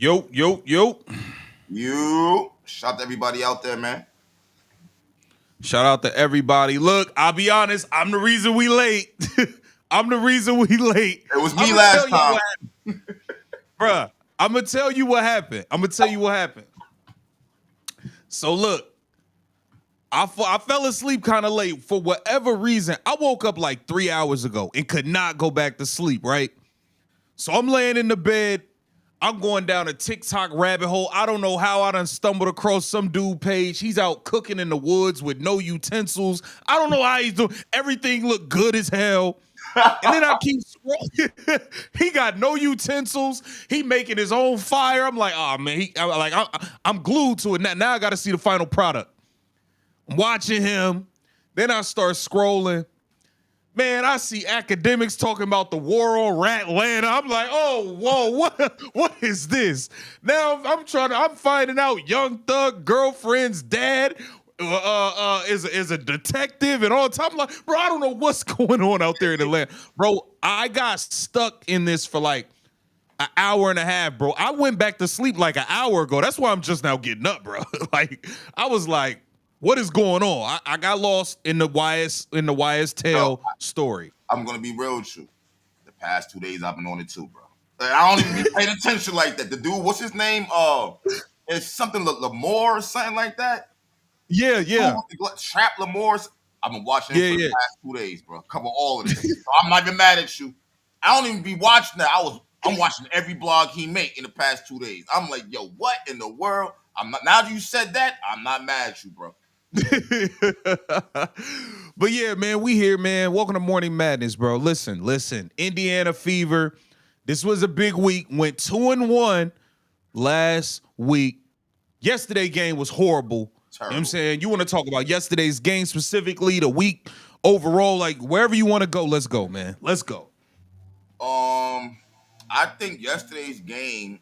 Yo, yo, yo. Shout to everybody out there, man. Shout out to everybody. Look, I'll be honest, I'm the reason we late. I'm the reason we late. It was me last time. Bruh, I'm going to tell you what happened. So look, I fell asleep kind of late for whatever reason. I woke up like 3 hours ago and could not go back to sleep, right? So I'm laying in the bed. I'm going down a TikTok rabbit hole. I don't know how I done stumbled across some dude page. He's out cooking in the woods with no utensils. I don't know how he's doing. Everything looked good as hell. And then I keep scrolling. He got no utensils. He making his own fire. I'm like, oh man, I'm glued to it. Now I got to see the final product. I'm watching him. Then I start scrolling. Man, I see academics talking about the war on Ratlanta. I'm like, oh, whoa, what is this? Now I'm finding out Young Thug girlfriend's dad is a detective and all the time. I'm like, bro, I don't know what's going on out there in Atlanta. Bro, I got stuck in this for like an hour and a half, bro. I went back to sleep like an hour ago. That's why I'm just now getting up, bro. Like, I was like, what is going on? I got lost in the YSL story. I'm gonna be real with you. The past 2 days I've been on it too, bro. Like, I don't even be paying attention like that. The dude, what's his name? It's something Lamore or something like that. Yeah. Trap Lamore. I've been watching it for the past 2 days, bro. Cover all of this. So I'm not even mad at you. I don't even be watching that. I'm watching every blog he made in the past 2 days. I'm like, yo, what in the world? I'm not. Now that you said that, I'm not mad at you, bro. But yeah, man, we here, man. Welcome to Morning Madness, bro. Listen. Indiana Fever. This was a big week. Went 2-1 last week. Yesterday game was horrible. Terrible. You know what I'm saying? You want to talk about yesterday's game specifically, the week overall, like wherever you want to go, let's go, man. Let's go. I think yesterday's game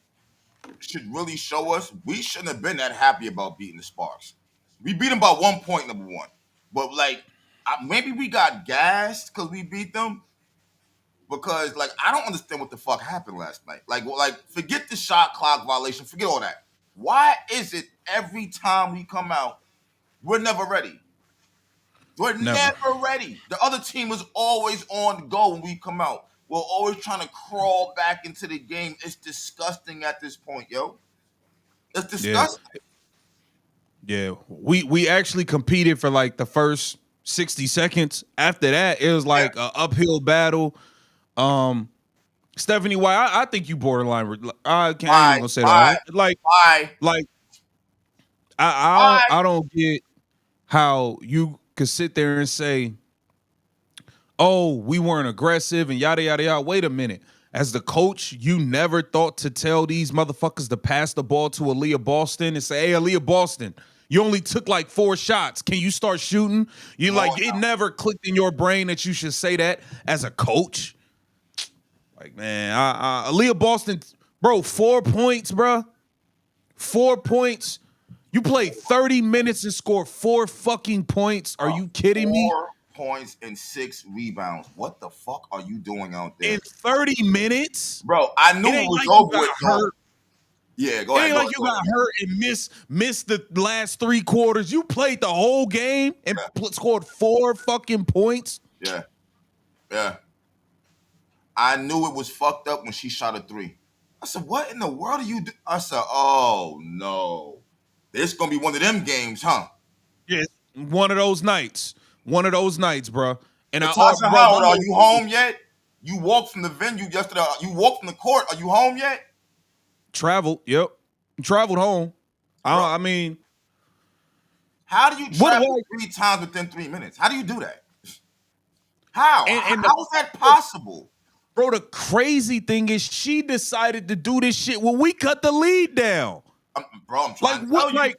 should really show us we shouldn't have been that happy about beating the Sparks. We beat them by 1 point, number one. But, like, maybe we got gassed because we beat them. Because, like, I don't understand what the fuck happened last night. Like, forget the shot clock violation. Forget all that. Why is it every time we come out, we're never ready? We're never ready. The other team is always on the go when we come out. We're always trying to crawl back into the game. It's disgusting at this point, yo. It's disgusting. Yeah, we actually competed for like the first 60 seconds. After that, it was like an uphill battle. Stephanie White, I think you borderline. I can't even gonna say that. I don't get how you could sit there and say, "Oh, we weren't aggressive," and yada yada yada. Wait a minute. As the coach, you never thought to tell these motherfuckers to pass the ball to ALIYAH Boston and say, "Hey, ALIYAH Boston, you only took like 4 shots. Can you start shooting?" It never clicked in your brain that you should say that as a coach. Like, man, ALIYAH Boston, bro, 4 points, bro. 4 points. You played 30 minutes and scored 4 fucking points. Are you kidding me? 4 points and 6 rebounds. What the fuck are you doing out there? In 30 minutes? Bro, I knew it was over with. Hurt. Yeah, go ahead. It ain't like you got hurt and missed the last 3 quarters. You played the whole game and scored 4 fucking points. Yeah. I knew it was fucked up when she shot a 3. I said, what in the world are you doing? I said, oh, no. This going to be one of them games, huh? Yeah, one of those nights. One of those nights, bro. And Natasha Howard, are you home yet? You walked from the venue yesterday. You walked from the court. Are you home yet? Traveled. Yep. Traveled home. I mean. How do you travel 3 times within 3 minutes? How do you do that? How? How is that possible? Bro, the crazy thing is she decided to do this shit when we cut the lead down. Bro, I'm trying to tell you.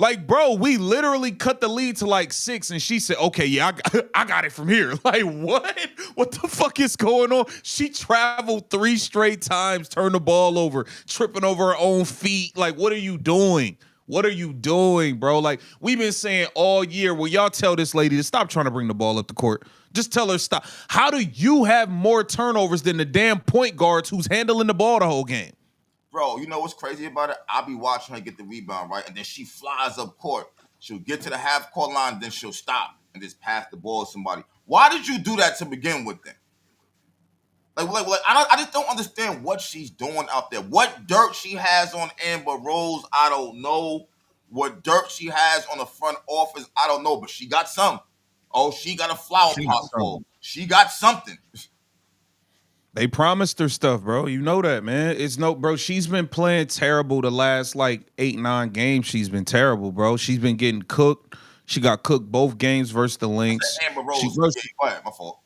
Like, bro, we literally cut the lead to like 6, and she said, okay, yeah, I got it from here. Like, what? What the fuck is going on? She traveled 3 straight times, turned the ball over, tripping over her own feet. Like, what are you doing? What are you doing, bro? Like, we've been saying all year, well, y'all tell this lady to stop trying to bring the ball up the court. Just tell her stop. How do you have more turnovers than the damn point guards who's handling the ball the whole game? Bro, you know what's crazy about it? I'll be watching her get the rebound, right? And then she flies up court. She'll get to the half court line, then she'll stop and just pass the ball to somebody. Why did you do that to begin with then? Like I just don't understand what she's doing out there. What dirt she has on Amber Rose, I don't know. What dirt she has on the front office, I don't know. But she got some. Oh, she got a flower pot full. She got something. They promised her stuff, bro. You know that, man. It's no, bro. She's been playing terrible the last like 8-9 games. She's been terrible, bro. She's been getting cooked. She got cooked both games versus the Lynx. Amber Rose. Go ahead, my fault.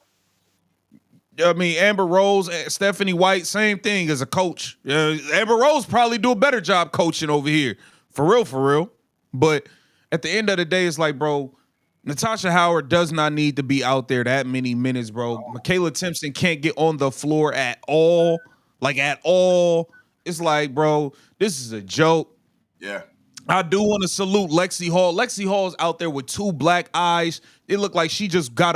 I mean, Amber Rose, Stephanie White, same thing as a coach. Amber Rose probably do a better job coaching over here. For real, for real. But at the end of the day, it's like, bro, Natasha Howard does not need to be out there that many minutes, bro. Michaela Timpson can't get on the floor at all. Like, at all. It's like, bro, this is a joke. Yeah. I do want to salute Lexi Hall. Lexi Hall's out there with 2 black eyes. It looked like she just got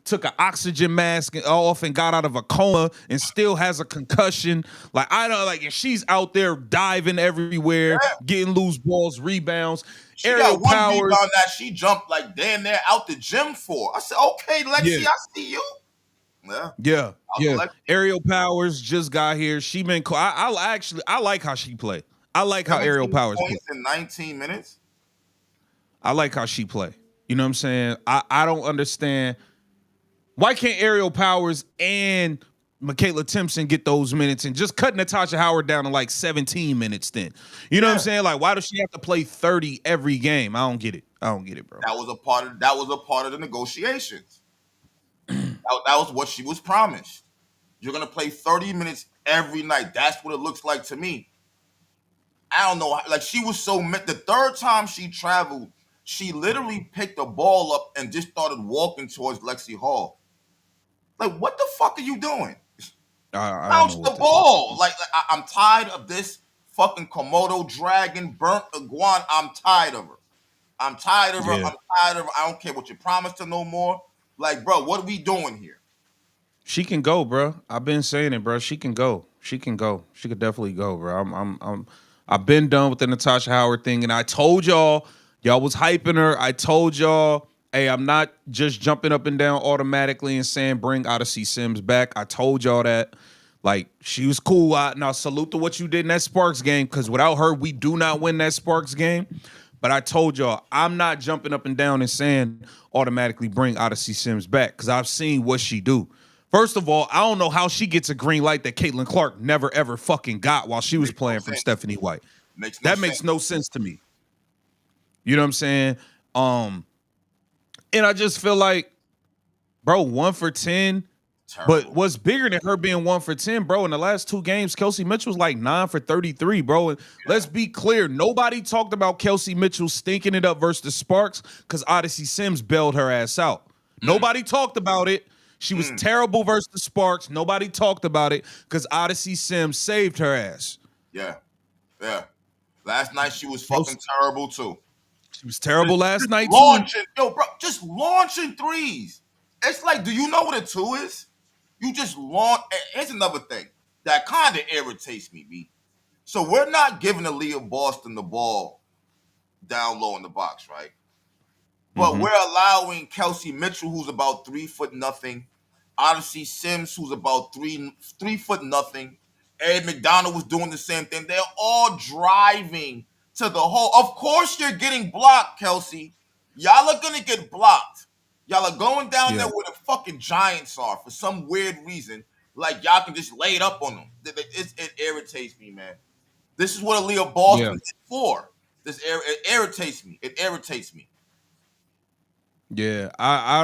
took an oxygen mask off and got out of a coma and still has a concussion. Like, I don't like, and she's out there diving everywhere, getting loose balls, rebounds. She Aerial got one Powers rebound that she jumped like damn near out the gym for. I said, okay, Lexi, I see you. Yeah. Aerial Powers just got here. She been cool. I like how she play. I like how Aerial Powers play. In 19 minutes. I like how she play. You know what I'm saying? I don't understand. Why can't Aerial Powers and Michaela Timpson get those minutes and just cut Natasha Howard down to like 17 minutes then? You know what I'm saying? Like, why does she have to play 30 every game? I don't get it. I don't get it, bro. That was a part of the negotiations. that was what she was promised. You're gonna play 30 minutes every night. That's what it looks like to me. I don't know. Like, she was so the third time she traveled, she literally picked the ball up and just started walking towards Lexi Hall. Like, what the fuck are you doing? Bounce the ball. Like I'm tired of this fucking Komodo dragon, burnt iguana. I'm tired of her. I'm tired of her. I'm tired of her. I don't care what you promised her no more. Like, bro, what are we doing here? She can go, bro. I've been saying it, bro. She can go. She can go. She could definitely go, bro. I've been done with the Natasha Howard thing, and I told y'all was hyping her. I told y'all, hey, I'm not just jumping up and down automatically and saying bring Odyssey Sims back. I told y'all that. Like, she was cool. Now, salute to what you did in that Sparks game, because without her, we do not win that Sparks game. But I told y'all, I'm not jumping up and down and saying automatically bring Odyssey Sims back, because I've seen what she do. First of all, I don't know how she gets a green light that Caitlyn Clark never, ever fucking got while she was playing from Stephanie White. That makes no sense to me. You know what I'm saying? And I just feel like, bro, 1 for 10. Terrible. But what's bigger than her being 1 for 10, bro, in the last 2 games, Kelsey Mitchell was like 9 for 33, bro. And let's be clear, nobody talked about Kelsey Mitchell stinking it up versus the Sparks because Odyssey Sims bailed her ass out. Nobody talked about it. She was terrible versus the Sparks. Nobody talked about it because Odyssey Sims saved her ass. Yeah. Last night she was fucking terrible too. She was terrible last night too. Yo, bro, just launching threes. It's like, do you know what a 2 is? You just launch. Here's another thing that kind of irritates me, B. So we're not giving ALIYAH Boston the ball down low in the box, right? But we're allowing Kelsey Mitchell, who's about 3 foot nothing, Odyssey Sims, who's about 3 foot nothing. Ed McDonald was doing the same thing. They're all driving to the hole. Of course you're getting blocked, Kelsey. Y'all are gonna get blocked. Y'all are going down there where the fucking Giants are for some weird reason. Like, y'all can just lay it up on them. It irritates me, man. This is what ALIYAH Boston is for. It irritates me. It irritates me. Yeah, I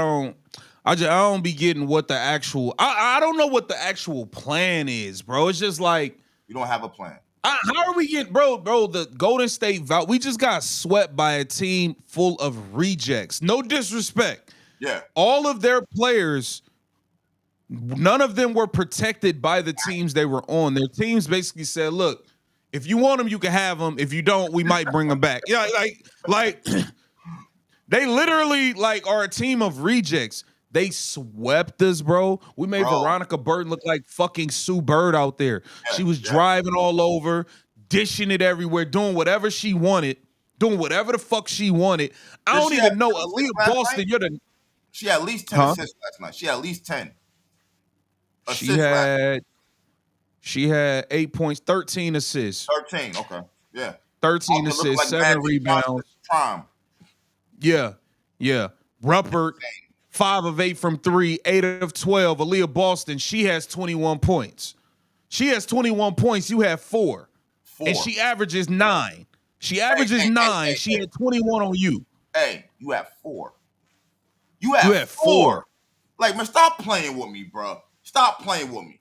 don't be getting what the actual. I don't know what the actual plan is, bro. It's just like, you don't have a plan. How are we getting, bro? The Golden State we just got swept by a team full of rejects. No disrespect. Yeah, all of their players, none of them were protected by the teams they were on. Their teams basically said, "Look, if you want them, you can have them. If you don't, we might bring them back." Yeah, like. They literally like are a team of rejects. They swept us, bro. We made bro. Veronica Bird look like fucking Sue Bird out there. Yeah, She was yeah. driving all over, dishing it everywhere, doing whatever she wanted, doing whatever the fuck she wanted. I Did don't she have even know. 10 assists Aaliyah last Boston, night? you're the She had at least 10 huh? assists last night. She had at least 10 She assists last night. had she had 8 points, 13 assists, 13. Okay. Yeah. 13 Also looking assists, like 7 Magic Johnson rebounds. prime. Yeah, yeah. Rupert, 5 of 8 from 3, 8 of 12. Aaliyah Boston, she has 21 points. She has 21 points. You have 4. 4. And she averages 9. She averages hey, 9. hey, She hey. had 21 on you. Hey, you have 4. You have 4. Like, man, stop playing with me, bro. Stop playing with me.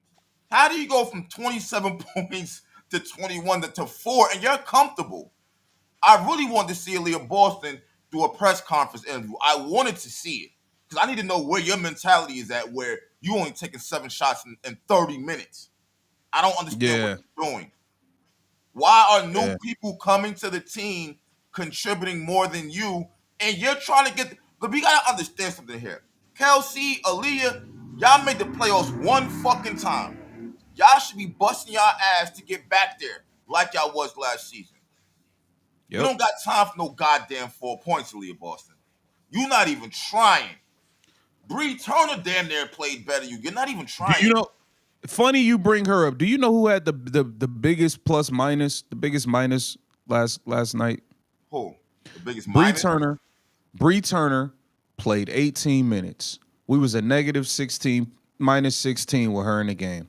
How do you go from 27 points to 21 to 4 and you're comfortable? I really wanted to see ALIYAH Boston do a press conference interview. I wanted to see it because I need to know where your mentality is at, where you only taking 7 shots in 30 minutes. I don't understand what you're doing. Why are new people coming to the team contributing more than you? And you're trying to get. But we gotta understand something here. Kelsey, ALIYAH, y'all made the playoffs one fucking time. Y'all should be busting y'all ass to get back there like y'all was last season. Yep. You don't got time for no goddamn 4 points, ALIYAH Boston. You not even trying. Bree Turner damn near played better. You're not even trying. Do you know? Funny you bring her up. Do you know who had the biggest plus minus, the biggest minus last night? Who? The biggest Bree minus? Turner. Bree Turner played 18 minutes. We was a negative 16, minus 16 with her in the game.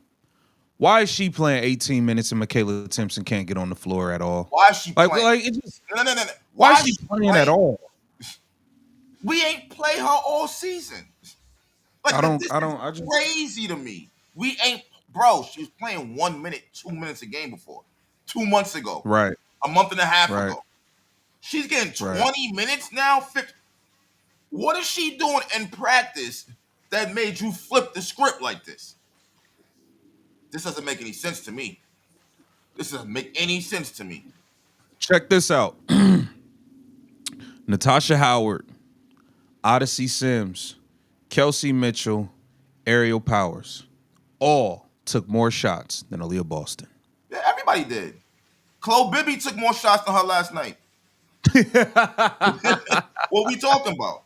Why is she playing 18 minutes and Michaela Timpson can't get on the floor at all? Why is she playing? Like it just, No. why is she playing at all? We ain't play her all season. Like, I just crazy to me. We ain't, bro. She was playing 1 minute, 2 minutes a game before, 2 months ago, right. a month and a half Right. ago. She's getting 20 minutes now. 50. What is she doing in practice that made you flip the script like this? This doesn't make any sense to me. This doesn't make any sense to me. Check this out. Natasha Howard, Odyssey Sims, Kelsey Mitchell, Ariel Powers, all took more shots than ALIYAH Boston. Yeah, everybody did. Chloe Bibby took more shots than her last night. What we talking about?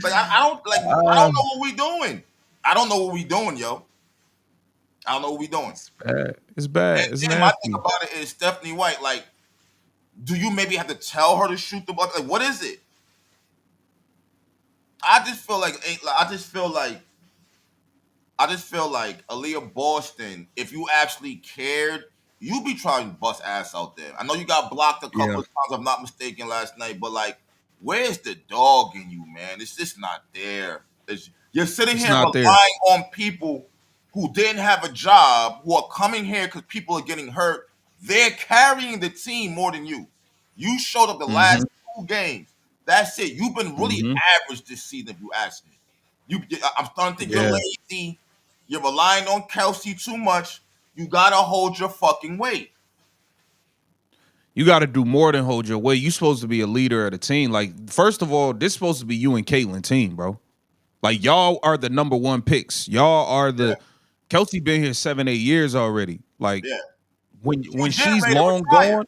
Like I don't know what we doing. I don't know what we doing, yo. I don't know what we doing. It's bad. And It's then nasty. my thing about it is Stephanie White. Like, do you maybe have to tell her to shoot the ball? Like, what is it? I just feel like ALIYAH Boston, if you actually cared, you be trying to bust ass out there. I know you got blocked a couple of times, if I'm not mistaken, last night, but like, where's the dog in you, man? It's just not there. You're sitting here relying on people who didn't have a job, who are coming here because people are getting hurt. They're carrying the team more than you. You showed up the last 2 games. That's it. You've been really average this season, if you ask me. I'm starting to think you're lazy. You're relying on Kelsey too much. You gotta hold your fucking weight. You got to do more than hold your weight. You're supposed to be a leader of the team. Like, first of all, this is supposed to be you and Caitlyn team, bro. Like, y'all are the number 1 picks. Y'all are the Kelsey been here 7-8 years already. Like, when she's long gone.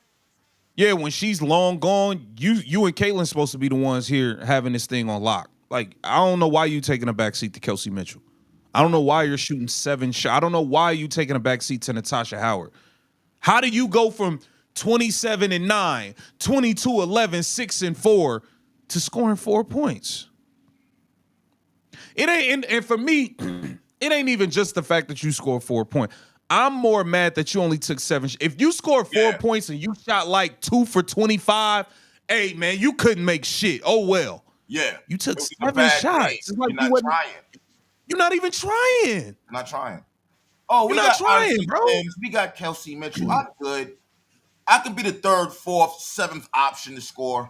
Yeah, when she's long gone, you and Caitlyn supposed to be the ones here having this thing on lock. Like, I don't know why you taking a backseat to Kelsey Mitchell. I don't know why you're shooting 7 shots. I don't know why you taking a backseat to Natasha Howard. How do you go from 27-9, 22-11, 6-4 to scoring 4 points? It ain't, and for me, it ain't even just the fact that you scored 4 points. I'm more mad that you only took 7. If you scored 4 points and you shot like 2 for 25, hey man, you couldn't make shit. Oh well. Yeah. You took 7 shots. It's like you're not trying. You're not even trying. Not trying. Oh, we got trying, bro. We got Kelsey Mitchell. I'm good. I could be the 3rd, 4th, 7th option to score.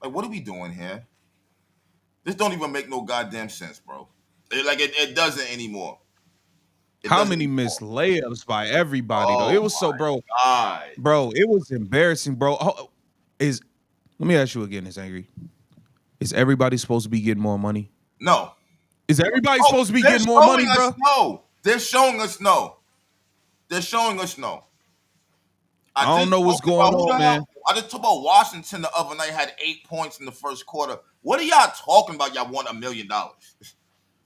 Like, what are we doing here? This don't even make no goddamn sense, bro. It doesn't anymore. How many missed layups by everybody though? It was so, bro. God. Bro, it was embarrassing, bro. Let me ask you again, Angry. Is everybody supposed to be getting more money? No. Is everybody Oh, supposed to be they're getting more money, showing us bro? no. They're showing us no. They're showing us no. I I don't just know what's talked going about who on, the man. hell. I just talked about Washington the other night had 8 points in the first quarter. What are y'all talking about? Y'all won $1 million.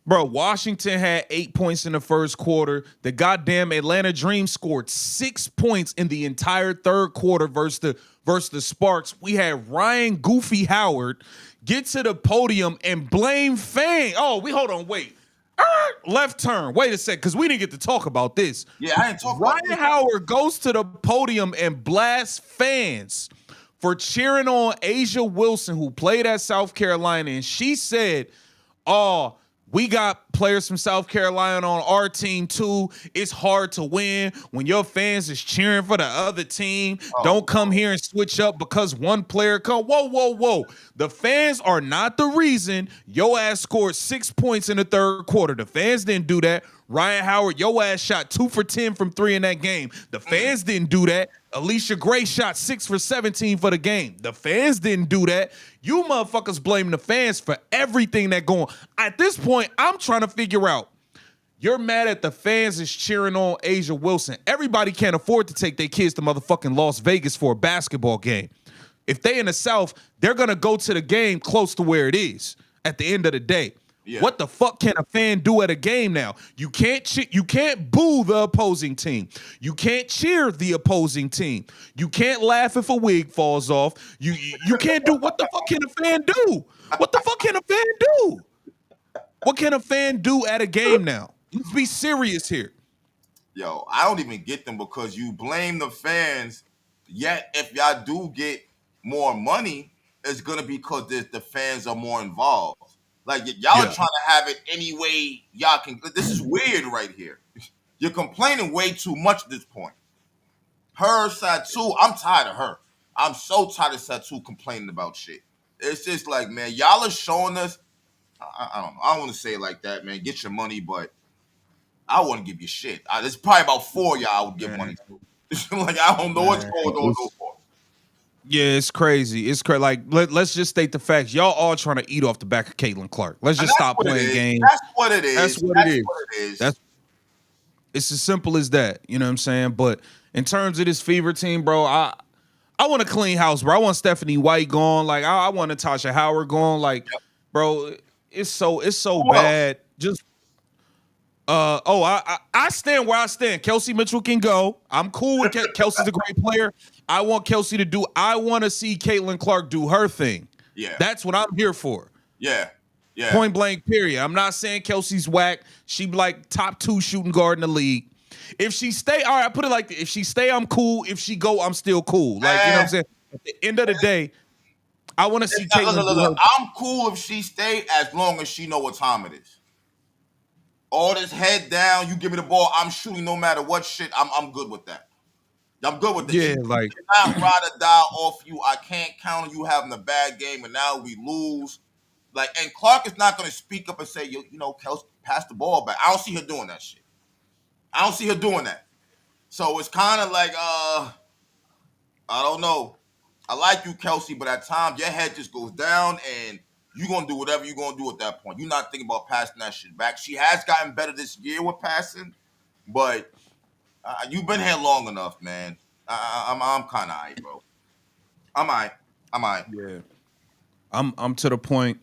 Bro, Washington had 8 points in the first quarter. The goddamn Atlanta Dream scored 6 points in the entire third quarter versus the Sparks. We had Ryan Goofy Howard get to the podium and blame Fang. Oh, hold on, wait. Left turn. Wait a sec, because we didn't get to talk about this. Yeah, I didn't talk about Ryan this. Howard goes to the podium and blasts fans for cheering on Asia Wilson, who played at South Carolina, and she said, "Oh, we got players from South Carolina on our team too. It's hard to win when your fans is cheering for the other team. Don't come here and switch up because one player come. Whoa, whoa, whoa. The fans are not the reason your ass scored 6 points in the third quarter. The fans didn't do that. Ryan Howard, your ass shot 2 for 10 from 3 in that game. The fans didn't do that. Alicia Gray shot 6 for 17 for the game. The fans didn't do that. You motherfuckers blame the fans for everything that going. At this point, I'm trying to figure out. You're mad at the fans is cheering on Asia Wilson. Everybody can't afford to take their kids to motherfucking Las Vegas for a basketball game. If they in the South, they're gonna go to the game close to where it is at the end of the day. Yeah. What the fuck can a fan do at a game now? You can't boo the opposing team. You can't cheer the opposing team. You can't laugh if a wig falls off. You can't do. What the fuck can a fan do? What the fuck can a fan do? What can a fan do at a game now? Let's be serious here. Yo, I don't even get them because you blame the fans. Yet, if y'all do get more money, it's gonna be because the fans are more involved. Like y'all are trying to have it any way y'all can. This is weird right here. You're complaining way too much at this point. Her Satu, I'm tired of her. I'm so tired of Satu complaining about shit. It's just like, man, y'all are showing us. I don't know. I don't want to say it like that, man. Get your money, but I wouldn't give you shit. There's probably about 4 y'all I would give money to. Like I don't know what's going on no more. Yeah, it's crazy. It's crazy. Like, let's just state the facts. Y'all all trying to eat off the back of Caitlyn Clark. Let's just stop playing games. That's what it is. That's what it is. It's as simple as that. You know what I'm saying? But in terms of this Fever team, bro, I want a clean house, bro. I want Stephanie White gone. Like, I want Natasha Howard gone. Like, bro, it's so bad. Just I stand where I stand. Kelsey Mitchell can go. I'm cool with Kelsey's a great player. I want Kelsey to do. I want to see Caitlyn Clark do her thing. Yeah, that's what I'm here for. Yeah. Point blank. Period. I'm not saying Kelsey's whack. She like top 2 shooting guard in the league. If she stay, all right. I put it like this. If she stay, I'm cool. If she go, I'm still cool. Like you know what I'm saying. At the end of the day, I want to see Caitlyn. Look. I'm cool if she stay as long as she know what time it is. All this head down, you give me the ball, I'm shooting no matter what shit. I'm good with that. I'm good with that. Yeah, like not ride or die off you. I can't count on you having a bad game and now we lose. Like, and Clark is not gonna speak up and say, you know, Kelsey, pass the ball back. I don't see her doing that shit. I don't see her doing that. So it's kind of like, I don't know. I like you, Kelsey, but at times your head just goes down and you're going to do whatever you're going to do at that point. You're not thinking about passing that shit back. She has gotten better this year with passing, but you've been here long enough, man. I'm kind of all right, bro. I'm all right. Yeah. I'm to the point.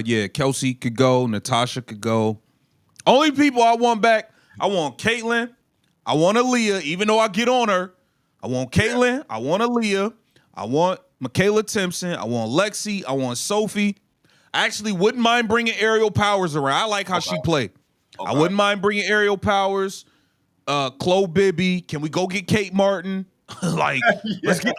Yeah, Kelsey could go. Natasha could go. Only people I want back, I want Caitlyn. I want ALIYAH, even though I get on her. I want Caitlyn. Yeah. I want ALIYAH. I want Michaela Timpson. I want Lexi. I want Sophie. I actually wouldn't mind bringing Aerial Powers around. I like how she played. I wouldn't mind bringing Aerial Powers. Chloe Bibby. Can we go get Kate Martin? Like, let's get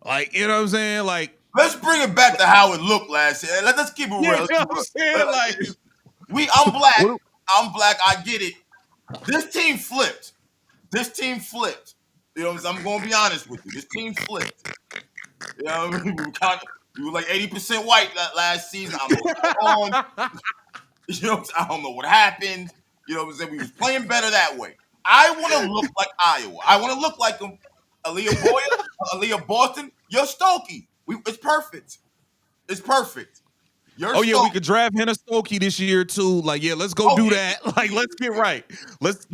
like, you know what I'm saying? Like, let's bring it back to how it looked last year. Let's keep it real. You know what I'm saying? Like, I'm black. I'm black. I get it. This team flipped. You know what I'm saying? I'm going to be honest with you. This team flipped. You know what I mean? We were like 80% white last season. I don't know what's going on. You know what I'm saying? I don't know what happened. You know what I'm saying? We was playing better that way. I want to look like Iowa. I want to look like them. ALIYAH Boston. You're Stokey. It's perfect. It's perfect. You're Oh yeah, so we could draft Hannah Stokey this year too. Like, yeah, let's go do that. Like, let's get right. Let's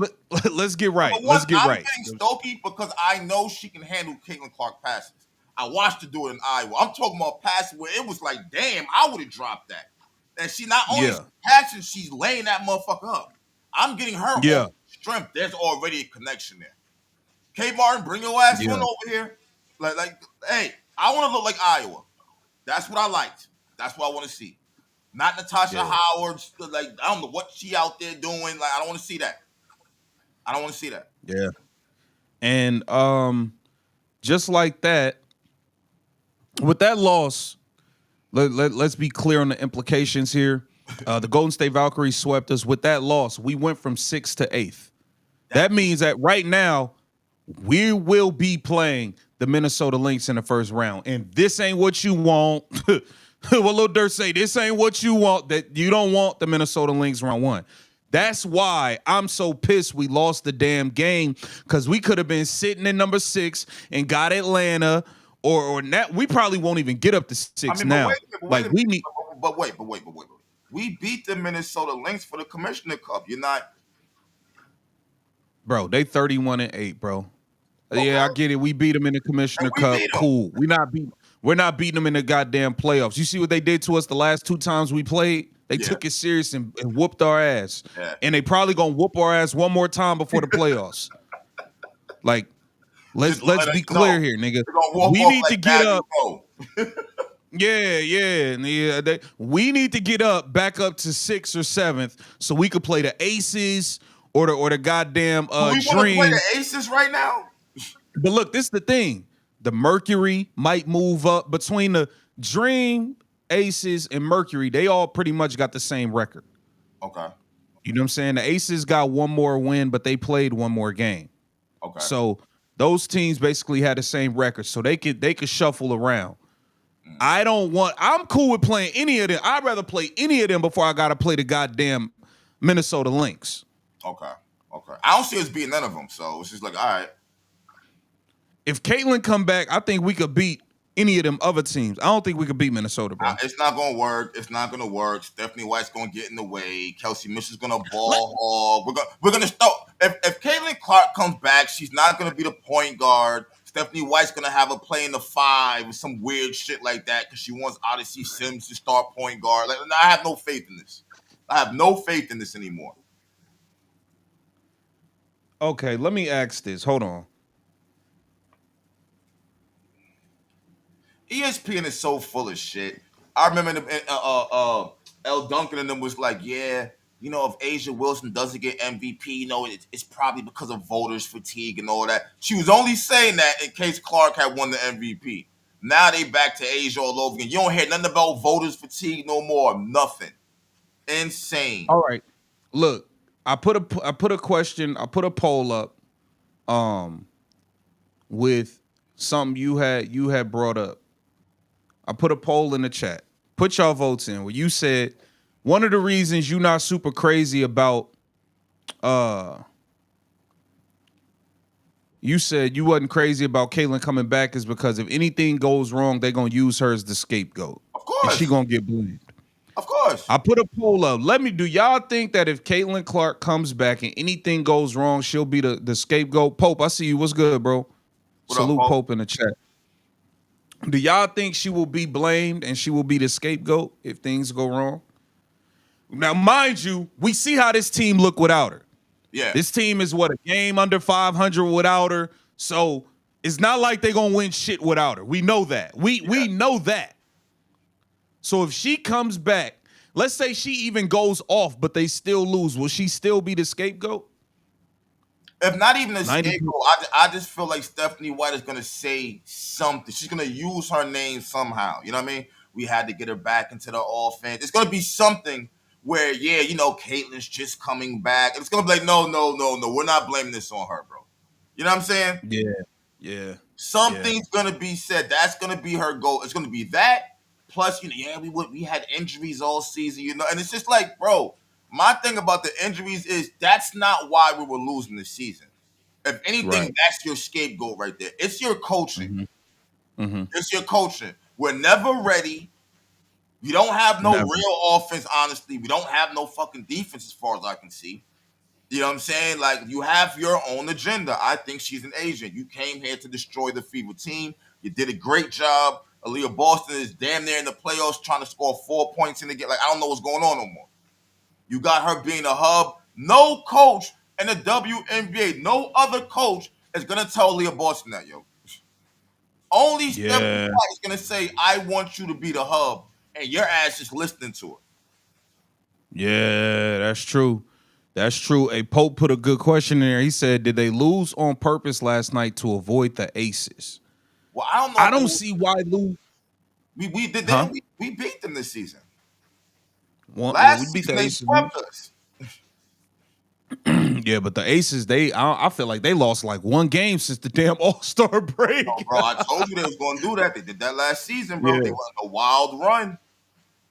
get right. Number one, Let's get I'm right. getting Stokey because I know she can handle Caitlyn Clark passes. I watched her do it in Iowa. I'm talking about passes where it was like, damn, I would have dropped that. And she not only Yeah, passing, she's laying that motherfucker up. I'm getting her yeah, on strength. There's already a connection there. K Martin, bring your ass on yeah, over here. Hey, I want to look like Iowa. That's what I liked. That's what I want to see. Not Natasha yeah, Howard. Like, I don't know what she out there doing. Like, I don't want to see that. I don't want to see that. yeah. And just like that, with that loss, let's be clear on the implications here. The Golden State Valkyries swept us. With that loss, we went from 6th to 8th. That means that right now we will be playing the Minnesota Lynx in the first round. And this ain't what you want. What Lil Durk say, this ain't what you want. That you don't want the Minnesota Lynx round 1. That's why I'm so pissed we lost the damn game, because we could have been sitting in number 6 and got Atlanta, or that we probably won't even get up to 6 now. We need. But wait. We beat the Minnesota Lynx for the Commissioner Cup. You're not, Bro, they 31-8, bro. okay. Yeah, I get it. We beat them in the Commissioner Cup. Cool. We're not beating them in the goddamn playoffs. You see what they did to us the last 2 times we played? They took it serious and whooped our ass. Yeah. And they probably gonna whoop our ass one more time before the playoffs. Like, let's be clear here, nigga. We need to get up. Yeah. We need to get up back up to 6th or 7th so we could play the Aces or the goddamn we want to Dream. play the Aces right now. But look, this is the thing. The Mercury might move up between the Dream, Aces, and Mercury. They all pretty much got the same record. Okay. You know what I'm saying? The Aces got one more win, but they played one more game. Okay. So those teams basically had the same record, so they could shuffle around. I'm cool with playing any of them. I'd rather play any of them before I gotta play the goddamn Minnesota Lynx. Okay. I don't see us beating none of them, so it's just like, all right. If Caitlyn come back, I think we could beat any of them other teams. I don't think we could beat Minnesota, bro. It's not gonna work. Stephanie White's gonna get in the way. Kelsey Mitchell's gonna ball hog. We're gonna start. If Caitlyn Clark comes back, she's not gonna be the point guard. Stephanie White's gonna have her play in the 5 or some weird shit like that because she wants Odyssey Sims to start point guard. Like, I have no faith in this. I have no faith in this anymore. Okay, let me ask this. Hold on. ESPN is so full of shit. I remember L. Duncan and them was like, yeah, you know, if Asia Wilson doesn't get MVP, you know, it's probably because of voters fatigue and all that. She was only saying that in case Clark had won the MVP. Now they back to Asia all over again. You don't hear nothing about voters fatigue no more. Nothing. Insane. All right. Look, I put a question, I put a poll up with something you had brought up. I put a poll in the chat. Put y'all votes in where you said one of the reasons you're not super crazy about you said you wasn't crazy about Caitlyn coming back is because if anything goes wrong, they're gonna use her as the scapegoat. Of course. And she gonna get blamed. Of course. I put a poll up. Do y'all think that if Caitlyn Clark comes back and anything goes wrong, she'll be the scapegoat? Pope, I see you. What's good, bro? Salute Pope in the chat. Do y'all think she will be blamed and she will be the scapegoat if things go wrong? Now, mind you, we see how this team look without her. Yeah. This team is a game under 500 without her. So it's not like they're gonna win shit without her. We know that. We know that. So if she comes back, let's say she even goes off, but they still lose, will she still be the scapegoat? If not even a scapegoat, I just feel like Stephanie White is going to say something. She's going to use her name somehow. You know what I mean? We had to get her back into the offense. It's going to be something where, yeah, you know, Caitlyn's just coming back. It's going to be like, no. We're not blaming this on her, bro. You know what I'm saying? Yeah. Something's going to be said. That's going to be her goal. It's going to be that. Plus, you know, we had injuries all season, you know. And it's just like, bro, my thing about the injuries is that's not why we were losing this season. If anything, that's your scapegoat right there. It's your coaching. Mm-hmm. It's your coaching. We're never ready. We don't have no Never. real offense, honestly. We don't have no fucking defense as far as I can see. You know what I'm saying? Like, you have your own agenda. I think she's an agent. You came here to destroy the Fever team. You did a great job. ALIYAH Boston is damn near in the playoffs trying to score 4 points in the game. Like, I don't know what's going on no more. You got her being a hub. No coach in the WNBA, no other coach is going to tell ALIYAH Boston that, yo. Only Stephanie White is going to say, I want you to be the hub, and your ass is listening to her. Yeah, that's true. That's true. A Pope put a good question in there. He said, did they lose on purpose last night to avoid the aces? Well, I don't know. I don't see why lose. We did. Huh? We beat them this season. Well, yeah, we Last beat season the they aces. swept us. Yeah, but the aces, I feel like they lost like one game since the damn All-Star break. Oh, bro, I told you they was going to do that. They did that last season, bro. Yeah. They went on a wild run.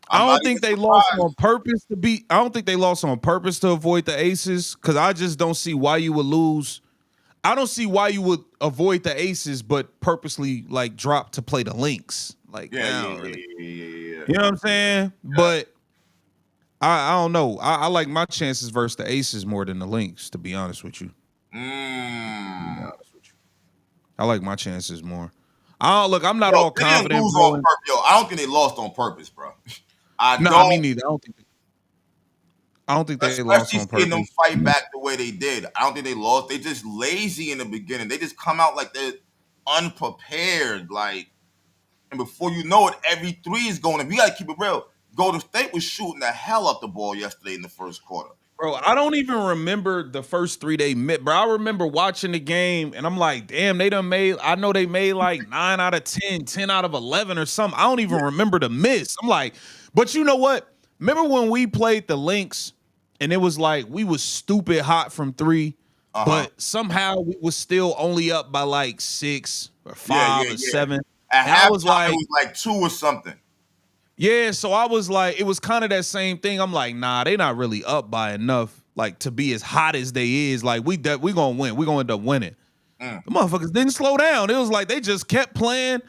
I don't think they lost on purpose to beat. I don't think they lost on purpose to avoid the aces, because I just don't see why you would lose. I don't see why you would avoid the aces, but purposely like drop to play the Lynx. Like, Yeah. You know what I'm saying? Yeah. But I don't know. I like my chances versus the aces more than the Lynx, to be honest with you. I like my chances more. Look, I'm not all confident. I don't think they lost on purpose, bro. Me neither. I don't think they lost on purpose. Especially seeing them fight back the way they did. I don't think they lost. They just lazy in the beginning. They just come out like they're unprepared. Like, and before you know it, every three is going. We gotta keep it real. Golden State was shooting the hell out the ball yesterday in the first quarter. Bro, I don't even remember the first 3 they met, bro. I remember watching the game, and I'm like, damn, I know they made like 9 out of 10, 10 out of 11 or something. I don't even remember the miss. I'm like, but you know what? Remember when we played the Lynx, and it was like we was stupid hot from 3, but somehow we was still only up by like 6 or 5 or 7. At halftime, it was like 2 or something. Yeah, so I was like, it was kind of that same thing. I'm like, nah, they not really up by enough, like, to be as hot as they is. Like, we gonna win. We gonna end up winning. The motherfuckers didn't slow down. It was like they just kept playing.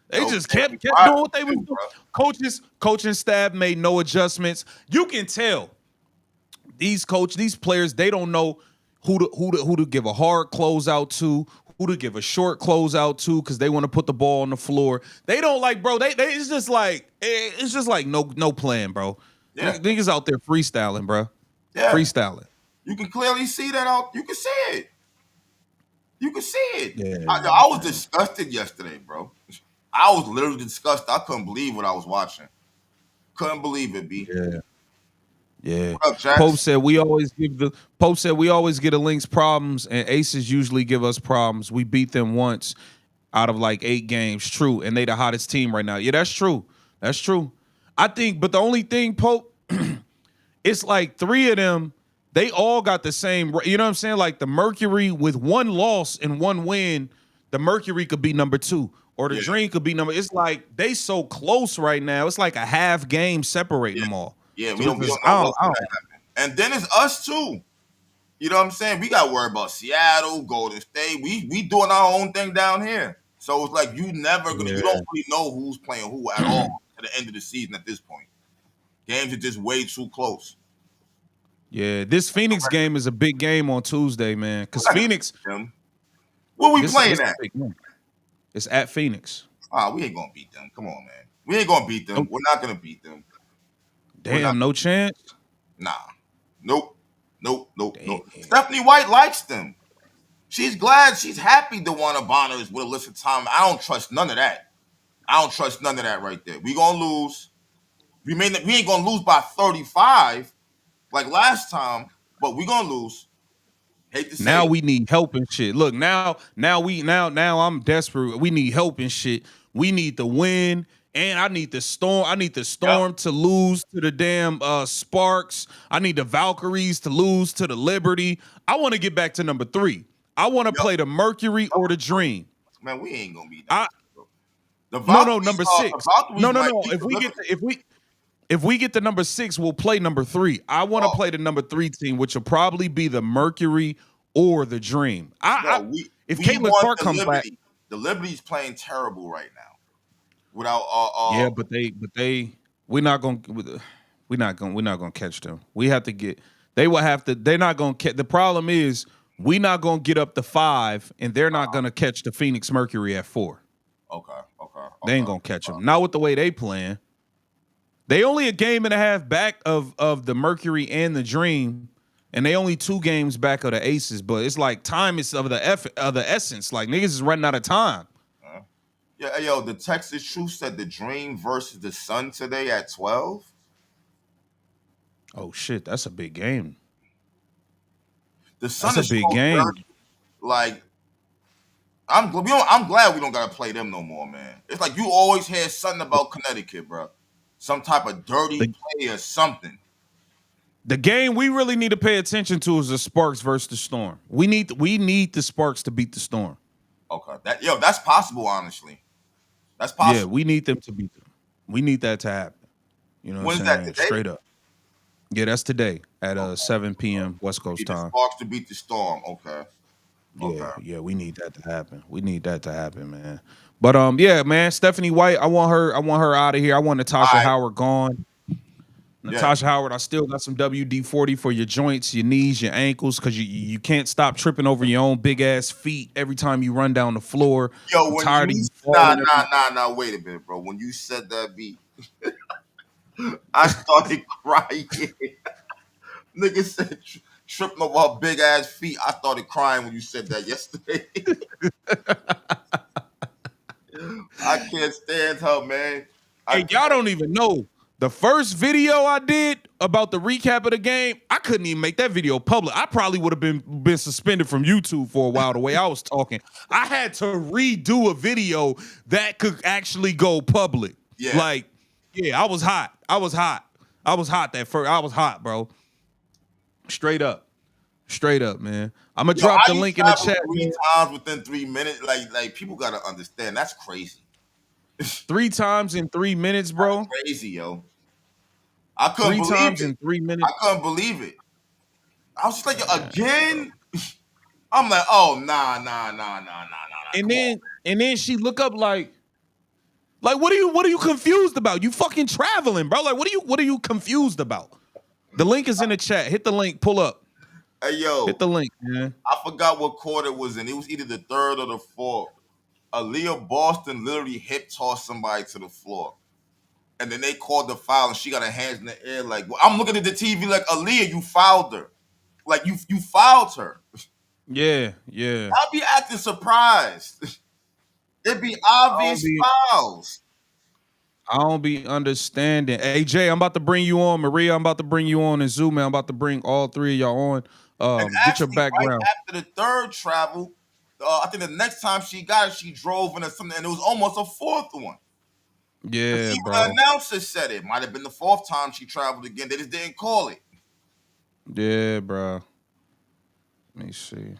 They just kept doing what they was doing. Coaching staff made no adjustments. You can tell these players, they don't know who to give a hard closeout to, who to give a short closeout to, because they want to put the ball on the floor. They don't like, bro. It's just like no plan, bro. Yeah. Niggas out there freestyling, bro. Yeah. Freestyling. You can clearly see that out. You can see it. Yeah. I was disgusted yesterday, bro. I was literally disgusted. I couldn't believe what I was watching. Couldn't believe it, B. Yeah. Yeah. Pope said we always get a Lynx problems, and aces usually give us problems. We beat them once out of like 8 games. True. And they the hottest team right now. Yeah, that's true. That's true. I think, but the only thing, Pope, it's like 3 of them, they all got the same, you know what I'm saying? Like the Mercury with 1 loss and 1 win, the Mercury could be number 2. Or the Dream could be number. It's like they so close right now. It's like a half game separating them all. Yeah, we don't know what's gonna happen. And then it's us too. You know what I'm saying? We got to worry about Seattle, Golden State. We doing our own thing down here. So it's like you don't really know who's playing who at all at the end of the season at this point. Games are just way too close. Yeah, this Phoenix game is a big game on Tuesday, man. Because Phoenix. Where we playing at? It's at Phoenix. We ain't gonna beat them. Come on, man. We ain't gonna beat them. Nope. We're not gonna beat them. Damn, no chance? Nah. Nope. Stephanie White likes them. She's glad, she's happy DeWanna Bonner is with Alyssa Thomas. I don't trust none of that. Right there. We gonna lose. We ain't gonna lose by 35 like last time, but we gonna lose. Hate to say now it. We need help and shit. Look, now I'm desperate. We need help and shit. We need the win. And I need the Storm to lose to the damn Sparks. I need the Valkyries to lose to the Liberty. I want to get back to number 3. I want to play the Mercury or the Dream. Man, we ain't gonna be that. Number 6. No. If we get the number 6, we'll play number 3. I want to play the number 3 team, which will probably be the Mercury or the Dream. If Caitlyn Clark comes back, the Liberty's playing terrible right now. Without but they we're not gonna we're not gonna catch them. We have to get. They will have to. They're not gonna catch. The problem is we not gonna get up to 5, and they're not gonna catch the Phoenix Mercury at 4. Okay. They ain't gonna catch them. Not with the way they playing. They only a game and a half back of the Mercury and the Dream, and they only 2 games back of the Aces. But it's like time is of the essence. Like niggas is running out of time. Yeah, yo, the Texas Truth said the Dream versus the Sun today at 12. Oh shit, that's a big game. The Sun That's is a big so game. dirty. Like, I'm glad we don't gotta play them no more, man. It's like you always hear something about Connecticut, bro. Some type of dirty play or something. The game we really need to pay attention to is the Sparks versus the Storm. We need the Sparks to beat the Storm. Okay, that's possible. Honestly, that's possible. Yeah, we need them to beat them. We need that to happen. You know what I'm saying? Today? Straight up. Yeah, that's today at 7 p.m. West Coast time. The Sparks to beat the Storm. Okay. Yeah, we need that to happen. We need that to happen, man. But yeah, man, Stephanie White, I want her out of here. I want Natasha Howard gone. Natasha Howard, I still got some WD-40 for your joints, your knees, your ankles, because you can't stop tripping over your own big ass feet every time you run down the floor. Yo, wait a minute, bro. When you said that beat, I started crying. Nigga said tripping over her big ass feet. I started crying when you said that yesterday. I can't stand her, man. Hey, y'all don't even know. The first video I did about the recap of the game, I couldn't even make that video public. I probably would have been suspended from YouTube for a while the way I was talking. I had to redo a video that could actually go public. Yeah. Like, yeah, I was hot, that first. I was hot, bro. Straight up, man. I'm gonna drop the link in the chat. 3 times within 3 minutes. Like people gotta understand. That's crazy. 3 times in 3 minutes, bro. That's crazy, yo. I couldn't believe it. 3 times in 3 minutes. I couldn't believe it. I was just like, again. I'm like, oh nah. And then she look up like what are you confused about? You fucking traveling, bro. Like what are you confused about? The link is in the chat. Hit the link. Pull up. Hey yo, hit the link, man. I forgot what quarter it was in. It was either the 3rd or the 4th. ALIYAH Boston literally hip tossed somebody to the floor. And then they called the foul and she got her hands in the air like, well, I'm looking at the TV like, ALIYAH, you fouled her. Like, you fouled her. Yeah. I'll be acting surprised. It'd be obvious fouls. I don't be understanding. Hey, Jay, I'm about to bring you on. Maria, I'm about to bring you on. And Zoom, man, I'm about to bring all 3 of y'all on. Get your background. Right after the 3rd travel, I think the next time she got it, she drove into something, and it was almost a 4th one. Yeah, bro. The announcer said it might have been the 4th time she traveled again. They just didn't call it. Yeah, bro. Let me see.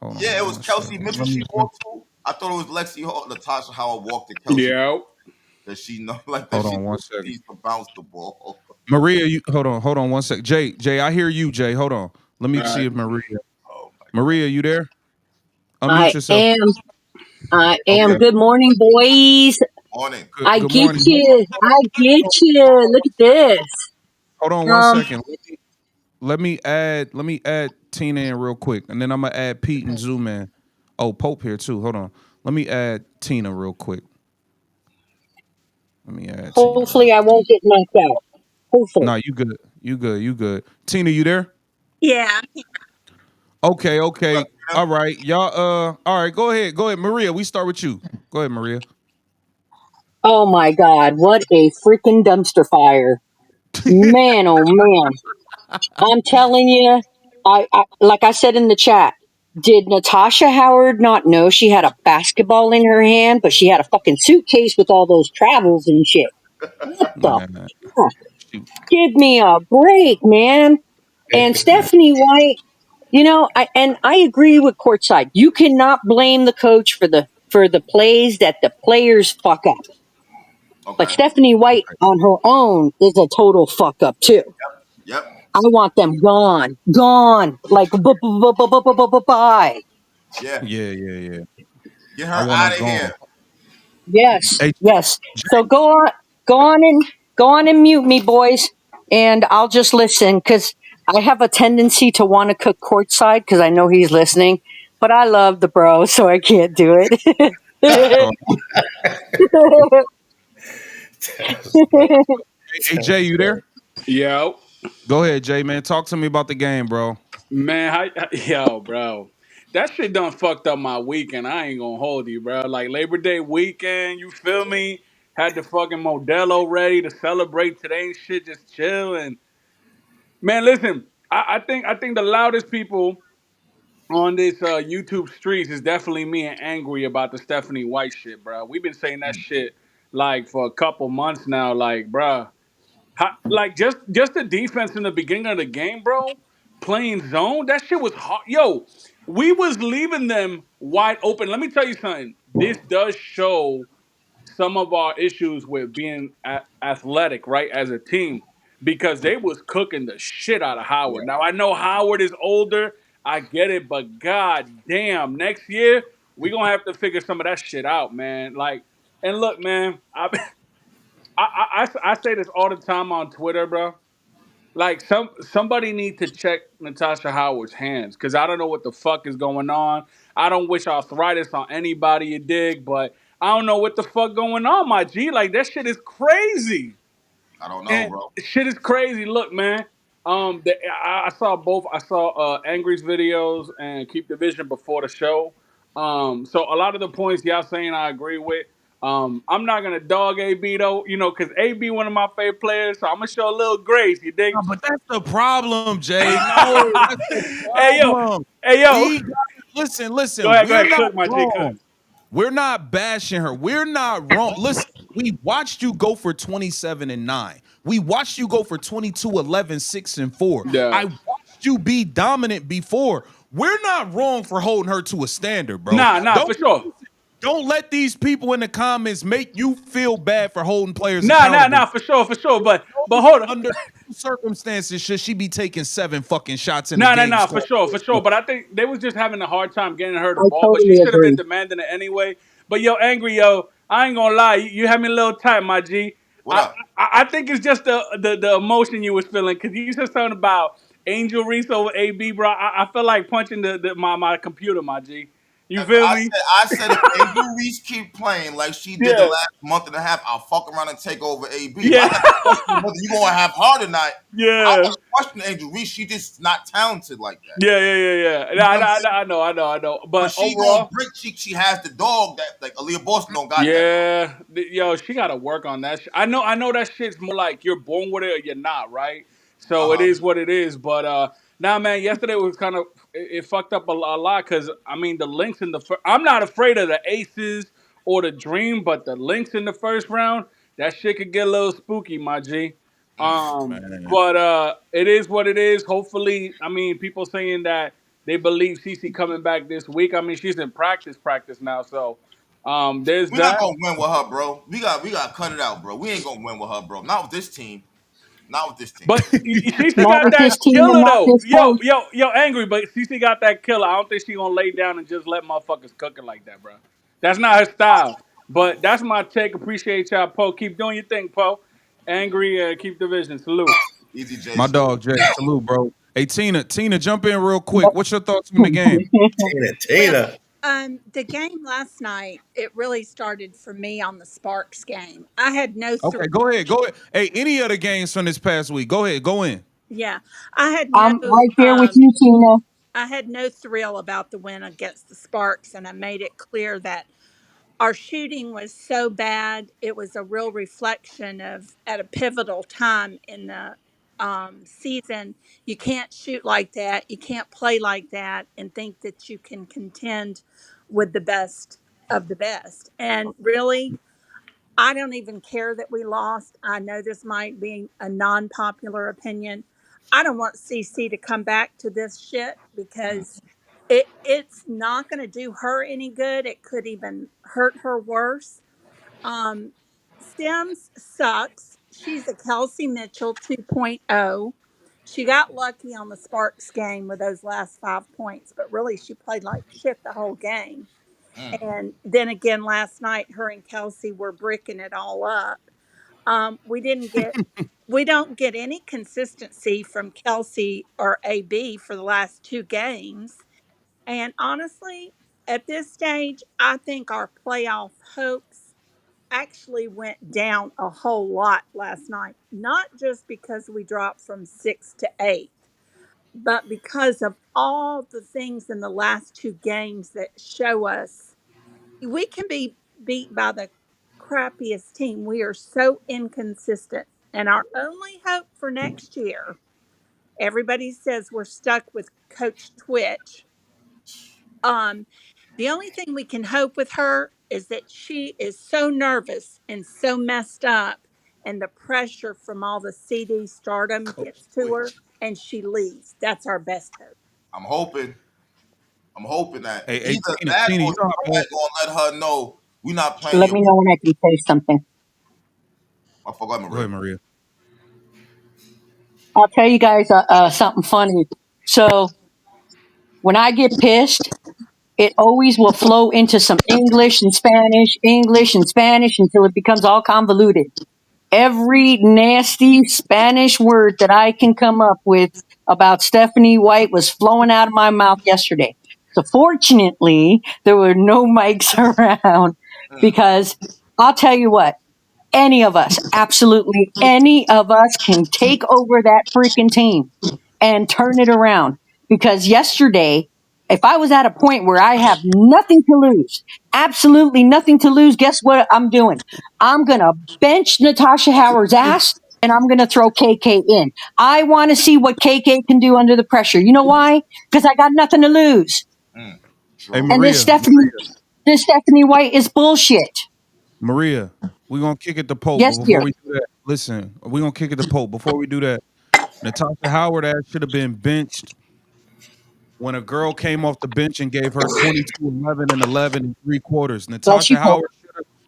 Hold on, it was Kelsey Mitchell she walked to. I thought it was Natasha Howard walked to Kelsey. Yeah. That she know like that. Hold on 1 second. Needs to bounce the ball. Maria, you hold on 1 second. Jay, I hear you, Jay. Hold on. Let me see if Maria. Maria, you there? Unmute yourself. I am. Okay. Good morning, boys. Morning. I get you. Look at this. Hold on 1 second. Let me add Tina in real quick, and then I'm gonna add Pete and Zoo Man. Oh, Pope here too. Hold on. Let me add Tina real quick. Hopefully, I won't get knocked out. Hopefully. No, you good. Tina, you there? Yeah. Okay. All right, y'all. All right, go ahead. Maria, we start with you. Go ahead, Maria. Oh my God, what a freaking dumpster fire. Man, oh man. I'm telling you, I like I said in the chat, did Natasha Howard not know she had a basketball in her hand, but she had a fucking suitcase with all those travels and shit? What the fuck? Give me a break, man. And Stephanie White, you know, I agree with Courtside. You cannot blame the coach for the plays that the players fuck up. Okay. But Stephanie White on her own is a total fuck up too. Yep. I want them gone, like bye. Yeah. Get her out of here. Yes, Hey, yes. So Jay, go on and go on and mute me, boys, and I'll just listen because I have a tendency to want to cook courtside because I know he's listening. But I love the bro, so I can't do it. oh, That's funny. hey, Jay, you there? Yo, Go ahead, Jay, man. Talk to me about the game, bro. man, yo, bro, that shit done fucked up my weekend. I ain't gonna hold you, bro. Like Labor Day weekend, you feel me? Had the fucking Modelo ready to celebrate today and shit, just chill. And man, listen, I think the loudest people on this YouTube streets is definitely me and angry about the Stephanie White shit, bro. We've been saying that shit like for a couple months now, like, bro. Like just the defense in the beginning of the game, bro, playing zone, that shit was hard. Yo, we was leaving them wide open. Let me tell you something. This does show some of our issues with being athletic, right, as a team, because they was cooking the shit out of Howard. Yeah, Now I know Howard is older, I get it, but god damn, next year we gonna have to figure some of that shit out, man. Like, and look, man, I say this all the time on Twitter, bro. Like somebody need to check Natasha Howard's hands because I don't know what the fuck is going on. I don't wish arthritis on anybody, you dig, but I don't know what the fuck going on, my G. Like that shit is crazy. I don't know, And bro. shit is crazy. Look, man. I saw both. I saw Angry's videos and Keep the Vision before the show. So a lot of the points y'all saying I agree with. I'm not gonna dog AB though, because AB one of my favorite players. So I'm gonna show a little grace. You dig? No, but that's the problem, Jay. No, that's the Hey yo, problem. hey yo. We got listen, Go listen. ahead, go We're ahead. not Cook my G. Cook. wrong. We're not bashing her. We're not wrong. Listen, we watched you go for 27 and 9. We watched you go for 22, 11, 6 and 4. Yeah. I watched you be dominant before. We're not wrong for holding her to a standard, bro. Nah, for sure. Don't let these people in the comments make you feel bad for holding players Nah, accountable. for sure, for sure. But hold on. Under no circumstances should she be taking 7 fucking shots in a game Nah, for scoring sure, 4 for sure. But points. I think they was just having a hard time getting her the I ball, but she totally should have been agree. demanding it anyway. But yo, angry yo, I ain't gonna lie, you had me a little tight, my G. What I up? I think it's just the emotion you was feeling because you said something about Angel Reese over AB, bro. I feel like punching my computer, my G. You feel me? I said if Angel Reese keep playing like she did the Yeah, last month and a half, I'll fuck around and take over AB. If I yeah, got to question whether you gonna have hard or not, I yeah. wouldn't question Angel Reese. She just not talented like that. Yeah. You know what I'm saying? I know. But But she gonna overall, break. She has the dog that like Aaliyah Boston don't got that dog. yeah, yo, she got to work on that. I know that shit's more like you're born with it or you're not, right? Uh So it huh. is what it is. But now, man, yesterday was kind of it fucked up a lot because I mean the links in the I'm not afraid of the aces or the dream, but the links in the first round, that shit could get a little spooky, my G. Man. But it is what it is. Hopefully, I mean, people saying that they believe Cece coming back this week. I mean, she's in practice now, so there's We're not that. gonna win with her, bro. We got to cut it out, bro. We ain't gonna win with her, bro. Not with this team. Not with this team. But CC Not got with this that team and killer not though. this coach. Yo, angry. But CC got that killer. I don't think she gonna lay down and just let motherfuckers cook it like that, bro. That's not her style. But that's my take. Appreciate y'all, Poe. Keep doing your thing, Poe. Angry, keep the vision. Salute. Easy J My salute. dog Jay, salute, bro. Hey Tina, jump in real quick. What's your thoughts on the game? Tina, Well, Tina. the game last night, it really started for me on the Sparks game. I had no thrill. Okay, go ahead. Go ahead. Hey, any other games from this past week? Go ahead. Go in. Yeah, I had no I'm right there with you, Tina. I had no thrill about the win against the Sparks, and I made it clear that our shooting was so bad. It was a real reflection of at a pivotal time in the season. You can't shoot like that. You can't play like that and think that you can contend with the best of the best. And really, I don't even care that we lost. I know this might be a non popular opinion. I don't want CC to come back to this shit because it's not going to do her any good. It could even hurt her worse. Um, Sims sucks. She's a Kelsey Mitchell 2.0. She got lucky on the Sparks game with those last 5 points, but really she played like shit the whole game. Mm. And then again last night, her and Kelsey were bricking it all up. We didn't get we don't get any consistency from Kelsey or AB for the last two games. And honestly, at this stage, I think our playoff hopes actually went down a whole lot last night. Not just because we dropped from six to eight, but because of all the things in the last two games that show us we can be beat by the crappiest team. We are so inconsistent. And our only hope for next year, everybody says we're stuck with Coach Twitch. Um, the only thing we can hope with her is that she is so nervous and so messed up, and the pressure from all the CD stardom Coach gets to her Twitch. and she leaves. That's our best hope. I'm hoping. I'm hoping that Hey, either that Tina, or you know how bad. somebody gonna let her know we not playing Let you. me know when I can say something. I forgot Go ahead, Maria. Maria. I'll tell you guys something funny. So when I get pissed, it always will flow into some English and Spanish until it becomes all convoluted. Every nasty Spanish word that I can come up with about Stephanie White was flowing out of my mouth yesterday. So fortunately, there were no mics around Mm. because I'll tell you what, any of us, absolutely any of us can take over that freaking team and turn it around. Because yesterday, if I was at a point where I have nothing to lose, absolutely nothing to lose, guess what I'm doing? I'm going to bench Natasha Howard's ass and I'm going to throw KK in. I want to see what KK can do under the pressure. You know why? Because I got nothing to lose. Mm. Hey, True. And Maria, this Stephanie White is bullshit. Maria, we're gonna kick it to Pope, but Yes, before dear. we do that, listen, we're gonna kick it to Pope. Before we do that, Natasha Howard ass should have been benched when a girl came off the bench and gave her 22, 11, and 11 in three quarters. Bless you, Pope.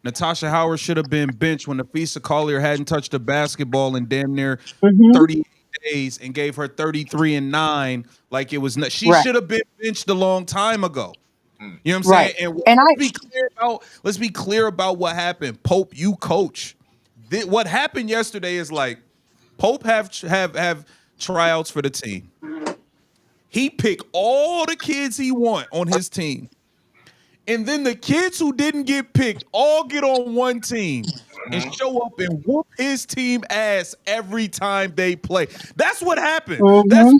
Natasha Howard should have been benched when Nafisa Collier hadn't touched a basketball in damn near Hmm. 38 days and gave her 33 and 9 like it was not, she Right, should have been benched a long time ago. Mm. You know what I'm saying? right. And And I, let's be clear about what happened. Pope, you coach. What happened yesterday is like Pope have tryouts for the team. He pick all the kids he want on his team. And then the kids who didn't get picked all get on one team and Mm-hmm. show up and whoop his team ass every time they play. That's what happened. hmm That is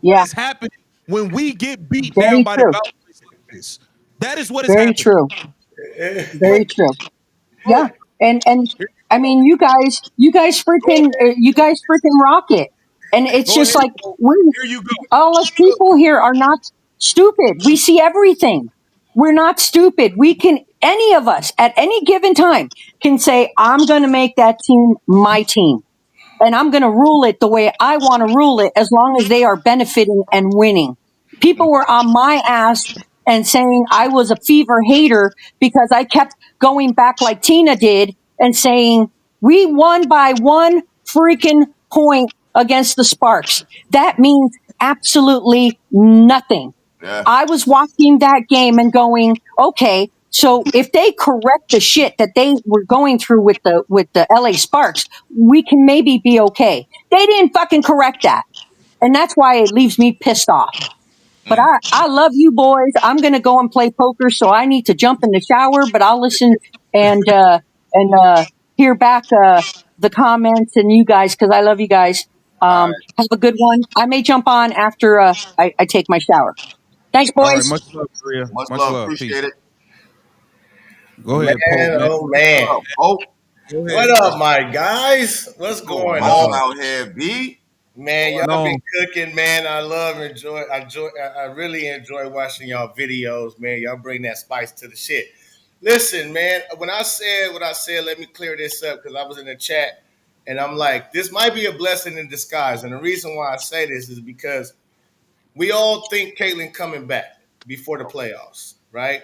what yeah, is happening when we get beat down very by the true. Valkyries like this. That is what is Very happening. true. Very Pope, true. Yeah. Pope. And Here I mean, Go ahead. you guys freaking rock it. And it's Go just ahead, like Pope. we, Here you go. all us Look, people here are not stupid. We see everything. We're not stupid. We can, any of us at any given time can say, I'm going to make that team my team. And I'm going to rule it the way I want to rule it as long as they are benefiting and winning. Mm. People were on my ass and saying I was a fever hater because I kept going back like Tina did and saying we won by one freaking point against the Sparks. That means absolutely nothing. Yeah. I was watching that game and going, okay, so if they correct the shit that they were going through with the LA Sparks, we can maybe be okay. They didn't fucking correct that. And that's why it leaves me pissed off. But Mm. I love you boys. I'm gonna go and play poker, so I need to jump in the shower, but I'll listen and hear back the comments and you guys because I love you guys. All right. Have a good one. I may jump on after I take my shower. Thanks, all right, boys. much love, Maria. Much Much love. love. Peace. Appreciate it. Go ahead, Pope, Man, man. oh man. Oh, Pope. Go ahead, What Pope. up, my guys? What's What's going going on on? Nothing. out here, B? Man, Going y'all on. been cooking, man. I really enjoy watching y'all videos, man. Y'all bring that spice to the shit. Listen, man, when I said what I said, let me clear this up because I was in the chat and I'm like, this might be a blessing in disguise. And the reason why I say this is because we all think Caitlyn coming back before the playoffs, right?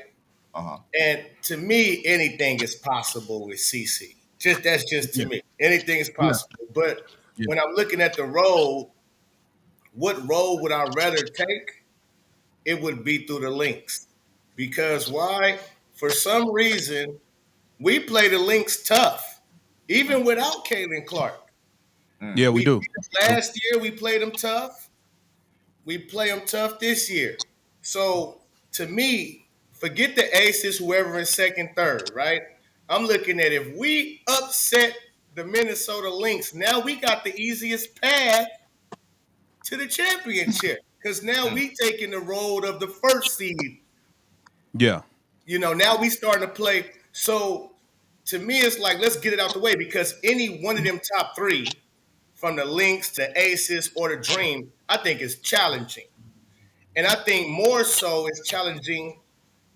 Uh huh. And to me, anything is possible with CC. Just that's just to Yeah. me. Anything is Yeah. possible. But Yeah. when I'm looking at the role, what role would I rather take? It would be through the links. Because why? for some reason, we play the Lynx tough, even without Caitlyn Clark. Yeah, we We do. last year we played them tough. We play them tough this year. So to me, forget the aces, whoever in second, third, right? I'm looking at if we upset the Minnesota Lynx, now we got the easiest path to the championship because now we taking the road of the first seed. Yeah. Now we starting to play. So to me, it's like let's get it out the way because any one of them top three, from the Lynx to Aces or the Dream, I think is challenging. And I think more so it's challenging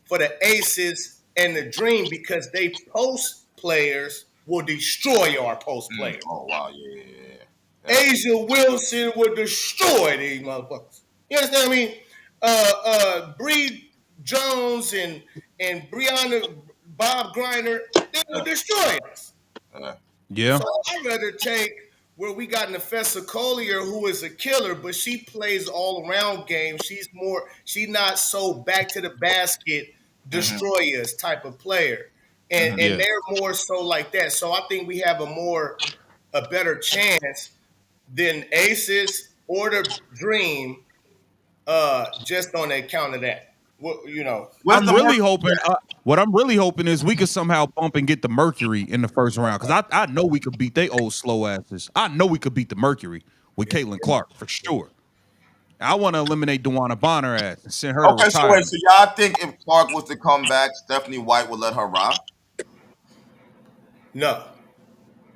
for the Aces and the Dream because they post players will destroy our post players. Oh wow, yeah. Asia Wilson would destroy these motherfuckers. You understand what I mean? Bree Jones and Brianna Bob Griner, they will destroy us. Yeah. So I'd rather take where we got Nafessa Collier, who is a killer, but she plays all around game. She's not so back to the basket, destroy us type of player. And Yeah. they're more so like that. So I think we have a better chance than Aces or the Dream, just on the account of that. Where's I'm the really more? hoping. What I'm really hoping is we could somehow bump and get the Mercury in the first round because I know we could beat they old slow asses. I know we could beat the Mercury with Caitlyn Clark for sure. I want to eliminate Dewana Bonner ass and send her to Okay, so wait, retirement. so y'all think if Clark was to come back, Stephanie White would let her ride? No.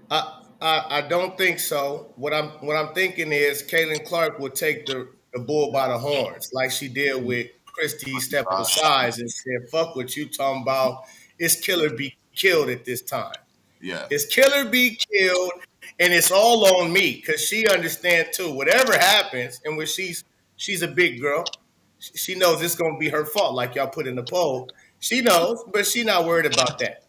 I don't think so. What I'm thinking is Caitlin Clark will take the bull by the horns, like she did with Christy Step Size and said, "Fuck what you talking about. It's kill or be killed at this time. Yeah. It's kill or be killed, and it's all on me because she understands too. Whatever happens, and when she's a big girl, she knows it's gonna be her fault. Like y'all put in the poll, she knows, but she not worried about that.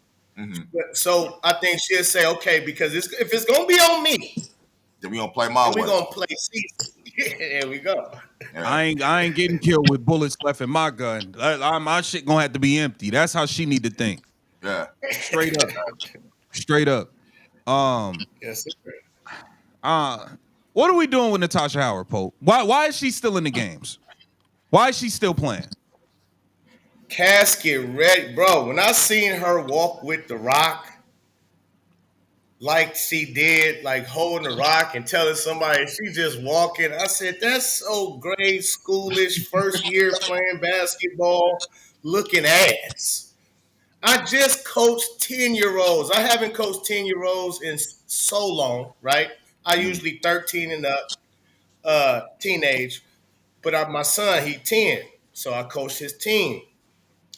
So I think she'll say, okay, because if it's gonna be on me, Then we gonna play my then way. we're gonna play season. There we go. Yeah. I ain't getting killed with bullets left in my gun. My shit gonna have to be empty. That's how she need to think. Yeah. Straight up. Straight up. Yes, sir. What are we doing with Natasha Howard, Pope? Why is she still in the games? Why is she still playing? Casket ready, bro. When I seen her walk with the Rock, like she did, like holding the Rock and telling somebody she just walking, I said that's so grade schoolish. First year playing basketball, looking ass. I just coached 10-year-olds. I haven't coached 10-year-olds in so long, right? I usually 13 and up, teenage, but my son, he 10. So I coached his team.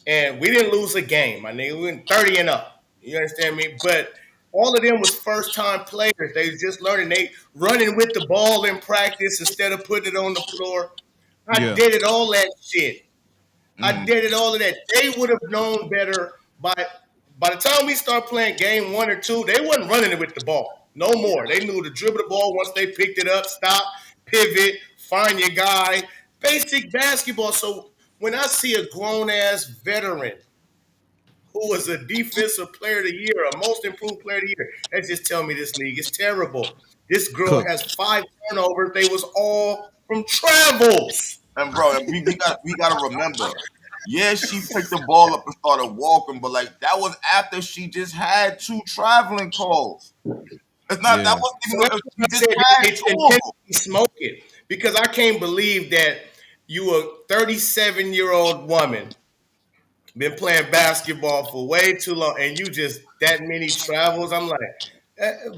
And we didn't lose a game, my nigga. We went 30 and up. You understand me? But all of them was first time players. They was just learning. They running with the ball in practice instead of putting it on the floor. I Yeah. did it all that shit. I did it all of that. They would have known better by the time we start playing game 1 or 2, they wasn't running it with the ball. No more. They knew to dribble the ball once they picked it up, stop, pivot, find your guy. Basic basketball. So when I see a grown ass veteran who was a defensive player of the year, a most improved player of the year, that just tell me this league is terrible. This girl Cook. has 5 turnovers. They was all from travels. And bro, we gotta remember. Yeah, she picked the ball up and started walking, but like that was after she just had 2 traveling calls. It's not that Yeah. wasn't So even that's she what I just said. had It's 2 of them. intentionally smoking because I can't believe that you a 37-year-old woman been playing basketball for way too long and you just that many travels. I'm like,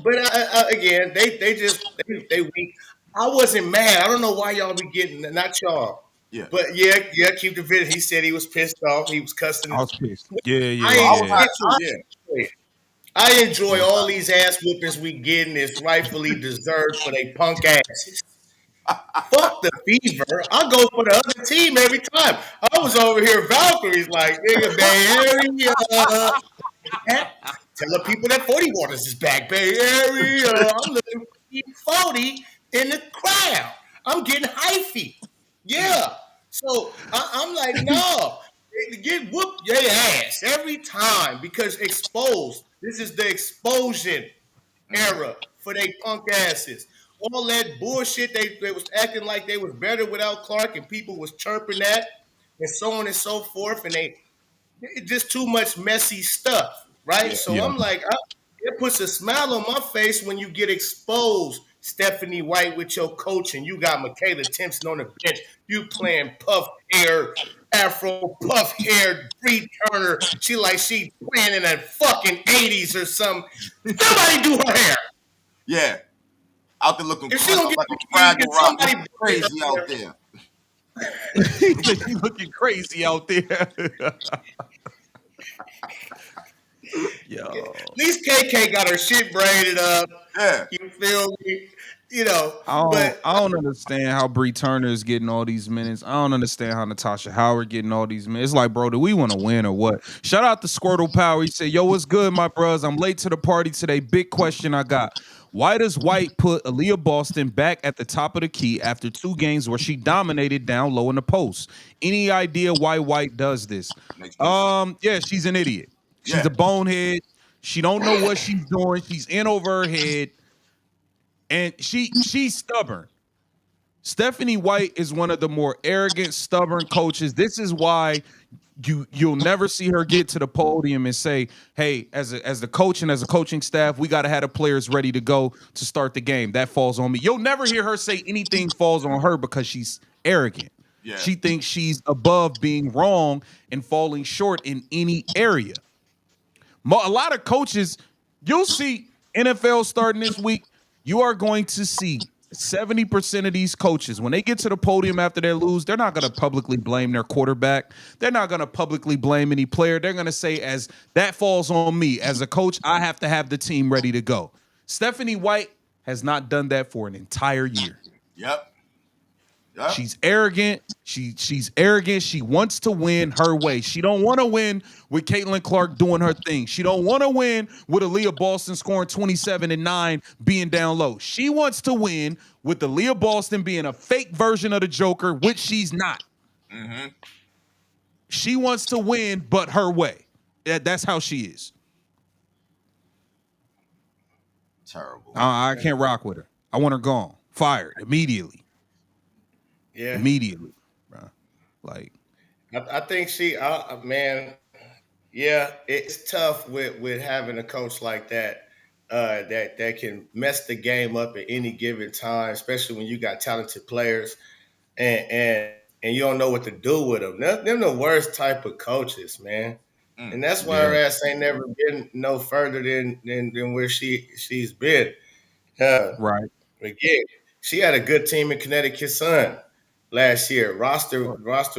but again, they weak. I wasn't mad. I don't know why y'all be getting not y'all, Yeah. but yeah. Keep the video. He said he was pissed off. He was cussing. I was pissed. Yeah, I I yeah, was yeah. hot too, yeah. enjoy it. I enjoy all these ass whoopings we getting. It's rightfully deserved for they punk asses. Fuck the fever. I go for the other team every time. I was over here, Valkyries, like, nigga, Bay Area. Tell the people that 40 Waters is back, Bay Area. I'm looking for 40 in the crowd. I'm getting hyphy. Yeah. So I'm like, no. They get whooped your ass every time because exposed. This is the expulsion Mm-hmm. era for they punk asses. All that bullshit, they was acting like they was better without Clark, and people was chirping that, and so on and so forth, and they it's just too much messy stuff, right? Yeah. So Yeah. I'm like, it puts a smile on my face when you get exposed, Stephanie White, with your coach, and you got Michaela Timpson on the bench. You playing puff hair, Afro puff hair, Bree Turner. She like she playing in the fucking 80s or something. Somebody do her hair. Yeah. Out there looking If she don't like get a Fraggle Rock, somebody looking bring it up crazy out there. there. He said she looking crazy out there. At Yo. least KK got her shit braided up. Yeah. You feel me? You know, I but don't understand how Bree Turner is getting all these minutes. I don't understand how Natasha Howard getting all these minutes. It's like, bro, do we want to win or what? Shout out to Squirtle Power. He said, "Yo, what's good, my bros? I'm late to the party today. Big question I got. Why does White put Aaliyah Boston back at the top of the key after 2 games where she dominated down low in the post? Any idea why White does this?" Makes no sense. Yeah, she's an idiot. She's Yeah. a bonehead. She don't know what she's doing. She's in over her head, and she's stubborn. Stephanie White is one of the more arrogant, stubborn coaches. This is why you'll never see her get to the podium and say, "Hey, as the coach and as a coaching staff, we got to have the players ready to go to start the game." That falls on me. You'll never hear her say anything falls on her because she's arrogant. Yeah. She thinks she's above being wrong and falling short in any area. A lot of coaches, you'll see NFL starting this week, you are going to see 70% of these coaches, when they get to the podium after they lose, they're not going to publicly blame their quarterback. They're not going to publicly blame any player. They're going to say, as that falls on me. As a coach, I have to have the team ready to go. Stephanie White has not done that for an entire year. Yep. Yep. She's arrogant. She's arrogant. She wants to win her way. She don't want to win with Caitlyn Clark doing her thing. She don't want to win with Aaliyah Boston scoring 27 and 9 being down low. She wants to win with Aaliyah Boston being a fake version of the Joker, which she's not. Mm-hmm. She wants to win, but her way. That's how she is. Terrible. I can't rock with her. I want her gone. Fired immediately. yeah, Immediately. Bro. Like, I think she, man, yeah, it's tough with having a coach like that, that can mess the game up at any given time, especially when you got talented players and you don't know what to do with them. Them the worst type of coaches, man. And that's why her yeah. ass ain't never been no further than where she's been. Uh, Right. Again, she had a good team in Connecticut Sun last year. Roster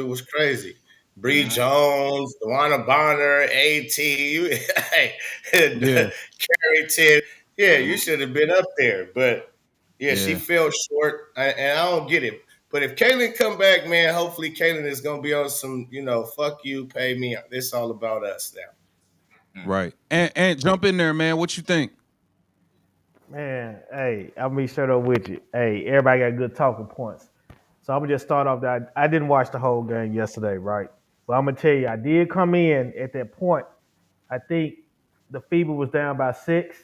was crazy. Bree Mm-hmm. Jones, Dewana Bonner, AT, hey, Yeah. Carrington. Yeah, you Mm-hmm. should have been up there. But yeah, she Yeah. fell short, and I don't get it. But if Caitlyn come back, man, hopefully Caitlyn is gonna be on some, fuck you, pay me. This all about us now. Right. And jump in there, man. What you think? Man, hey, I'll be straight up with you. Hey, everybody got good talking points. So I'm gonna just start off that I didn't watch the whole game yesterday, right? But I'm gonna tell you, I did come in at that point. I think the fever was down by 6,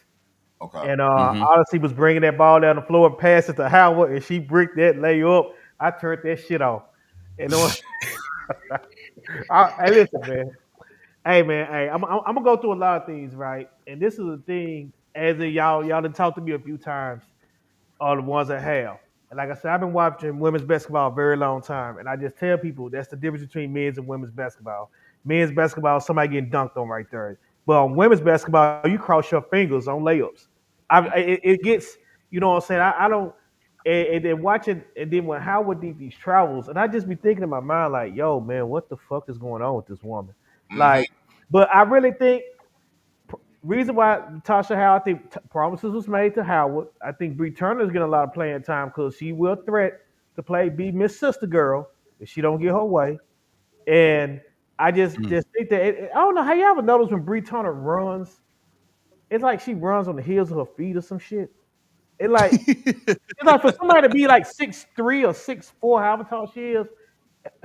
Okay. and Mm-hmm. Odyssey was bringing that ball down the floor and passed it to Howard, and she bricked that layup. I turned that shit off. And hey, listen, man. Hey man, hey, I'm gonna go through a lot of things, right? And this is a thing, as in y'all done talked to me a few times, all the ones that have. And like I said, I've been watching women's basketball a very long time, and I just tell people that's the difference between men's and women's basketball. Men's basketball, somebody getting dunked on right there, but on women's basketball, you cross your fingers on layups. It gets, you know what I'm saying? I don't. And then watching, and then when Howard did these travels, and I just be thinking in my mind like, yo, man, what the fuck is going on with this woman? Mm-hmm. Like, but I really think reason why Tasha Howard, I think promises was made to Howard. I think Bree Turner's getting a lot of playing time because she will threat to play be Miss Sister Girl if she don't get her way. And I just think that I don't know how you ever notice when Bree Turner runs, it's like she runs on the heels of her feet or some shit. It like it's like for somebody to be like 6'3" or 6'4", however tall she is,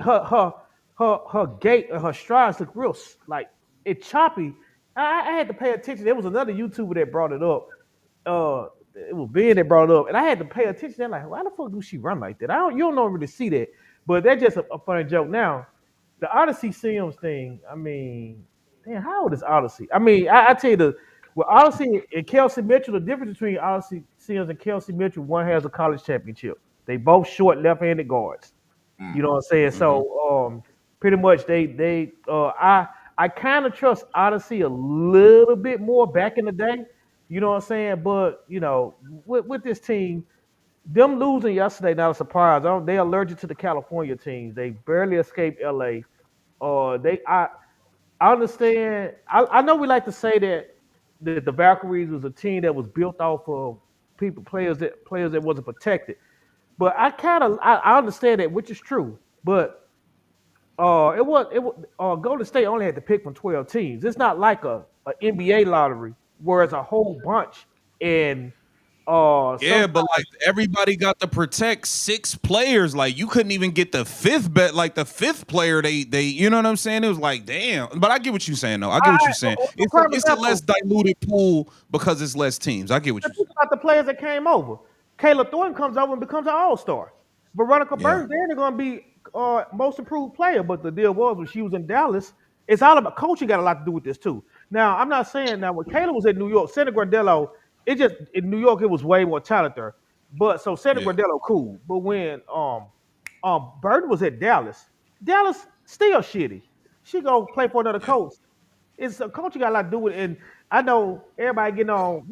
her her her gait and her strides look real like it choppy. I had to pay attention. There was another YouTuber that brought it up. It was Ben that brought it up, and I had to pay attention. They're like, why the fuck do she run like that? You don't normally see that, but that's just a funny joke. Now, the Odyssey Sims thing. I mean, damn, how old is Odyssey? I mean, I tell you with Odyssey and Kelsey Mitchell, the difference between Odyssey Sims and Kelsey Mitchell, one has a college championship. They both short left-handed guards. You know what I'm saying? So pretty much I kind of trust Odyssey a little bit more back in the day. You know what I'm saying? But with this team, them losing yesterday not a surprise. They're allergic to the California teams. They barely escaped LA. I understand. I know we like to say that the Valkyries was a team that was built off of players that wasn't protected. But I understand that, which is true. But Golden State only had to pick from 12 teams. It's not like a NBA lottery where it's a whole bunch and Yeah, sometimes but like everybody got to protect 6 players. Like you couldn't even get the fifth bet, like the fifth player. They you know what I'm saying? It was like damn. But I get what you're saying though. I get what you're saying. prime It's a less example. diluted pool because it's less teams. I get what you're Think saying. about the players that came over. Kayla Thornton comes over and becomes an all-star. Veronica Yeah. Burns, they're going to be most improved player. But the deal was when she was in Dallas, it's all about coaching. Got a lot to do with this too. Now, I'm not saying now when Kayla was in New York, Santa Grandello, it just in New York it was way more talent there. But so Santa Yeah. Grandello cool. But when Burton was at Dallas, Dallas still shitty. She go play for another Yeah. coach. It's a culture got a lot to do with it. And I know everybody getting on.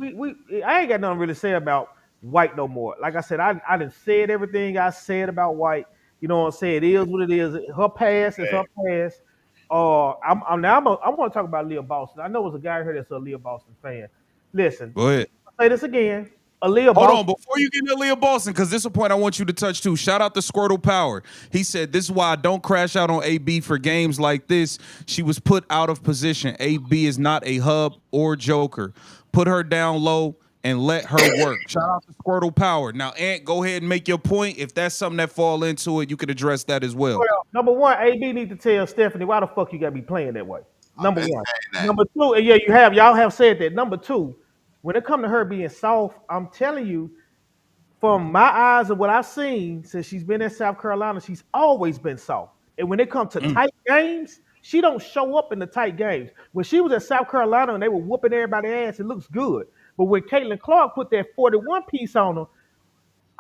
I ain't got nothing really to say about White no more. Like I said, I done said everything I said about White. You know what I'm saying? It is what it is. Her past is her past. I want to talk about Leah Boston. I know there's a guy here that's a Leah Boston fan. Listen, Go ahead. I'll say this again. Aaliyah Hold on, Boston. before you get into Leah Boston, because this is a point I want you to touch too. Shout out to Squirtle Power. He said, "This is why I don't crash out on AB for games like this. She was put out of position. AB is not a hub or joker. Put her down low and let her work." Shout out to Squirtle Power. Now, Ant, go ahead and make your point. If that's something that fall into it, you could address that as well. Well, number one, AB need to tell Stephanie why the fuck you got to be playing that way. I've Number been one. saying that. Number two, and yeah, y'all have said that. Number two, when it come to her being soft, I'm telling you, from my eyes of what I've seen since she's been in South Carolina, she's always been soft. And when it comes to Mm. tight games, she don't show up in the tight games. When she was at South Carolina and they were whooping everybody's ass, it looks good. But when Caitlyn Clark put that 41 piece on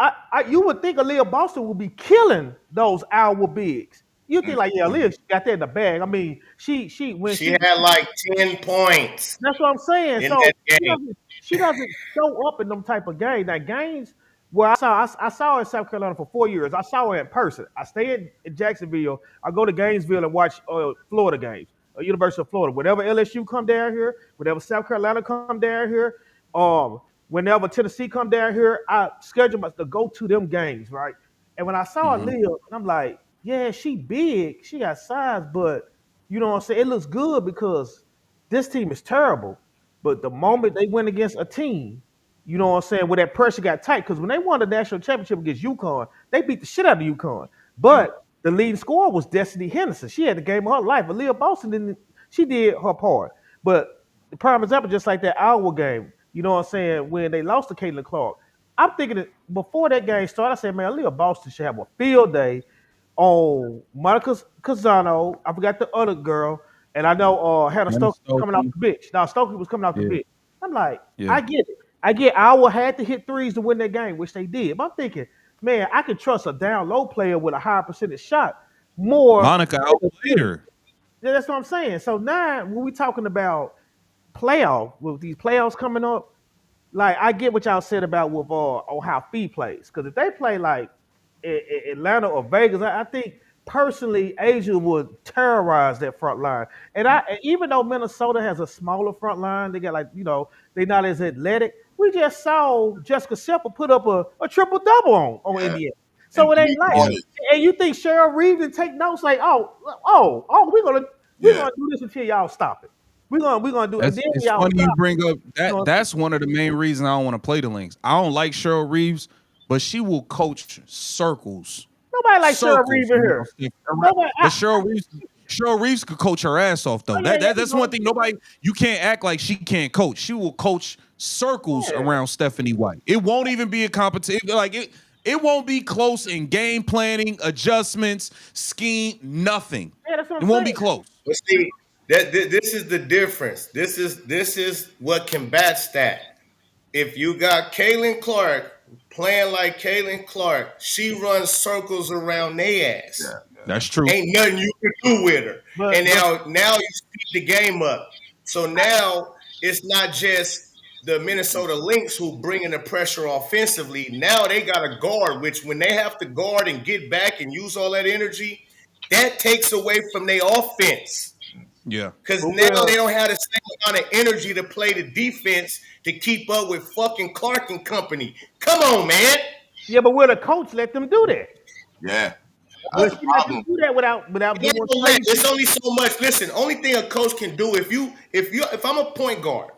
her, you would think Aaliyah Boston would be killing those Iowa bigs. You think like, yeah, Aaliyah she got that in the bag. I mean, She had like 10 points that's what I'm saying. in So that game. she doesn't show up in them type of games. That games where I saw her in South Carolina for 4 years. I saw her in person. I stay in Jacksonville. I go to Gainesville and watch Florida games, University of Florida. Whenever LSU come down here, whenever South Carolina come down here, whenever Tennessee come down here, I schedule myself to go to them games, right? And when I saw Mhm. Aaliyah, I'm like, yeah, she big, she got size, but you know what I'm saying? It looks good because this team is terrible. But the moment they went against a team, you know what I'm saying, where that pressure got tight, because when they won the national championship against UConn, they beat the shit out of UConn. But the leading scorer was Destiny Henderson. She had the game of her life. Aaliyah Boston didn't. She did her part. But the prime example, just like that Iowa game, you know what I'm saying, when they lost to Caitlin Clark, I'm thinking that before that game started, I said, man, Aaliyah Boston should have a field day on Monica Kazano. I forgot the other girl, and I know Hannah Hannah Stokes was coming off Stokely. the bench. Now Stokely was coming off the Yeah. bench. I'm like, Yeah. I get it. I get Iowa had to hit threes to win that game, which they did. But I'm thinking, man, I could trust a down low player with a higher percentage shot more. Monica outplayed her. Yeah, that's what I'm saying. So now when we talking about playoff, with these playoffs coming up, like I get what y'all said about with on how Fee plays. Because if they play like Atlanta or Vegas, I think personally Asia would terrorize that front line. And even though Minnesota has a smaller front line, they got they're not as athletic. We just saw Jessica Shepard put up a triple double on Yeah. Indiana. So And it three ain't like, quarters. and you think Cheryl Reeve didn't take notes like, oh, we're Yeah. gonna do this until y'all stop it. We're gonna do, and That's then it's y'all funny you stop it. bring up You know that. what I'm That's one of the main reasons I don't want to play the links. I don't like Cheryl Reeves, but she will coach circles Nobody like Cheryl Reeve circles in around here. Steph. Nobody. But Cheryl Reeves could coach her ass off Oh though. yeah, yeah, That's one thing. Nobody, you can't act like she can't coach. She will coach circles yeah. around Stephanie White. It won't even be a competition. Like it won't be close in game planning, adjustments, scheme, nothing. Yeah, that's what It I'm won't be saying. close. But see, this is the difference. This is what combats that. If you got Caitlyn Clark playing like Caitlyn Clark, she runs circles around their ass. Yeah, That's true. Ain't nothing you can do with her. But And now you speed the game up. So now it's not just the Minnesota Lynx who bringing the pressure offensively. Now they got a guard, which when they have to guard and get back and use all that energy, that takes away from their offense. Yeah. Because but now will they don't have the same amount of energy to play the defense to keep up with fucking Clark and company. Come on, man. yeah, but will the coach let them do that? yeah. Will That's the she let them problem. do that without Yeah, doing but crazy? it's only so much. Listen, only thing a coach can do if I'm a point guard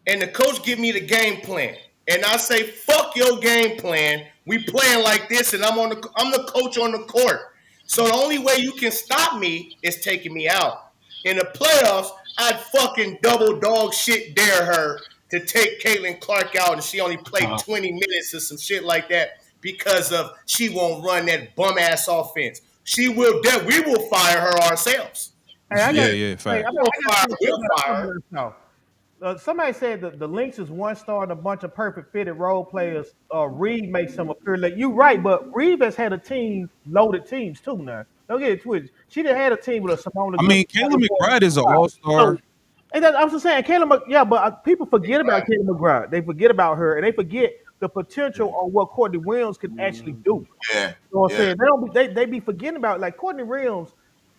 and the coach give me the game plan and I say fuck your game plan, we playing like this, and I'm the coach on the court. So the only way you can stop me is taking me out. In the playoffs, I'd fucking double dog shit dare her to take Caitlyn Clark out, and she only played 20 minutes or some shit like that because of she won't run that bum ass offense. She will. We will fire her ourselves. Hey, I got. Yeah, yeah, Hey, fact. We'll fire. We'll I got fire something her. else now. Somebody said that the Lynx is one star and a bunch of perfect fitted role players. Reed makes them appear like you right, but Reed has had a team loaded teams too. Now don't get it twisted. She done had a team with a Simone. I mean, Kayla McBride is an all-star. So, and I'm just saying, yeah, but people forget about Kayla McBride. They forget about her, and they forget the potential on what Courtney Williams can actually do. Yeah, You know what I'm yeah. saying? They don't. They be forgetting about like Courtney Williams.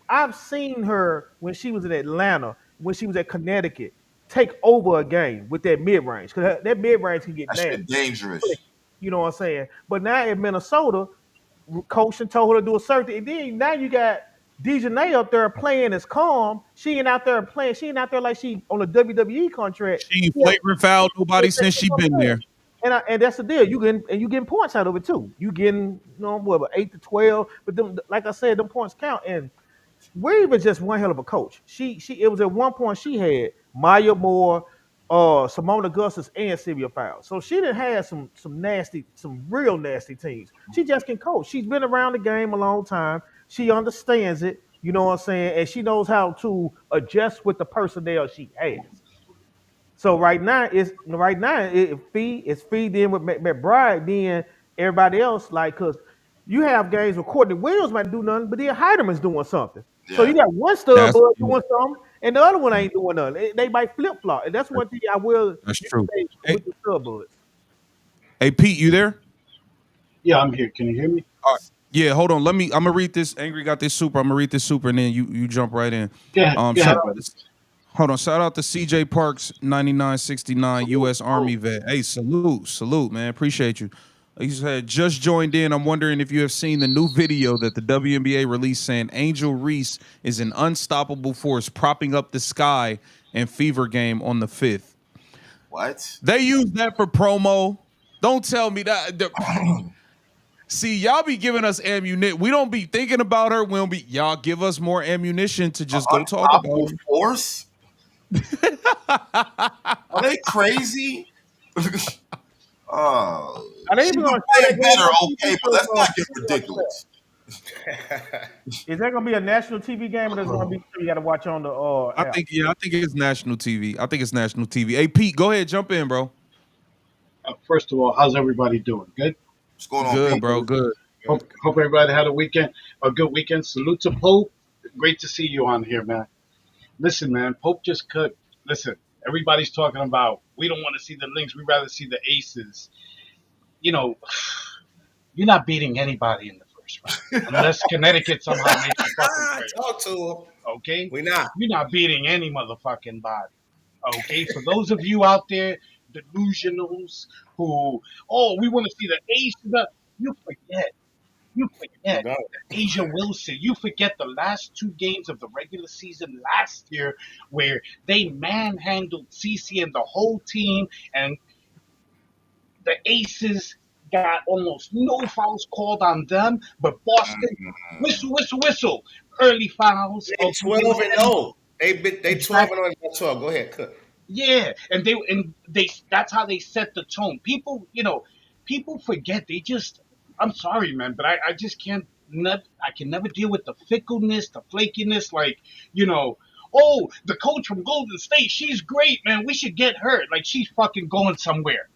I've seen her when she was in Atlanta, when she was at Connecticut, take over a game with that mid range because that mid range can get That nasty. shit dangerous. You know what I'm saying? But now in Minnesota, coach and told her to do a certain thing. And then now you got Dejanay up there playing as calm. She ain't out there playing. She ain't out there like she on a WWE contract. She ain't Yeah, flagrant foul nobody since she been there. and that's the deal. You getting points out of it too. You getting what 8 to 12. But them, like I said, them points count. And Weave is just one hell of a coach. She it was at one point she had Maya Moore, Simone Augustus, and Sylvia Fowles. So she done had some real nasty teams. She just can coach. She's been around the game a long time. She understands it. You know what I'm saying? And she knows how to adjust with the personnel she has. So it's Fee then with McBride, then everybody else like because you have games where Courtney Williams might do nothing, but then Heideman's doing something. So you Yeah. got one stud That's bud doing something, and the other one ain't doing nothing. They might flip flop, and that's one thing I will that's you true. say Hey, with the stud buds. hey, Pete, you there? Yeah, I'm here. Can you hear me? All right. Yeah, hold on. I'm gonna read this. Angry got this super. I'm gonna read this super, and then you jump right in. Go ahead, Shout out brother. hold on. Shout out to CJ Parks 9969 U.S. Army vet. Hey, salute, man. Appreciate you. He said just joined in. I'm wondering if you have seen the new video that the WNBA released saying Angel Reese is an unstoppable force propping up the sky and Fever game on the 5th. What? They use that for promo. Don't tell me that. See, y'all be giving us ammunition. We don't be thinking about her. We don't be. Y'all give us more ammunition to just go talk about Unstoppable her. force? Are they crazy? Oh, Are they she even been gonna show that playing game better, on okay, TV? but let's not get ridiculous. Is that gonna be a national TV game, or is it gonna be you got to watch on the I app? think I think it's national TV. I think it's national TV. Hey Pete, go ahead, jump in, bro. First of all, how's everybody doing? Good. What's going on, Good, Pete? bro. Good. Hope everybody had a good weekend. Salute to Pope. Great to see you on here, man. Listen, man, Pope just cut. Listen, everybody's talking about we don't want to see the Lynx. We'd rather see the Aces. You know, you're not beating anybody in the first round unless Connecticut somehow makes the fucking playoffs. Talk to him. Okay, We not. you're not beating any motherfucking body. Okay, for those of you out there, delusionals, who we want to see the Aces. You forget. You We forget don't. Asia Wilson. You forget the last two games of the regular season last year where they manhandled Cece and the whole team, and the Aces got almost no fouls called on them, but Boston, whistle, whistle, whistle, early fouls. They Okay, 12-0. They 12-0 exactly. and 12. Go ahead, cook. Yeah, and they that's how they set the tone. People, people forget. They just, I'm sorry, man, but I just can't. I can never deal with the fickleness, the flakiness. Like, oh, the coach from Golden State, she's great, man. We should get her. Like, she's fucking going somewhere.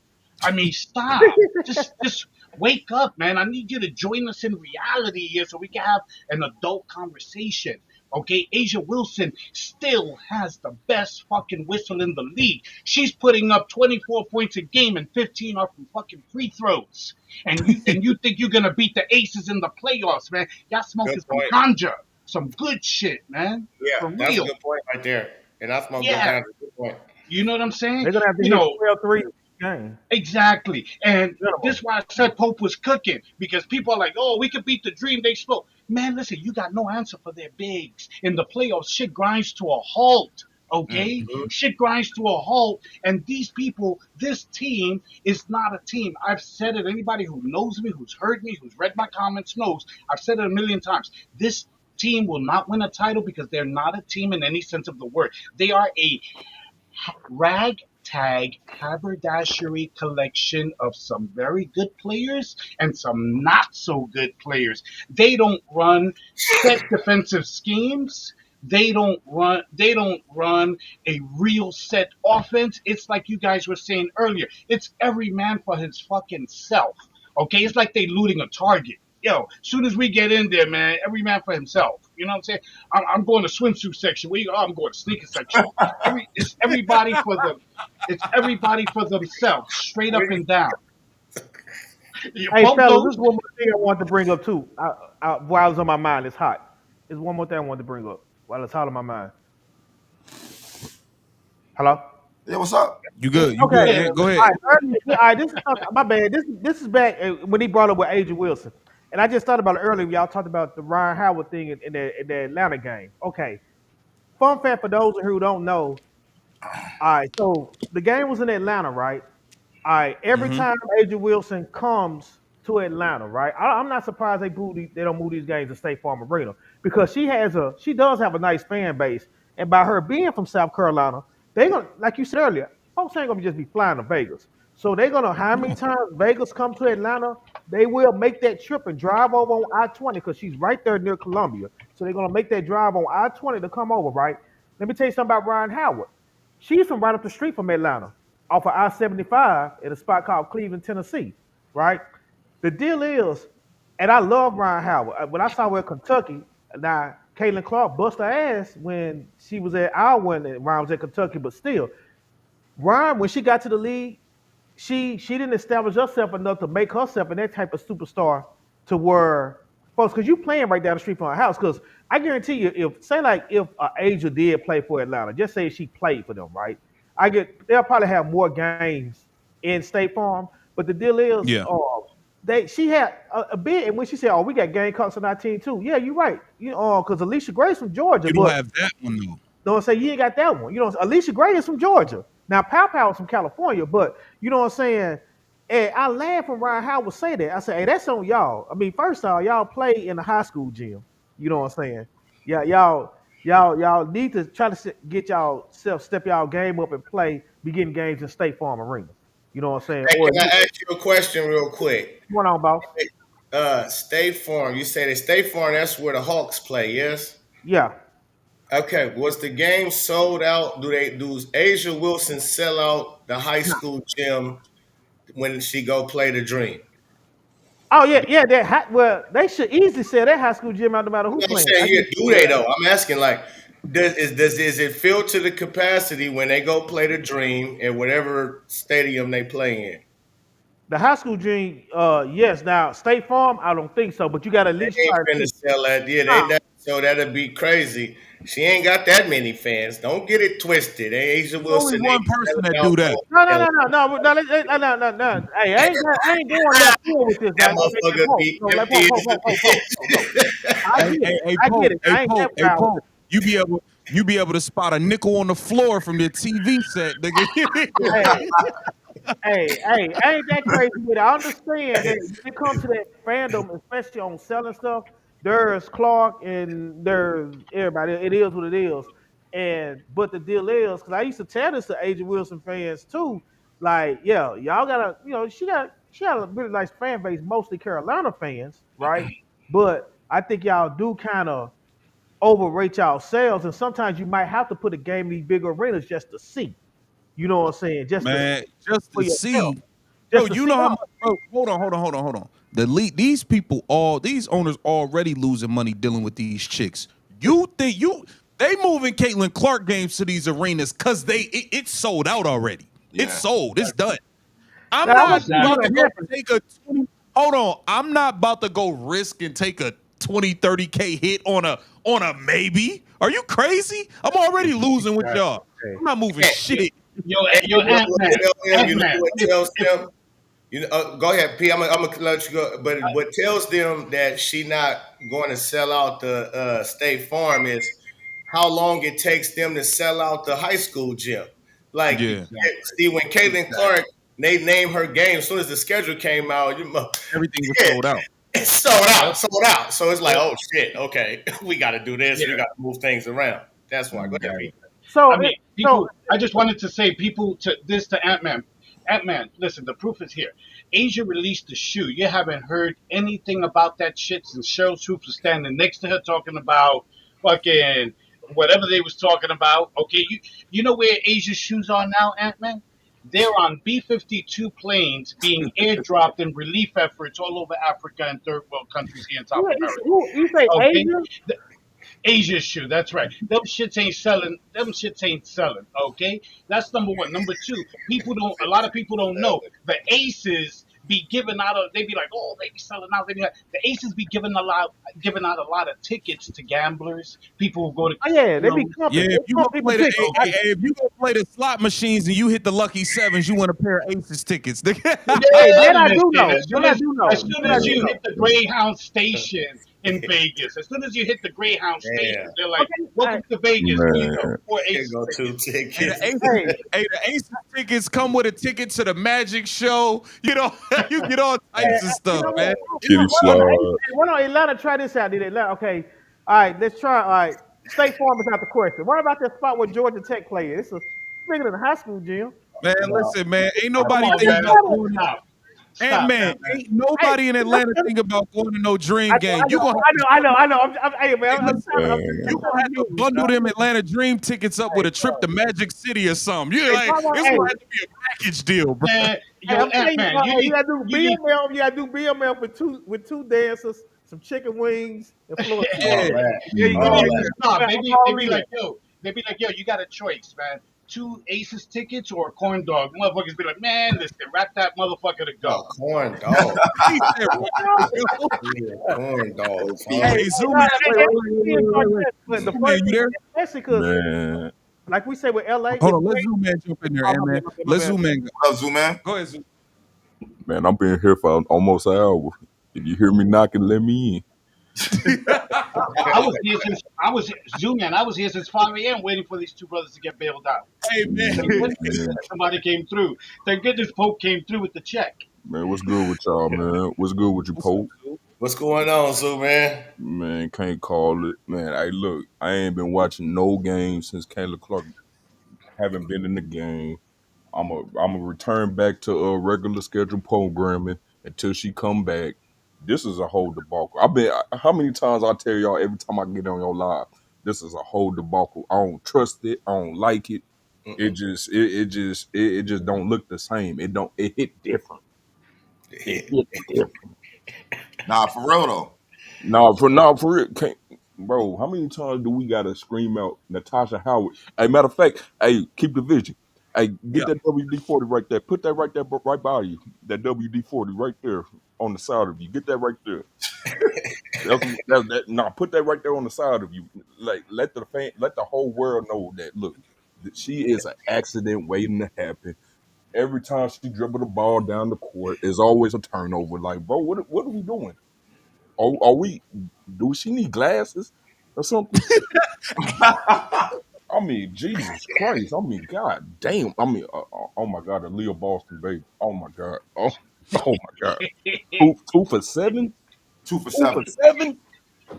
I mean, stop. Just wake up, man. I need you to join us in reality here so we can have an adult conversation. Okay, Asia Wilson still has the best fucking whistle in the league. She's putting up 24 points a game and 15 are from fucking free throws. And you think you're gonna beat the Aces in the playoffs, man? Y'all Good smoking some point. ganja, some good shit, man. Yeah, For that's a real. good point right there. And that's my good Yeah, kind of good point. you know what I'm saying? They're gonna have to You hit know, 12 threes game. Exactly. And this Minimum. is why I said Pope was cooking, because people are like, oh, we could beat the dream they spoke. Man, listen, you got no answer for their bigs. In the playoffs, shit grinds to a halt. Okay? Mm-hmm. Shit grinds to a halt. And these people, this team is not a team. I've said it. Anybody who knows me, who's heard me, who's read my comments knows. I've said it a million times. This team will not win a title because they're not a team in any sense of the word. They are a ragtag haberdashery collection of some very good players and some not so good players. They don't run set defensive schemes. They don't run a real set offense. It's like you guys were saying earlier. It's every man for his fucking self. Okay? It's like they looting a target. Yo, soon as we get in there, man, every man for himself. You know what I'm saying? I'm going to swimsuit section. Where you go? I'm going to sneaker section. It's everybody for them. It's everybody for themselves, straight up and down. You Hey, both fellas, those. this is one more thing I wanted to bring up too. While it's on my mind, it's hot. There's one more thing I wanted to bring up while it's hot on my mind. Hello. Yeah, what's up? You good? You Okay. good? Yeah, Ant? Go All ahead. right. All right. This is my bad. This is back when he brought up with Asia Wilson, and I just thought about it earlier. Y'all talked about the Ryan Howard thing in the Atlanta game. Okay. Fun fact for those who don't know. All right. So the game was in Atlanta, right? All right, every Mm-hmm. time Asia Wilson comes to Atlanta, right? I'm not surprised they don't move these games to State Farm Arena because she does have a nice fan base, and by her being from South Carolina, they gonna like you said earlier, folks ain't gonna just be flying to Vegas. So they're gonna how many times Vegas come to Atlanta, they will make that trip and drive over on I-20 because she's right there near Columbia. So they're gonna make that drive on I-20 to come over, right? Let me tell you something about Ryan Howard. She's from right up the street from Atlanta, off of I-75 at a spot called Cleveland, Tennessee, right? The deal is, and I love Ryan Howard. When I saw her at Kentucky, now Caitlyn Clark bust her ass when she was at Iowa and Ryan was at Kentucky, but still, Ryan, when she got to the league, she didn't establish herself enough to make herself in that type of superstar to where folks, because you playing right down the street from her house. Because I guarantee you, if Asia did play for Atlanta, just say she played for them, right? They'll probably have more games in State Farm. But the deal is, Yeah. she had a bit, and when she said, "Oh, we got Gamecocks on our team too," yeah, you're right. Because Alicia Grace from Georgia, You don't but have that one though. know what I'm saying? You ain't got that one. Alicia Gray is from Georgia. Now, Pow is from California, but you know what I'm saying? And I laugh when Ryan Howard say that. I say, hey, that's on y'all. I mean, first of all, y'all play in the high school gym. You know what I'm saying? Yeah, y'all need to try to get y'all step y'all game up and be getting games in State Farm Arena. You know what I'm saying? Hey, Or can I ask you a question real quick? what's going on, boss? State Farm. You said at State Farm, that's where the Hawks play, yes? Yeah. Okay. Was the game sold out? Do Asia Wilson sell out the high No. school gym when she go play the dream? Oh yeah. Well, they should easily sell that high school gym out no matter You who know what I'm playing. saying? Yeah, do they though? I'm asking like, is it filled to the capacity when they go play the dream at whatever stadium they play in? The high school gym, yes. Now State Farm, I don't think so, but you got to at least They ain't try to finna see. sell that. Yeah, Nah, so that'd be crazy. She ain't got that many fans. Don't get it twisted. Asia Only Wilson one ain't person selling that out do that. no. Hey, I ain't going left field with this. Now, that motherfucker be no, like, empty. I get it. Hey I ain't that Pope, hey proud. Pope. You be able to spot a nickel on the floor from your TV set, nigga. Hey, hey, ain't that crazy? But I understand that when it comes to that fandom, especially on selling stuff, there's Clark and there's everybody. It is what it is. And but the deal is, because I used to tell this to Agent Wilson fans too, like, yeah, y'all gotta, she got a really nice fan base, mostly Carolina fans, right? But I think y'all do kind of overrate y'all sales, and sometimes you might have to put a game in these big arenas just to see. You know what I'm saying? Just to Man, just for to yourself. see, bro. Just to You see. know how No, much? Bro, hold on. The league, these people, all these owners already losing money dealing with these chicks. You think they moving Caitlyn Clark games to these arenas because it's sold out already. It's Yeah. sold. It's done. I'm now I not want you to about do to Exactly. a go heifer. take a 20. Hold on. I'm not about to go risk and take a 20, 30K hit on a maybe. Are you crazy? I'm already losing with Gotcha. y'all. Okay. I'm not moving Hey, shit. you Yo, know Ant what Man, tell them? Ant You know Man. what tells them? You know, go ahead, P. I'm gonna let you go. But what tells them that she not going to sell out the State Farm is how long it takes them to sell out the high school gym. Like, Yeah. Exactly. see, when Caitlyn Exactly. Clark, they named her game as soon as the schedule came out. Everything was Yeah, sold out. it's sold Yep. out, sold out. So it's like, Yep. oh shit, okay, we got to do this. We Yeah. got to move things around. That's why. Go ahead, Exactly. P. So, I mean, so people. I just wanted to say, people, to this to Ant Man. Ant Man, listen. The proof is here. Asia released the shoe. You haven't heard anything about that shit since Cheryl Swoops was standing next to her talking about fucking whatever they was talking about. Okay, you know where Asia's shoes are now, Ant Man? They're on B-52 planes being airdropped in relief efforts all over Africa and third world countries here in South America. you say Okay, Asia? Asia's shoe. That's right. Them shits ain't selling. Them shits ain't selling. Okay, that's number one. Number two, people don't. A lot of people don't know the Aces be giving out. They be like, oh, they be selling out. They be like, the Aces be giving out a lot of tickets to gamblers, people who go to Oh yeah, they be casinos. Yeah, comping. They if you pump gonna people play the tickets. Okay, if you gonna play the slot machines and you hit the lucky sevens, you want a pair of Aces tickets. Hey, that yeah, I do listen. know. That I do As know. soon That I as do you know. hit the Greyhound station in Vegas, as soon as you hit the Greyhound station, Damn, they're like, Okay. "Welcome to Vegas. Here you go, Man, four here Aces go two tickets." Hey, the tickets. Aces, Hey, hey, the Aces tickets come with a ticket to the magic show. You know, you get all types of you stuff, know man. what? kitty slide. Why don't Atlanta try this out? Did Atlanta? Okay. All right, let's try. All right. State Farm is not the question. What about that spot where Georgia Tech played? It's bigger than a high school gym. Man, No, listen, man, ain't Come nobody on, think man. about going. Stop, Ant stop, Man, Ant Man. ain't Hey, nobody in Atlanta think about going to no I Dream know, game. I know, I know, I know, I know. Hey, man, Hey, listen, I'm you Man, gonna trying to have to be with bundle them Atlanta Dream tickets up Hey, with a trip to Magic City or something. You're hey, like, Papa, it's hey, gonna have to be a package deal, bro. Man, hey, yo, I'm Ant telling you, Man, hey, you gotta do you need. BML. You gotta do BML with two dancers, some chicken wings, and floor seats. all Yeah, that, yeah, Yeah, You all need yeah, to that. stop. I'm They all be in. like, yo, you got a choice, man. Two Aces tickets or a corn dog. Motherfuckers be like, man, listen, wrap that motherfucker to Oh, go. corn dog. he said, right. Yeah, corn dogs, Hey, huh? Hey, hey, Zoom no, man, hey, wait, hey, wait, wait, wait, being wait, wait, wait. sarcastic, but the Zoom man, funny you thing, there? especially because, man, like we say with LA, Hold if on, let Zoom man jump in there, oh, Ant Man. my Let bad. Zoom man go. What up, Zoo Man? Go ahead, Zoom. man, I've been here for almost an hour. If you hear me knocking, let me in. I was here since I was Zoom man. I was here since 5 a.m. waiting for these two brothers to get bailed out. Hey man, Thank goodness Man, somebody came through. Thank goodness Pope came through with the check. man, what's good with y'all, man? What's good with you, what's up, Pope? Zoom? What's going on, Zoo Man? Man, can't call it. Man, hey, look, I ain't been watching no games since Caitlyn Clark haven't been in the game. I'm a return back to regular scheduled programming until she come back. This is a whole debacle. How many times I tell y'all every time I get on your live, this is a whole debacle. I don't trust it. I don't like it. Mm-mm. It just don't look the same. It hit different. It Hit. hit different. Nah, for real though. No, for real. Bro, how many times do we gotta scream out Natasha Howard? Hey, matter of fact, hey, keep the vision. Hey, get Yeah, that WD-40 right there. Put that right there, right by you. That WD-40 right there on the side of you. Get that right there. Nah, put that right there on the side of you. Like, let the whole world know that. Look, that she is an accident waiting to happen. Every time she dribble the ball down the court, is always a turnover. Like, bro, what are we doing? Are we? Do she need glasses or something? I mean, Jesus Christ. I mean, God damn. I mean, oh my God, Aaliyah Boston, baby. Oh my God. Oh, oh my God. Two for seven? Two for Two for seven. seven?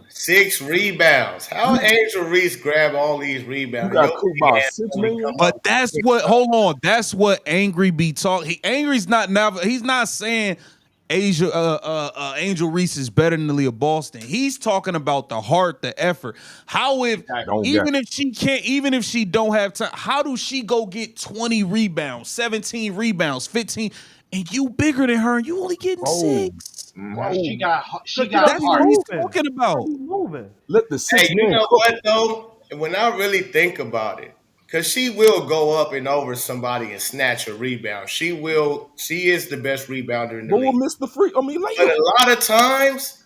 6 rebounds. How You, Angel Reese grab all these you rebounds? got Your cooked big by a ass six only come man? up But with that's six. what. Hold on. That's what Angry be talking. Angry's not now. He's not saying Angel Reese is better than Leah Boston. He's talking about the heart, the effort. How if Exactly. Don't get even if she can't, even if she don't have time, how do she go get 20 rebounds, 17 rebounds, 15, and you bigger than her and you only getting bro. six? Mm-hmm. She Bro. got she Cause she got don't That's be what heart. he's moving. talking She don't about. be moving. Let the Hey, six you man know cook her. what though? When I really think about it, because she will go up and over somebody and snatch a rebound. She will. She is the best rebounder in the But we'll league. miss the free. I mean, But layup. a lot of times,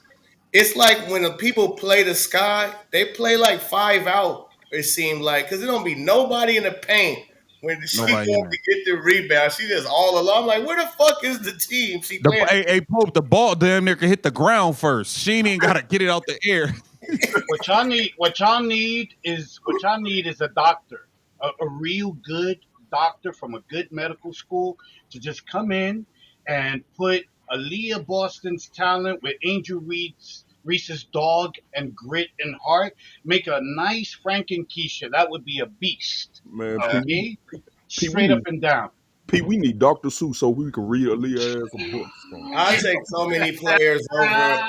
it's like when the people play the sky, they play like 5 out. It seemed like because there don't be nobody in the paint when she go Nobody in up there. to get the rebound. She just all alone. Like, where the fuck is the team? She playing. Hey, Pope, the ball damn near can hit the ground first. She ain't even got to get it out the air. What y'all need is a doctor, a real good doctor from a good medical school to just come in and put Aaliyah Boston's talent with Reese's dog and grit and heart, make a nice Frankenkeisha. That would be a beast. Man, Okay, We straight up need and down. We need Dr. Seuss so we can read Aaliyah as a book. So, I take so many players over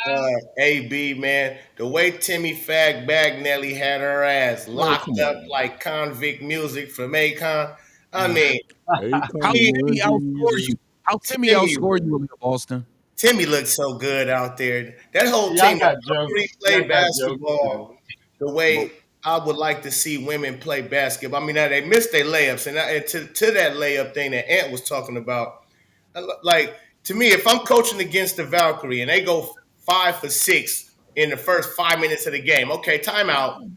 AB, man. The way Timmy Fag Bagnelli had her ass man, locked come up on, man. like convict music from Akon. I mean, Hey, How he, Timmy come outscore Jesus. you? How Timmy Timmy outscore you, Leah Boston? Timmy looked so good out there. That whole Y'all team, got the jokes. play Y'all got jokes, man. basketball the But way I would like to see women play basketball. I mean, now they missed their layups, and to that layup thing that Ant was talking about, like to me, if I'm coaching against the Valkyrie and they go 5 for 6 in the first 5 minutes of the game, okay, timeout.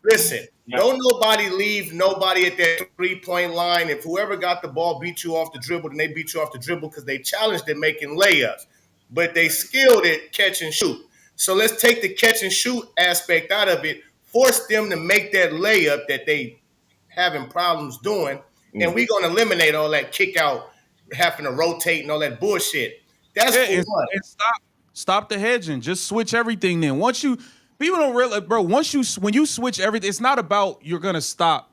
Listen, Yeah. don't nobody leave nobody at that 3 point line. If whoever got the ball beat you off the dribble, then they beat you off the dribble because they challenged in making layups, but they skilled at catch and shoot. So let's take the catch and shoot aspect out of it, force them to make that layup that they having problems doing, and mm, we're gonna eliminate all that kick out, having to rotate and all that bullshit. That's Yeah, for what? and stop the hedging. Just switch everything. Then once you people don't realize, bro. Once you when you switch everything, it's not about you're gonna stop.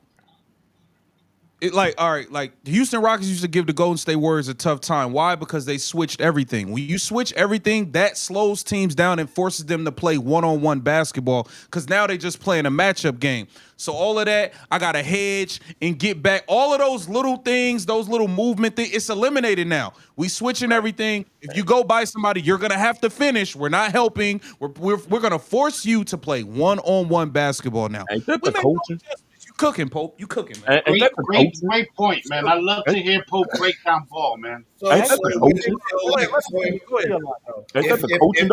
It like all right, like the Houston Rockets used to give the Golden State Warriors a tough time. Why? Because they switched everything. When you switch everything, that slows teams down and forces them to play one-on-one basketball. Because now they just playing a matchup game. So all of that, I got to hedge and get back. All of those little things, those little movement things, it's eliminated now. We switching everything. If you go by somebody, you're gonna have to finish. We're not helping. We're gonna force you to play one-on-one basketball now. ain't that We the made no coaching? adjustments. You cooking, Pope. You cooking, man. Ain't Great, that the great, coaching? great point, man. I love to Ain't, hear Pope break down ball, man. So, ain't so, that the Wait, coaching? so wait, like, let so me Go see ahead. a lot though. Ain't that if the if, coaching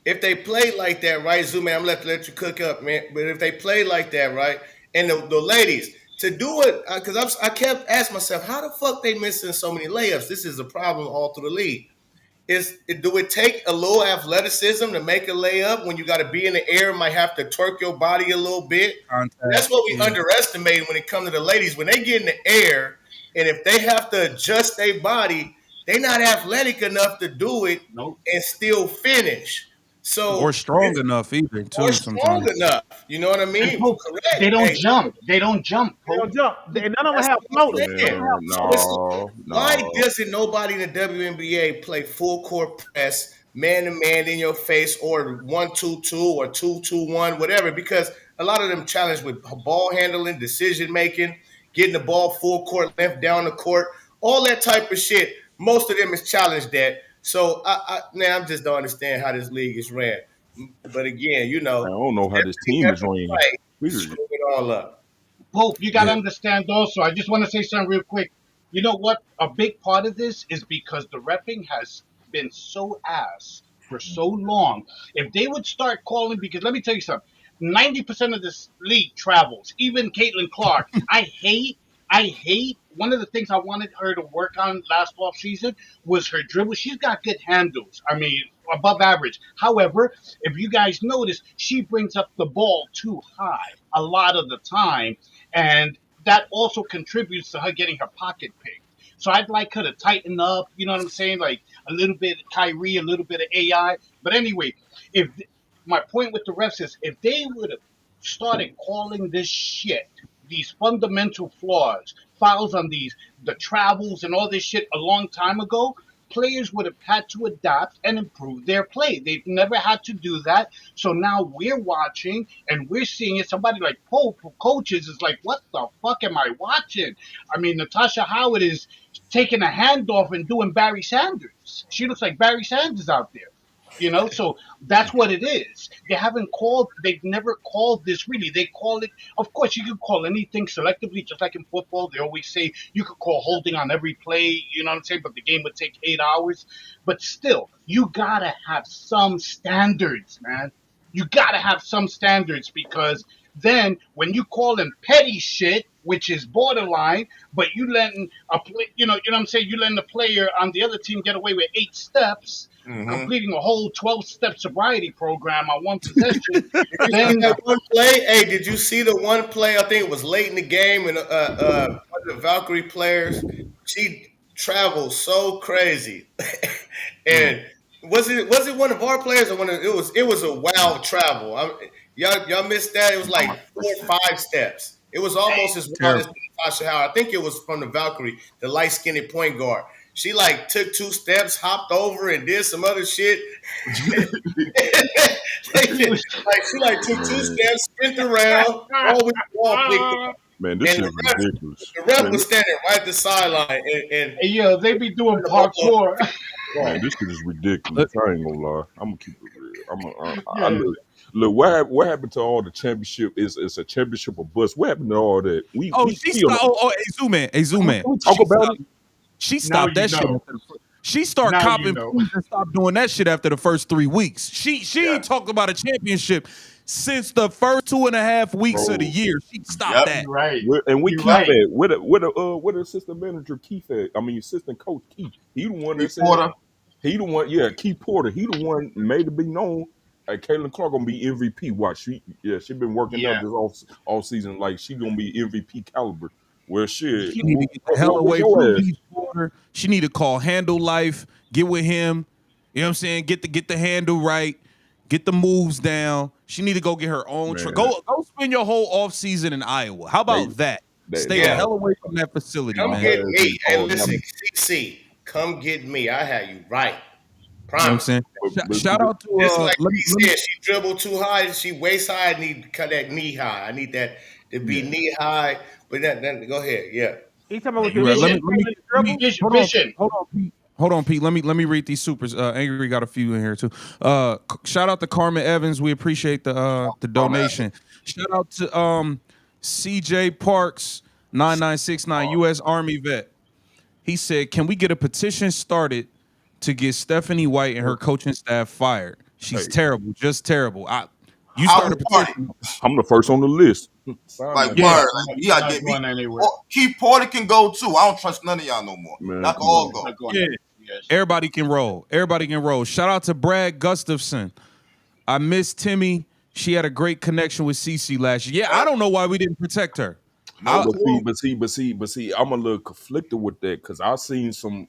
if though? they play like that, right, Zoom man, I'm gonna let you cook up, man. But if they play like that, right, and the ladies to do it, because I kept asking myself, how the fuck they missing so many layups? This is a problem all through the league. Do it take a little athleticism to make a layup when you got to be in the air, might have to twerk your body a little bit? Contact. That's what we Yeah. underestimate when it comes to the ladies. When they get in the air, and if they have to adjust their body, they're not athletic enough to do it Nope. and still finish. Or So strong it's enough either, or too, strong sometimes. enough. You know what I And mean? Pope, they Correct. don't Hey, jump. They don't jump, They Pope. don't jump. And none of them that's have what I'm floaters. They don't saying. have Man, So floaters. it's no, why no. doesn't nobody in the WNBA play full court press, man to man in your face, or 1-2-2 or 2-2-1, whatever? Because a lot of them challenged with ball handling, decision making, getting the ball full court, left down the court, all that type of shit. Most of them is challenged that. So man, I just don't understand how this league is ran. But again, I don't know how this team is ran. play, Period. screw it all up. Pope, you got to Yeah. understand also. I just want to say something real quick. You know what? A big part of this is because the repping has been so ass for so long. If they would start calling, because let me tell you something, 90% of this league travels. Even Caitlyn Clark. I hate. One of the things I wanted her to work on last off season was her dribble. She's got good handles. I mean, above average. However, if you guys notice, she brings up the ball too high a lot of the time, and that also contributes to her getting her pocket picked. So I'd like her to tighten up. You know what I'm saying? Like a little bit of Kyrie, a little bit of AI. But anyway, if my point with the refs is if they would have started calling this shit, these fundamental flaws, fouls on the travels and all this shit a long time ago, players would have had to adapt and improve their play. They've never had to do that. So now we're watching and we're seeing it. Somebody like Pope, who coaches, is like, what the fuck am I watching? I mean, Natasha Howard is taking a handoff and doing Barry Sanders. She looks like Barry Sanders out there. So that's what it is. They've never called this really. They call it, of course, you can call anything selectively, just like in football. They always say you could call holding on every play, you know what I'm saying? But the game would take 8 hours. But still, you gotta have some standards, man. You gotta have some standards because then when you call them petty shit, which is borderline, but you letting what I'm saying, you letting the player on the other team get away with 8 steps, Mm-hmm. completing a whole 12-step sobriety program on one possession. Did you see Then that one play? Hey, did you see the one play? I think it was late in the game, and one of the Valkyrie players, she traveled so crazy, and was it one of our players or one of it was a wild travel. Y'all missed that. It was like 4 or 5 steps. It was almost as wild as Terrible. Natasha Howard. I think it was from the Valkyrie, the light skinned point guard. She like took 2 steps, hopped over, and did some other shit. Like she like took 2 steps, spent around, all with the ball picked up, Man, this and shit is ridiculous. the ref Man, was standing right at the sideline, and yeah, they be doing the ball parkour. man, this shit is ridiculous. Let- I ain't gonna lie. I'm gonna keep it real. I Yeah. look. What happened to all the championship? It's a championship of bust. What happened to all that? Oh, she Still, stopped. Hey, Zoom man. we talk about it. She Now stopped you that shit. know. She started Now you copping know. pleas and stopped doing that shit after the first 3 weeks. She Yeah. ain't talked about a championship since the first 2.5 weeks of the Bro. year. She stopped Yep. that. You're right. And we You're Keith right. at what the assistant manager Keith at? I mean assistant coach Keith. He the one that said Reporter. he the one. Yeah, Keith Porter. He the one made it be known. Caitlyn Clark gonna be MVP. Watch, she been working out Yeah. this all season like she gonna be MVP caliber. Well, shit, She need to get the hell where's away from your ass? Keith Porter. She need to call Handle Life, get with him. You know what I'm saying? Get the handle right, get the moves down. She need to go get her own Man. go spend your whole off season in Iowa. How about that? Stay the yeah. hell away from that facility, come man. get Yeah, me. oh, And listen, yeah. CC, come get me. I had you right. You know what I'm Promise. saying? But- Shout out to Just like let he me said, she dribbled too high. She waist high. I need to cut that knee high. I need that to be knee high. But then go ahead. Yeah. He talking about with you your right. Let Vision. me dribble. Vision. hold on, Pete. Hold on, Pete. Let me read these supers. Angry got a few in here too. Shout out to Carmen Evans. We appreciate the donation. Shout out to CJ Parks 9969 U.S. Army vet. He said, "Can we get a petition started to get Stephanie White and her coaching staff fired? She's Hey. terrible, just terrible." You How start a we start? petition. I'm the first on the list. Sign Like, that. Yeah. word. Like, you gotta Not get me. going anywhere. Keith Porter can go too. I don't trust none of y'all no more. Man, Y'all can come all on. go. Not going Yeah. anywhere. Yes. Everybody can roll. Everybody can roll. Shout out to Brad Gustafson. I miss Timmy. She had a great connection with Cece last year. Yeah, I don't know why we didn't protect her. No But clue. see, I'm a little conflicted with that because I seen some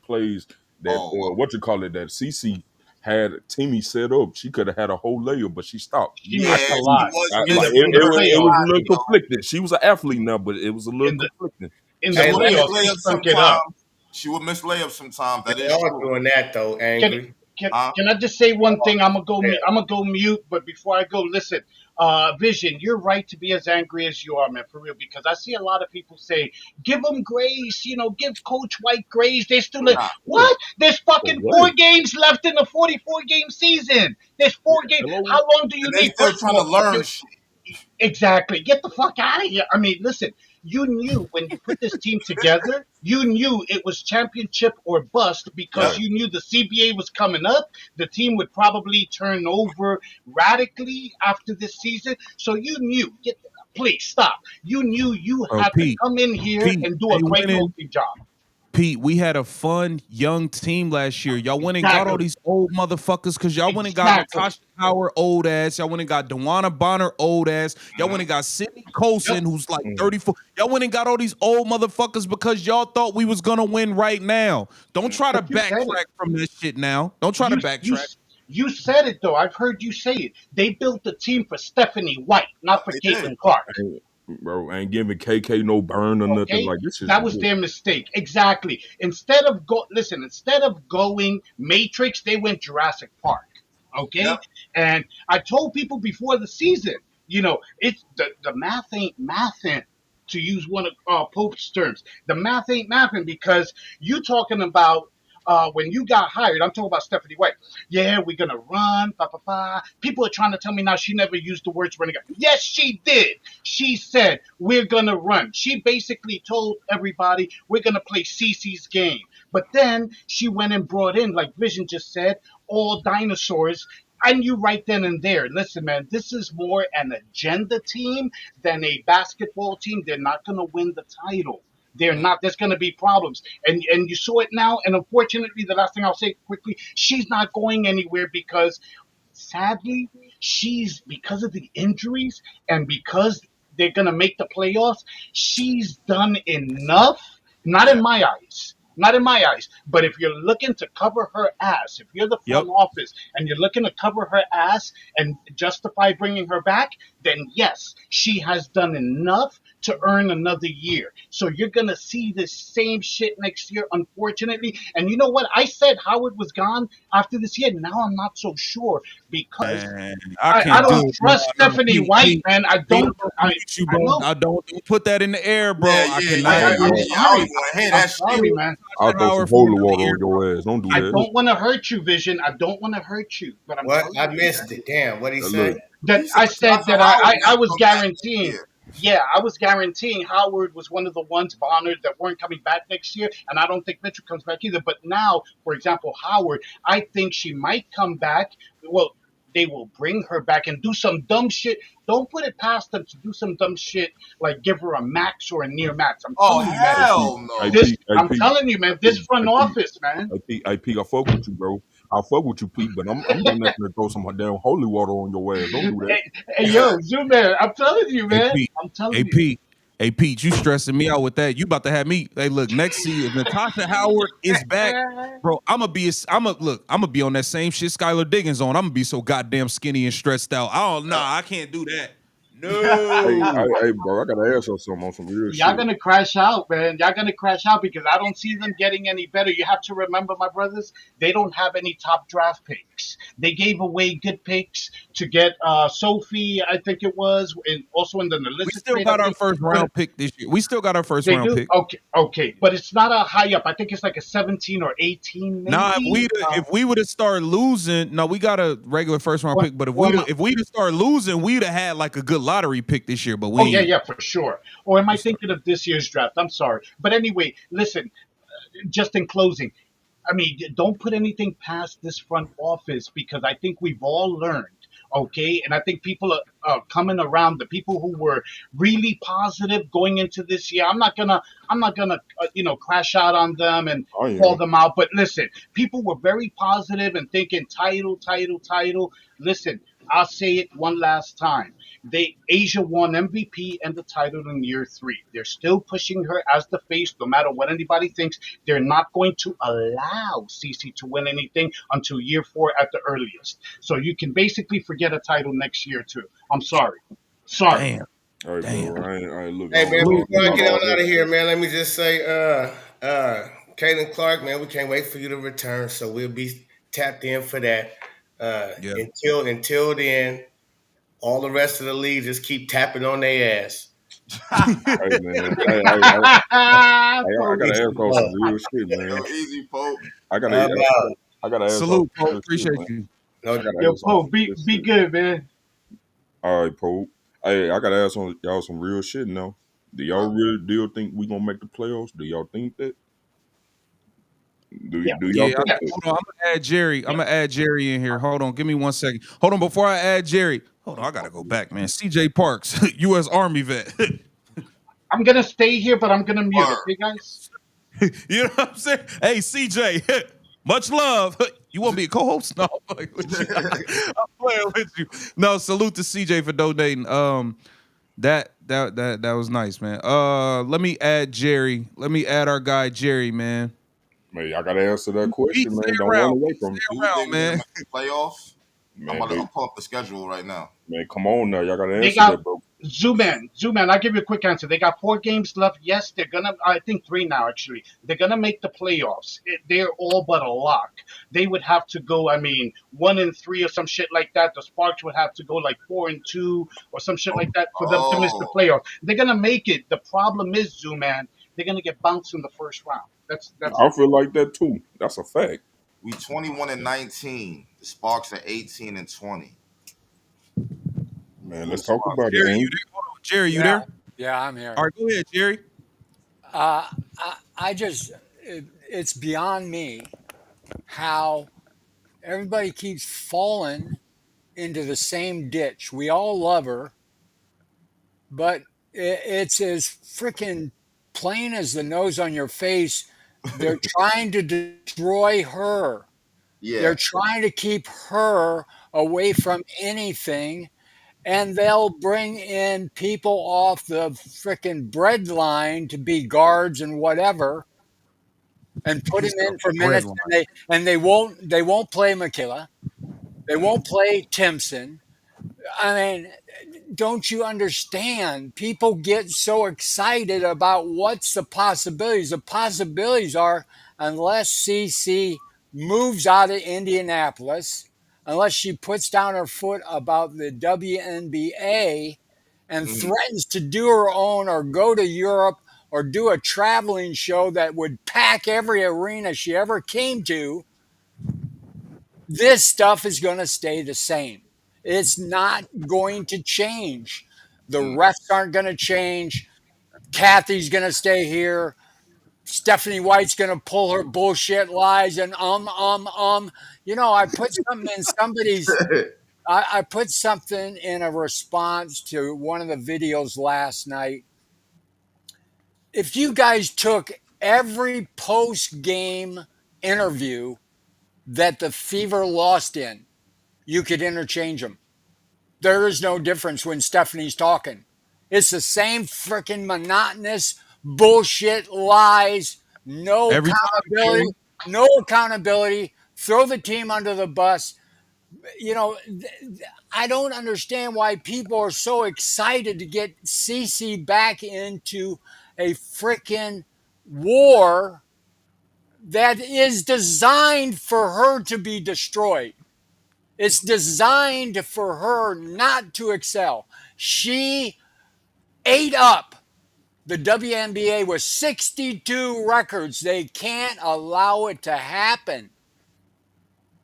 plays that what you call it that CC had Timmy set up. She could have had a whole layer, but she stopped. She Yeah, missed a she lot. was Like, In the missing. in the it was playoffs. a little conflicted. She was an athlete now, but it was a little In the conflicting. in the She Hey, would miss playoffs, she layups stunk it up. sometimes. She would miss layups sometimes. That They is are true. doing that though, Can angry. can I just say one thing? I'm Yeah. gonna go mute, but before I go, listen, Vision, you're right to be as angry as you are, man, for real. Because I see a lot of people say, "Give them grace," give Coach White grace. They still like, Nah. what? There's fucking Right. 4 games left in the 44 game season. There's 4 games. Hello? How long do you And they need? still First of trying to all, learn shit. exactly. Get the fuck out of here. I mean, listen, you knew when you put this team together, you knew it was championship or bust because Yep. you knew the CBA was coming up. The team would probably turn over radically after this season. So you knew, please stop. You knew you Bro, had to Pete, come in here and do a they great winning. coaching job. Pete, we had a fun young team last year. Y'all went and got all Exactly. these old motherfuckers because y'all went and got Exactly. Natasha Howard old ass. Y'all went and got Dewana Bonner old ass. Y'all went and got Sydney Colson, Yep. who's like 34. Y'all went and got all these old motherfuckers because y'all thought we was gonna win right now. Don't try to But you said it. backtrack from this shit now. Don't try to You you backtrack. you said it though. I've heard you say it. They built the team for Stephanie White, not for They did. Caitlyn Clark. Bro, ain't giving KK no burn or nothing. Okay, Like, this is that was their mistake. Exactly. Instead of going Matrix, they went Jurassic Park. Okay, Yep. and I told people before the season, it's the math ain't mathin'. To use one of Pope's terms, the math ain't mathing because you talking about. When you got hired, I'm talking about Stephanie White. Yeah, we're gonna run. Ba, ba, ba. People are trying to tell me now she never used the words running. Yes, she did. She said, we're going to run. She basically told everybody, we're going to play Cece's game. But then she went and brought in, like Vision just said, all dinosaurs. I knew right then and there, listen, man, this is more an agenda team than a basketball team. They're not going to win the title. They're not. There's going to be problems, and you saw it now. And unfortunately, the last thing I'll say quickly, she's not going anywhere because sadly, she's because of the injuries and because they're gonna make the playoffs, she's done enough. Not Yeah. in my eyes. Not in my eyes. But if you're looking to cover her ass, if you're the Yep. front office and you're looking to cover her ass and justify bringing her back, then yes, she has done enough to earn another year. So you're going to see this same shit next year, unfortunately. And you know what? I said Howard was gone after this year. Now I'm not so sure because Man, I I can't do don't it. trust Stephanie White, man. I Pete, don't. I'm gonna mute you, I bro. know. Don't put that in the air, bro. Yeah, I yeah, cannot yeah, I, Hey, yeah, I'm bro, yeah. I don't sorry. even want to hear I'm that shit. sorry, man. I'll throw some Howard for holy another water year, on your ass. Don't do I that. don't want to hurt you, Vision. I don't want to hurt you, but I'm What? telling I you missed it. Damn. What he Look, say? that He said I said Natasha that Howard I not was come back next guaranteeing. year. Yeah, I was guaranteeing Howard was one of the ones, Bonner, that weren't coming back next year, and I don't think Mitchell comes back either. But now, for example, Howard, I think she might come back. Well, they will bring her back and do some dumb shit. Don't put it past them to do some dumb shit like give her a max or a near max. I'm Oh telling you, man. hey Pete, hell hey no. This Pete, hey I'm Pete, telling you, man. This Pete, front hey Pete, office, man. hey Pete, I fuck with you, bro. I fuck with you, Pete, but I'm not gonna throw some damn holy water on your ass. Don't do that. Hey, yo, Zoom man. I'm telling you, Hey man. Pete, I'm telling hey you. Pete, hey Pete, you stressing me out with that. You about to have me. Hey, look, next season, if Natasha Howard is back, bro, I'm gonna be on that same shit Skylar Diggins on. I'm gonna be so goddamn skinny and stressed out. Oh nah, I can't do that. No. Hey, bro, I gotta ask you something on some real Y'all shit. gonna crash out, man. Y'all gonna crash out because I don't see them getting any better. You have to remember, my brothers, they don't have any top draft picks. They gave away good picks to get Sophie, I think it was, and also in the We Melissa still trade, I got our think. first But round pick this year. We still got our first they round do pick. okay, but it's not a high up. I think it's like a 17 or 18, Nah, maybe. if we would have started losing, no, we got a regular first round Or, pick. But or am I- if we'd have started losing, we'd have had like a good lottery pick this year. But we oh yeah, ain't. yeah, for sure. Or am I We start. thinking of this year's draft? I'm sorry, but anyway, listen. Just in closing, I mean, don't put anything past this front office because I think we've all learned, okay? And I think people are coming around. The people who were really positive going into this year, I'm not gonna crash out on them and I call am. them out. But listen, people were very positive and thinking title, title, title. Listen, I'll say it one last time. Asia won MVP and the title in year 3. They're still pushing her as the face, no matter what anybody thinks. They're not going to allow Cece to win anything until year 4 at the earliest. So you can basically forget a title next year too. I'm sorry. Sorry. Damn. All right, Damn. bro. I ain't look. I Hey don't man, know. Salute. before I About get all on that out of here, shit. man, let me just say, Caitlyn Clark, man, we can't wait for you to return. So we'll be tapped in for that. Yeah. Until then, all the rest of the league just keep tapping on their ass. Hey man, I Kobe. gotta Peace ask and y'all love. some real shit, Yo, man. easy, Pope. I gotta, I'm out. I gotta ask y'all Salute, some Pope. real shit, Appreciate man. you. I No, gotta Yo, ask y'all Poe, some be real be shit. good, man. All right, Pope. Hey, I gotta ask y'all some real shit now. Do y'all really think we gonna make the playoffs? Do y'all think that? Yeah, Do y'all Yeah, think yeah, that? hold on. I'm gonna add Jerry. I'm yeah. gonna add Jerry in here. Hold on. Give me 1 second. Hold on. Before I add Jerry, hold on. I gotta go back, man. CJ Parks, U.S. Army vet. I'm gonna stay here, but I'm gonna mute. Word. Okay, guys. You know what I'm saying? Hey, CJ, much love. You want to be a co-host? No, I'm playing with you. I'm playing with you. No, salute to CJ for donating. That was nice, man. Let me add Jerry. Let me add our guy Jerry, man. Man, y'all gotta answer that Pete, question, stay man. Don't run around. away Pete, from stay it. Do we around, think we're gonna man. make the playoffs? Man, they I'm pull up the schedule right now. man, come on now. Y'all gotta They answer got that, bro. Zoom in. I'll give you a quick answer. They got 4 games left. Yes, they're gonna. I think 3 now. Actually, they're gonna make the playoffs. They're all but a lock. They would have to go. I mean, 1-3 or some shit like that. The Sparks would have to go like 4-2 or some shit like that for them to miss the Oh, playoffs. They're gonna make it. The problem is, Zoom man, they're gonna get bounced in the first round. That's I it. feel like that too. That's a fact. we 21-19. The Sparks are 18-20. Man, Who the let's talk Sparks? about it, Jerry, you Ang. there? Hold on. Jerry, you Yeah, there? yeah, I'm here. All right, go ahead, Jerry. I just, it's beyond me how everybody keeps falling into the same ditch. We all love her, but it's as freaking plain as the nose on your face. They're trying to destroy her. Yeah. They're trying to keep her away from anything, and they'll bring in people off the freaking bread line to be guards and whatever, and put He him said in for a bread minutes, line. and they won't play McKilla. They won't play Timpson. I mean, don't you understand? People get so excited about what's the possibilities. The possibilities are, unless CC moves out of Indianapolis, unless she puts down her foot about the WNBA and Mhm. threatens to do her own or go to Europe or do a traveling show that would pack every arena she ever came to, this stuff is going to stay the same. It's not going to change. The Mm. refs aren't going to change. Kathy's going to stay here. Stephanie White's going to pull her bullshit lies and You know, I put something in somebody's. I put something in a response to one of the videos last night. If you guys took every post game interview that the Fever lost in, you could interchange them. There is no difference when Stephanie's talking. It's the same freaking monotonous bullshit lies, no Every time, accountability, Jerry. no accountability, throw the team under the bus. You know, I don't understand why people are so excited to get Cece back into a freaking war that is designed for her to be destroyed. It's designed for her not to excel. She ate up the WNBA with 62 records. They can't allow it to happen.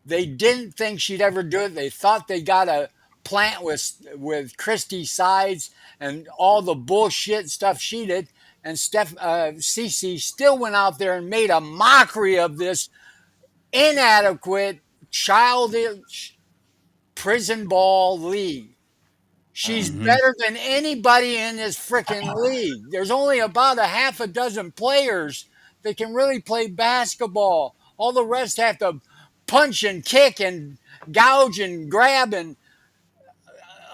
They didn't think she'd ever do it. They thought they got a plant with Christy Sides and all the bullshit stuff she did. And Cece still went out there and made a mockery of this inadequate, childish prison ball league. She's Mm-hmm. better than anybody in this freaking league. There's only about a half a dozen players that can really play basketball. All the rest have to punch and kick and gouge and grab. And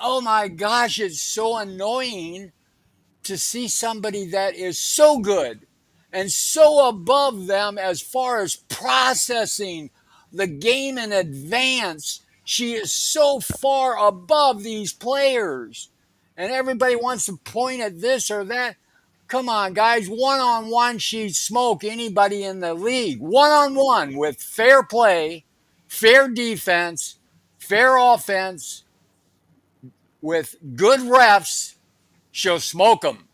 oh my gosh, it's so annoying to see somebody that is so good and so above them as far as processing the game in advance. She is so far above these players. And everybody wants to point at this or that. Come on, guys. One on one, she'd smoke anybody in the league. One on one with fair play, fair defense, fair offense, with good refs, she'll smoke them.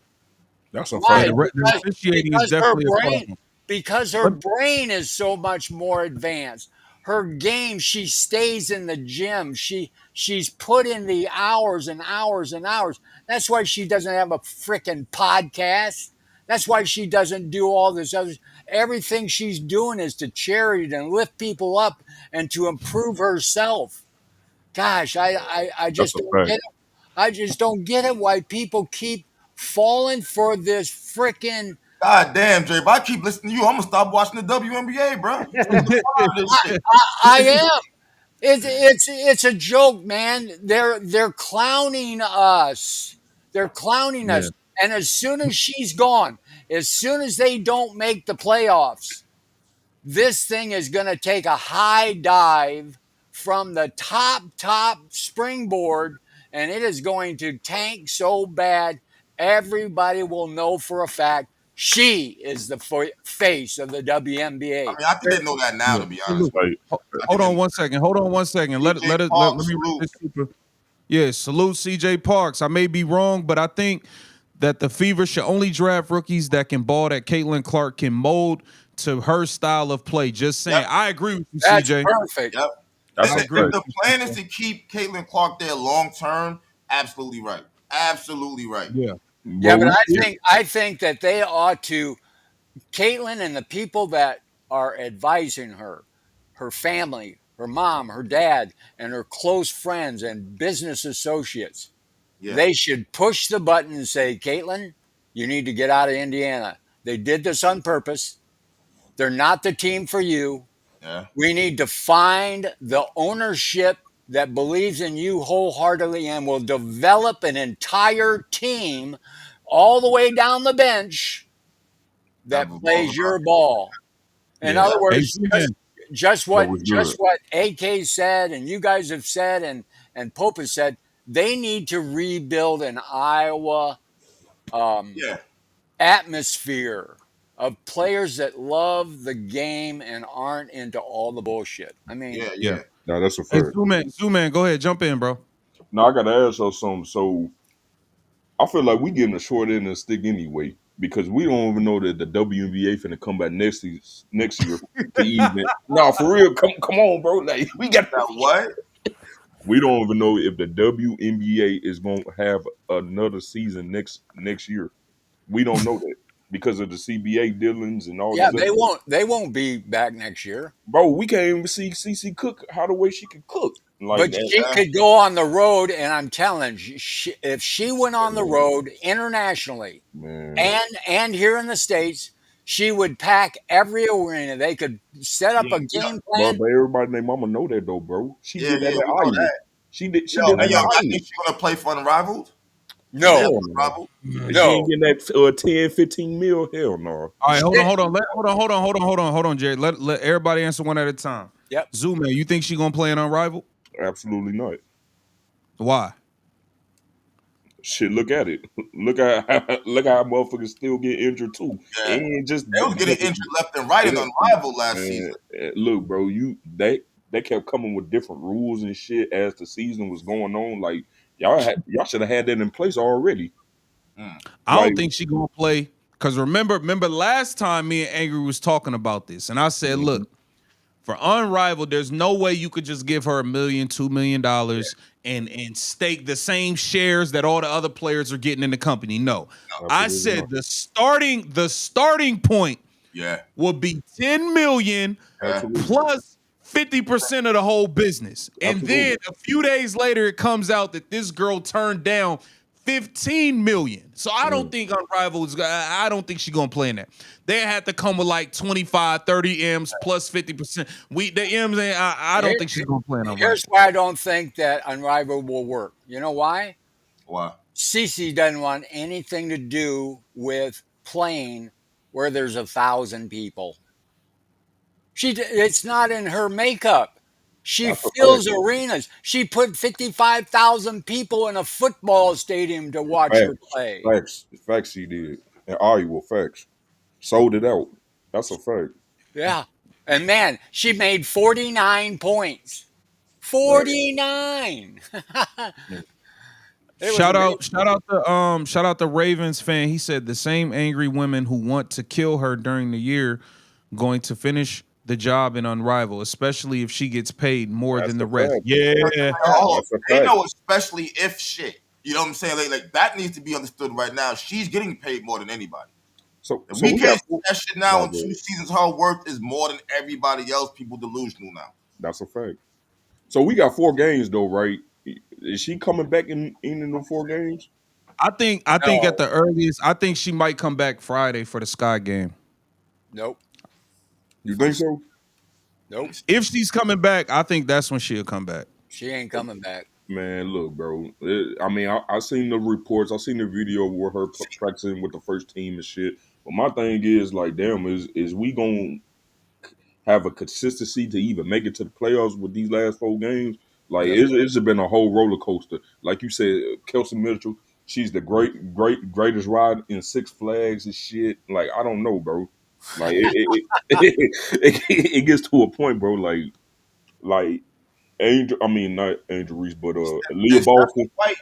That's a Yeah, Why? fact. the Because officiating is because her definitely a brain problem. because her Let, brain is so much more advanced. Her game, she stays in the gym. She's put in the hours and hours and hours. That's why she doesn't have a freaking podcast. That's why she doesn't do all this other. Everything she's doing is to charity and lift people up and to improve herself. Gosh, I That's just a don't fact. get it. I just don't get it why people keep falling for this freaking. God damn, Jay, if I keep listening to you, I'm gonna stop watching the WNBA, bro. You put the fun out of this shit. I am. It's a joke, man. They're clowning us. They're clowning Yeah. us. And as soon as she's gone, as soon as they don't make the playoffs, this thing is going to take a high dive from the top springboard, and it is going to tank so bad everybody will know for a fact she is the face of the I WNBA. mean, I think they know that now, Yeah. to be honest. Salute. Like, I think Hold they on know. one second. Hold on one second. CJ Let Park, me read salute. this super. Yeah, salute CJ Parks. I may be wrong, but I think that the Fever should only draft rookies that can ball, that Caitlyn Clark can mold to her style of play. Just saying. Yep, I agree with you, That's CJ. perfect. yep. that's I a agree If with fact. the you, plan is CJ. to keep Caitlin Clark there long term, absolutely right. Absolutely right. Yeah. Yeah, But but we I still, think I think that they ought to Caitlin and the people that are advising her, her family, her mom, her dad, and her close friends and business associates, Yeah, they should push the button and say, Caitlin, you need to get out of Indiana. They did this on purpose. They're not the team for you. yeah, We need to find the ownership that believes in you wholeheartedly and will develop an entire team all the way down the bench that that revolves plays around. your ball. In Yeah. other Yeah, Hey, words, man. that was just good. what AK said and you guys have said and Pope has said, they need to rebuild an Iowa um, yeah, atmosphere of players that love the game and aren't into all the bullshit. I mean, yeah, Yeah. yeah. No, that's a Hey, fact. Zoom man, go ahead, jump in, bro. Now I gotta ask you something. So I feel like we getting a short end of the stick anyway because we don't even know that the WNBA finna come back next year to even. No, for real. Come on, bro. Like we got. Now what? We don't even know if the WNBA is going to have another season next year. We don't know that because of the CBA dealings and all yeah, this other stuff. they won't be back next year. Bro, we can't even see CC cook how the way she can cook like But that. she Yeah, could go on the road, and I'm telling you, if she went on the Man, road internationally man. and here in the states, she would pack every arena. They could set up yeah, a yeah, game But plan. everybody named Mama know that though, bro. She yeah, did that yeah. We at know Iowa. that. She Yo, did hey, that yo, at I Iowa. think she's gonna play for Unrivaled. If they have No, Hell no. Unrivaled, Mm. She ain't no. getting that 10, 15 mil. Hell no. All right, hold on, Shit. hold on, hold on, Jerry. Let everybody answer one at a time. Yep. Zoom man, you think she gonna play an unrivaled? Absolutely not. Why? Shit, look at it. Look how motherfuckers still get injured too. It yeah, ain't just they was getting injured left and right in it, Unrivaled last man. season. Look, bro, they kept coming with different rules and shit as the season was going on. Like y'all should have had that in place already. Mm, I Like, don't think she gonna play. Cause remember last time me and Angry was talking about this, and I said, mhm, look, for unrivaled, there's no way you could just give her $1 million, $2 million and stake the same shares that all the other players are getting in the company. No. I absolutely said not. the starting point yeah, will be 10 million yeah, Absolutely, plus 50% of the whole business. And then absolutely. a few days later, it comes out that this girl turned down 15 million. So I don't Mm, think Unrivaled is I don't think she's gonna play in that. They had to come with like 25, 30 M's plus 50%. The M's I don't Here, think she's gonna play in here's Unrivaled. why I don't think that Unrivaled will work. You know why? wow, Cece doesn't want anything to do with playing where there's 1,000 people. It's not in her makeup. She that's a fact. fills arenas. She put 55,000 people in a football stadium to watch her Facts, play. facts. She did, and Iowa facts sold it out. That's a fact. Yeah. And man, she made 49 points. Right. 49. Mm, It was amazing. Shout out the Ravens fan. He said the same angry women who want to kill her during the year going to finish the job in Unrivaled, especially if she gets paid more That's than a the rest. fact. Yeah. hold on. That's a They fact. know especially if shit. You know what I'm saying? Like that needs to be understood right now. She's getting paid more than anybody. So If so we we can't got see that shit now my in bad. 2 seasons, her worth is more than everybody else. People delusional now. That's a fact. So we got 4 games though, right? Is she coming back in the 4 games? I think at No, the earliest, I think she might come back Friday for the Sky game. nope, You For think the, so? let me nope. see. If she's coming back, I think that's when she'll come back. She ain't coming back. Man, look, bro. I mean, I seen the reports. I seen the video with her practicing with the first team and shit. But my thing is, like, damn, is we gonna have a consistency to even make it to the playoffs with these last 4 games? Like, Yep. it's been a whole roller coaster. Like you said, Kelsey Mitchell, she's the greatest ride in Six Flags and shit. Like, I don't know, bro. Like, it gets to a point, bro. Like Angel, I mean not Angel Reese, but Leah And Stephanie Boston. White,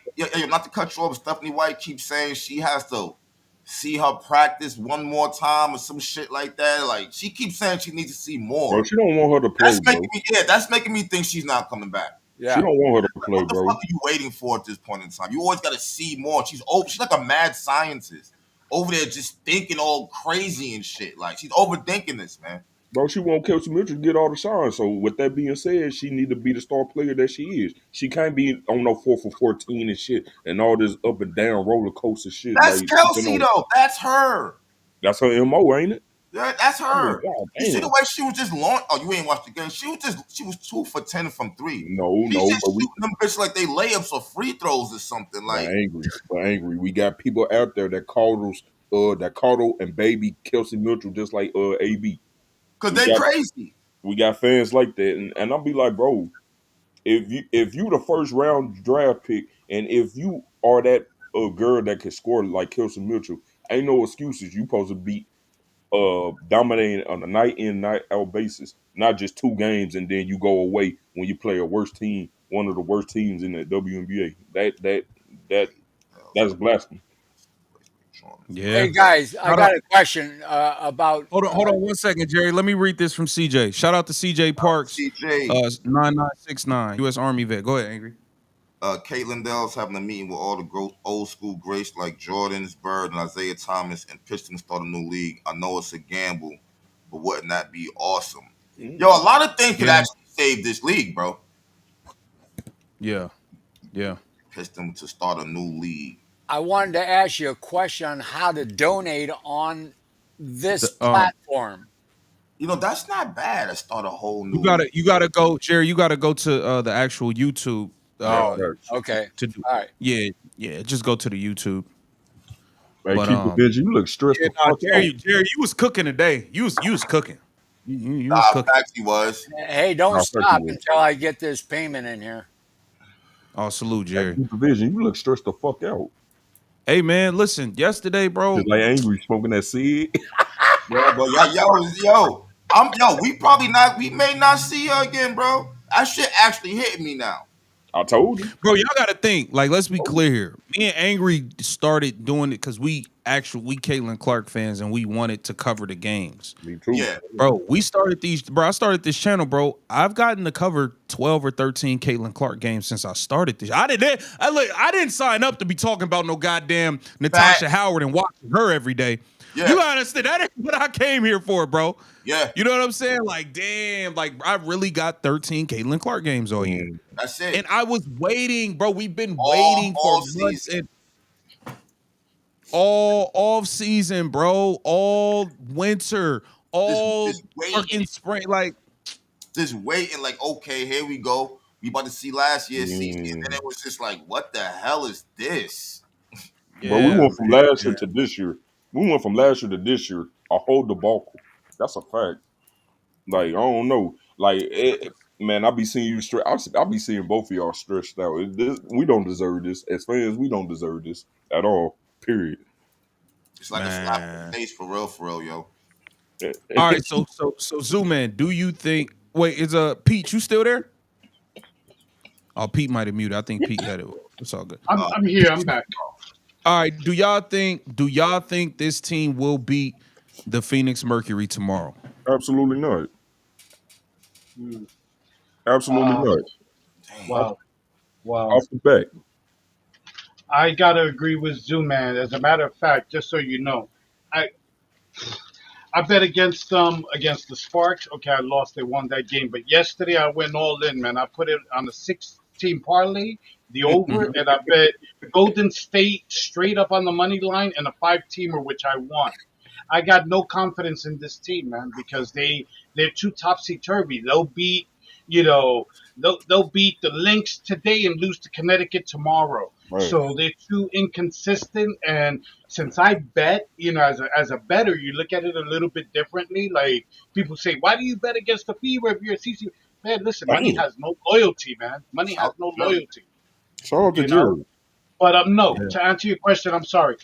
not to cut you off, but Stephanie White keeps saying she has to see her practice one more time or some shit like that. Like she keeps saying she needs to see Bro, more. she don't want her to play, That's bro. making me that's making me think she's not coming back. She Yeah. don't want her to play, What the bro. fuck are you waiting for at this point in time? You always got to see more. She's like a mad scientist over there, just thinking all crazy and shit. Like she's overthinking this, man. Bro, she want Kelsey Mitchell to get all the shine. So with that being said, she need to be the star player that she is. She can't be on no 4 for 14 and shit and all this up and down roller coaster shit That's like she been Kelsey on. though. That's her. That's her MO, ain't it? Yeah, that's Oh her. god You see the damn. way she was just launch. Oh, you ain't watched the game. She was 2 for 10 from three. She's No, just but we shooting them bitch like they layups or free throws or something. Like but angry. We got people out there that coddle and baby Kelsey Mitchell just like AB. because We they got crazy. we got fans like that, and I'll be like, bro, if you the first round draft pick, and if you are that girl that can score like Kelsey Mitchell, ain't no excuses. You supposed to be dominating on a night in night out basis, not just 2 games and then you go away when you play a worst team, one of the worst teams in the WNBA. That that's blasphemy. Yeah. Hey guys, I Shout out. got a question about. Hold on 1 second, Jerry. Let me read this from CJ. Shout out to CJ Parks, CJ, 9969, U.S. Army vet. Go ahead, Angry. Caitlyn Dell's having a meeting with all the old school greats like Jordan's Bird and Isaiah Thomas and pitched them to start a new league. I know it's a gamble, but wouldn't that be awesome? Yo, a lot of things could Yeah. actually save this league, bro. Yeah. Yeah. Pitch them to start a new league. I wanted to ask you a question on how to donate on this The, platform. That's not bad to start a whole you new league. gotta go, Jerry. You gotta go to the actual YouTube. Yeah, Oh, facts. okay. To do. All right. Yeah. Just go to the YouTube. Hey, But keep it busy. You look stressed yeah, the nah, fuck out. Jerry, you was cooking today. You was cooking. You was Nah, cooking. facts he was. Hey, don't Nah, fuck you, stop man. until I get this payment in here. Oh, salute, Hey, Jerry. keep it busy. You look stressed the fuck out. Hey man, listen. Yesterday, Just bro. like angry smoking that seed. Yeah, but we may not see her again, bro. That shit actually hit me now. I told you. Bro, y'all gotta think. Like, let's be clear here. Me and Angry started doing it because we Caitlyn Clark fans and we wanted to cover the games. Me too. Yeah, Bro, I started this channel, bro. I've gotten to cover 12 or 13 Caitlyn Clark games since I started this. I didn't sign up to be talking about no goddamn Natasha Facts. Howard and watching her every day. Yeah. You gotta understand, that ain't what I came here for, bro. yeah. You know what I'm saying? Like, damn, like I really got 13 Caitlyn Clark games all year. That's it. And I was waiting, bro. We've been all waiting for all months season. and all off season, bro. All winter, all Just fucking waiting. spring. Like, Just waiting. Like, okay, here we go. We about to see last year's season, and Mm. then it was just like, what the hell is this? But we yeah, went from man. last Yeah. year to this year. We went from last year to this year a whole debacle. That's a fact. Like I don't know. Like man, I be seeing you stressed. I be seeing both of y'all stressed out. We don't deserve this as fans. We don't deserve this at all. Period. It's like a slap in Man. the face, for real, yo. All right, so Zoo-Man, do you think wait, is Pete, you still there? Oh, Pete might have muted. I think Pete had it. It's all good. I'm here. I'm back. All right. Do y'all think this team will beat the Phoenix Mercury tomorrow? Absolutely not. Hmm. Absolutely Uh, not. Damn. Off, wow. Wow. off the back. I gotta agree with Zoo Man. As a matter of fact, just so you know, I I bet against the Sparks. Okay, I lost. They won that game, but yesterday I went all in, man. I put it on the team parlay, the over, and I bet Golden State straight up on the money line and a 5-teamer, which I won. I got no confidence in this team, man, because they're too topsy turvy. They'll beat, you know, they'll beat the Lynx today and lose to Connecticut tomorrow. Right. So they're too inconsistent. And since I bet, as a bettor, you look at it a little bit differently. Like people say, why do you bet against the Fever if you're a CC? Man, listen, money Damn. has no loyalty, man. Money has Shout no Jerry. loyalty, Shout out to you know. Jerry. But no, Yeah. to answer your question, I'm sorry.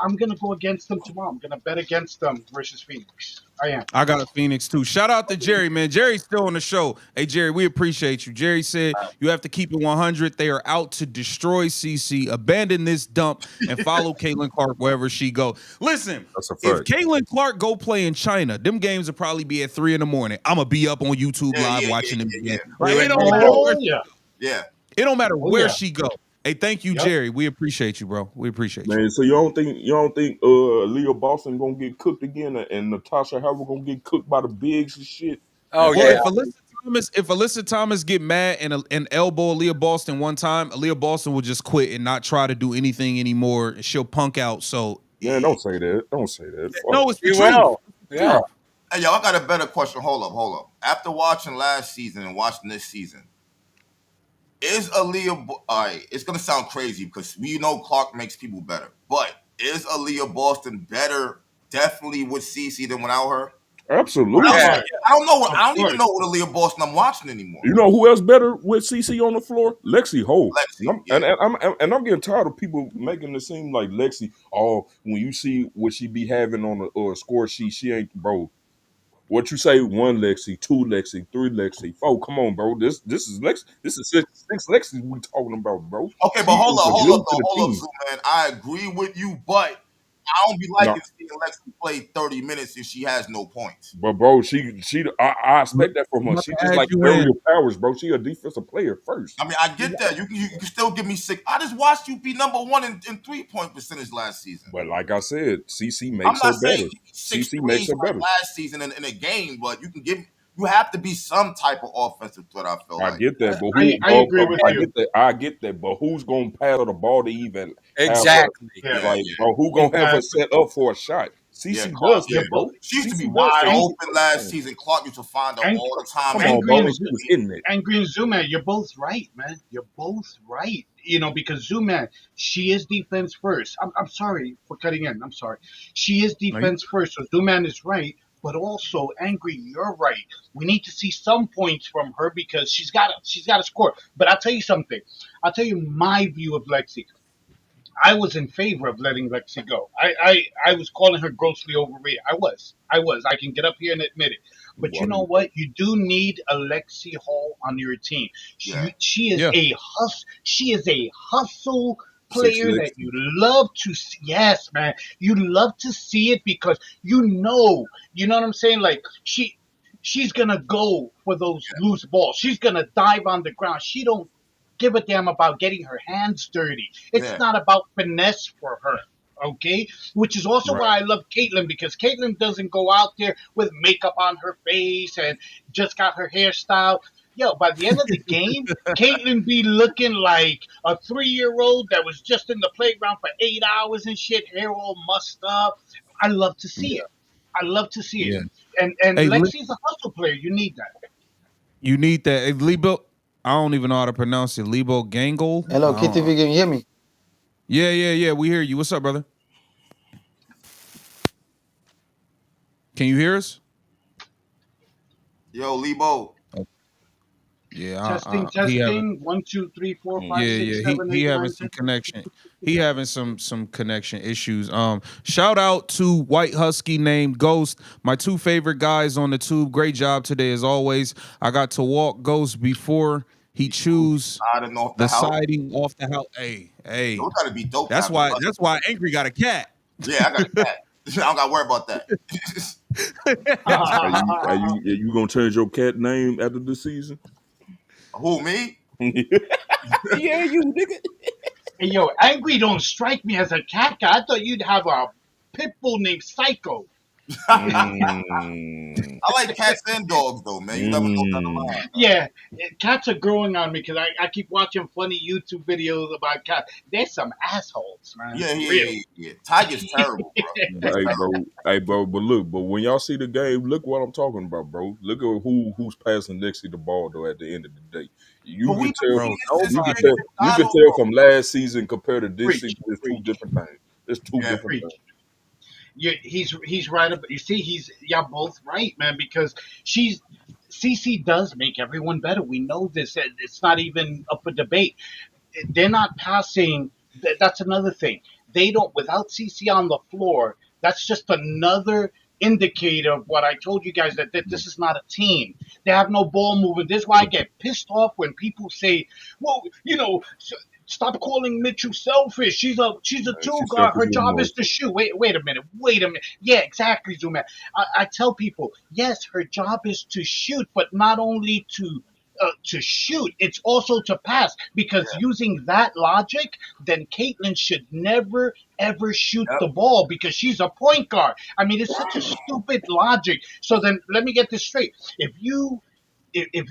I'm gonna go against them tomorrow. I'm gonna bet against them versus Phoenix. I am. I got a Phoenix too. Shout out to Jerry, man. Jerry's still on the show. Hey, Jerry, we appreciate you. Jerry said you have to keep it 100. They are out to destroy CC. Abandon this dump and follow Caitlyn Clark wherever she go. Listen, That's a if fact. Caitlyn Clark go play in China, them games will probably be at 3 a.m. I'm gonna be up on YouTube Yeah, live yeah, watching them yeah. games. Like, it don't matter Oh where, yeah. Yeah. it don't matter Oh, where yeah. she go. Hey, thank you, Yep. Jerry. We appreciate you, bro. We appreciate you. Man, so you don't think Leah Boston gonna get cooked again and Natasha Howard gonna get cooked by the bigs and shit? Oh Well, yeah. if Alyssa Thomas get mad and elbow Aaliyah Boston one time, Aaliyah Boston will just quit and not try to do anything anymore. She'll punk out. So Man, don't say that. Don't say that. Fuck. no, it's the You truth. will. Yeah. Hey, yo, I got a better question. Hold up. After watching last season and watching this season, is Aaliyah? All right, it's gonna sound crazy because we know Clark makes people better, but is Aaliyah Boston better? Definitely with CC than without her. Absolutely. Yeah. I don't know what. Of I don't course. even know what Aaliyah Boston I'm watching anymore. You know who else better with CC on the floor? Lexi Ho. Lexi, And I'm getting tired of people making it seem like Lexi. Oh, when you see what she be having on the score sheet, she ain't, bro. What you say? 1 Lexi, 2 Lexi, 3 Lexi, 4. Come on, bro. This is Lexi. This is six Lexi we talking about, bro. Okay, She but is the glue to the hold up, team. Zoo man. I agree with you, but I don't be No, liking seeing Lexi play 30 minutes and she has no points. but bro, I expect that from I'm her. about She to just add like you in. aerial powers, bro. She a defensive player first. I mean, I get that. You can still give me 6. I just watched you be number 1 in 3-point percentage last season. But like I said, CC I'm makes not her saying better. give me 6 CC makes threes her like better. last season in a game, but you have to be some type of offensive threat. I feel I like. get that, but I agree with I you. get that. I get that, but who's gonna pass her the ball to even have her? Exactly. Yeah. Yeah, Like, yeah, bro, who gonna have her Exactly. set up for a shot? yeah. CC Clark, does yeah. that, bro. She used to be CC does wide that. open last season. Clark used to find her And all the time. Come And and on, bro, Green and he was hitting it. and Green Zooman, you're both right, man. You're both right. Because Zooman, she is defense first. I'm sorry for cutting in. I'm sorry. She is No, you- defense first. So Zooman is right. But also, Angry, you're right. We need to see some points from her because she's got to score. But I'll tell you something. I'll tell you my view of Lexi. I was in favor of letting Lexi go. I was calling her grossly overrated. I was. I can get up here and admit it. But you know Well, what? You do need a Lexi Hall on your team. yeah, She is Yeah. She is a hustle Six player that Lexi. you love to see. Yes, man. You love to see it because you know what I'm saying? Like she's gonna go for those loose balls. She's gonna dive on the ground. She don't give a damn about getting her hands dirty. It's yeah. not about finesse for her. Okay, which is also Right. why I love Caitlyn because Caitlyn doesn't go out there with makeup on her face and just got her hairstyle. Yo, by the end of the game, Caitlyn be looking like a 3-year-old that was just in the playground for 8 hours and shit, hair all mussed up. I love to see Yeah. it. I love to see Yeah. it. And Hey, Lexi's a hustle player. You need that. you need that. Hey, Lebo, I don't even know how to pronounce it. Lebo Gangle. Hello, I don't know. KTV, can you hear me? Yeah. We hear you. What's up, brother? Can you hear us? Yo, Lebo. Yeah. Testing, He having. testing. 1, 2, 3, 4, 5, Yeah, 6, yeah. 7, He 8, having 9, some 10. connection. He having some connection issues. Shout out to White Husky named Ghost. My 2 favorite guys on the tube. Great job today as always. I got to walk Ghost before he choose I don't know if the the house. siding off the house. Hey. Those gotta be dope. That's having a why. husky. That's why Angry got a cat. Yeah, I got a cat. I don't gotta worry about that. Are you gonna change your cat name after this season? Who, me? Yeah, you nigga. Hey, yo, Angry don't strike me as a cat guy. I thought you'd have a pit bull named Psycho. Mm, I like cats and dogs though, man. You never know down the mm. line, man. Yeah, cats are growing on me because I keep watching funny YouTube videos about cats. There's some assholes, man, Yeah, for yeah, real. yeah, yeah. Tiger's terrible, bro. He's Hey, terrible. bro, but look, but when y'all see the game, look what I'm talking about, bro. Look at who's passing next to the ball though. At the end of the day, But you we've can been tell, seeing Bro, it since you the can nobody. tell, beginning of you can Donald, tell bro. from last season compared to this season. Preach, It's two preach, different things. It's two Yeah. different things. preach. He's right. You see, y'all both right, man. Because she's CC does make everyone better. We know this. It's not even up for debate. They're not passing. That's another thing. They don't, without CC on the floor. That's just another indicator of what I told you guys, that this is not a team. They have no ball movement. This is why I get pissed off when people say, "Well, stop calling Mitchell selfish. She's a two She's guard. selfish Her with job is to emotion. shoot." Wait a minute. Wait a minute. Yeah, exactly, Zuma. I tell people, yes, her job is to shoot, but not only to shoot, it's also to pass. Because using that logic, then Caitlyn should never ever shoot Yep. the ball because she's a point guard. I mean, it's such a stupid logic. So then let me get this straight. If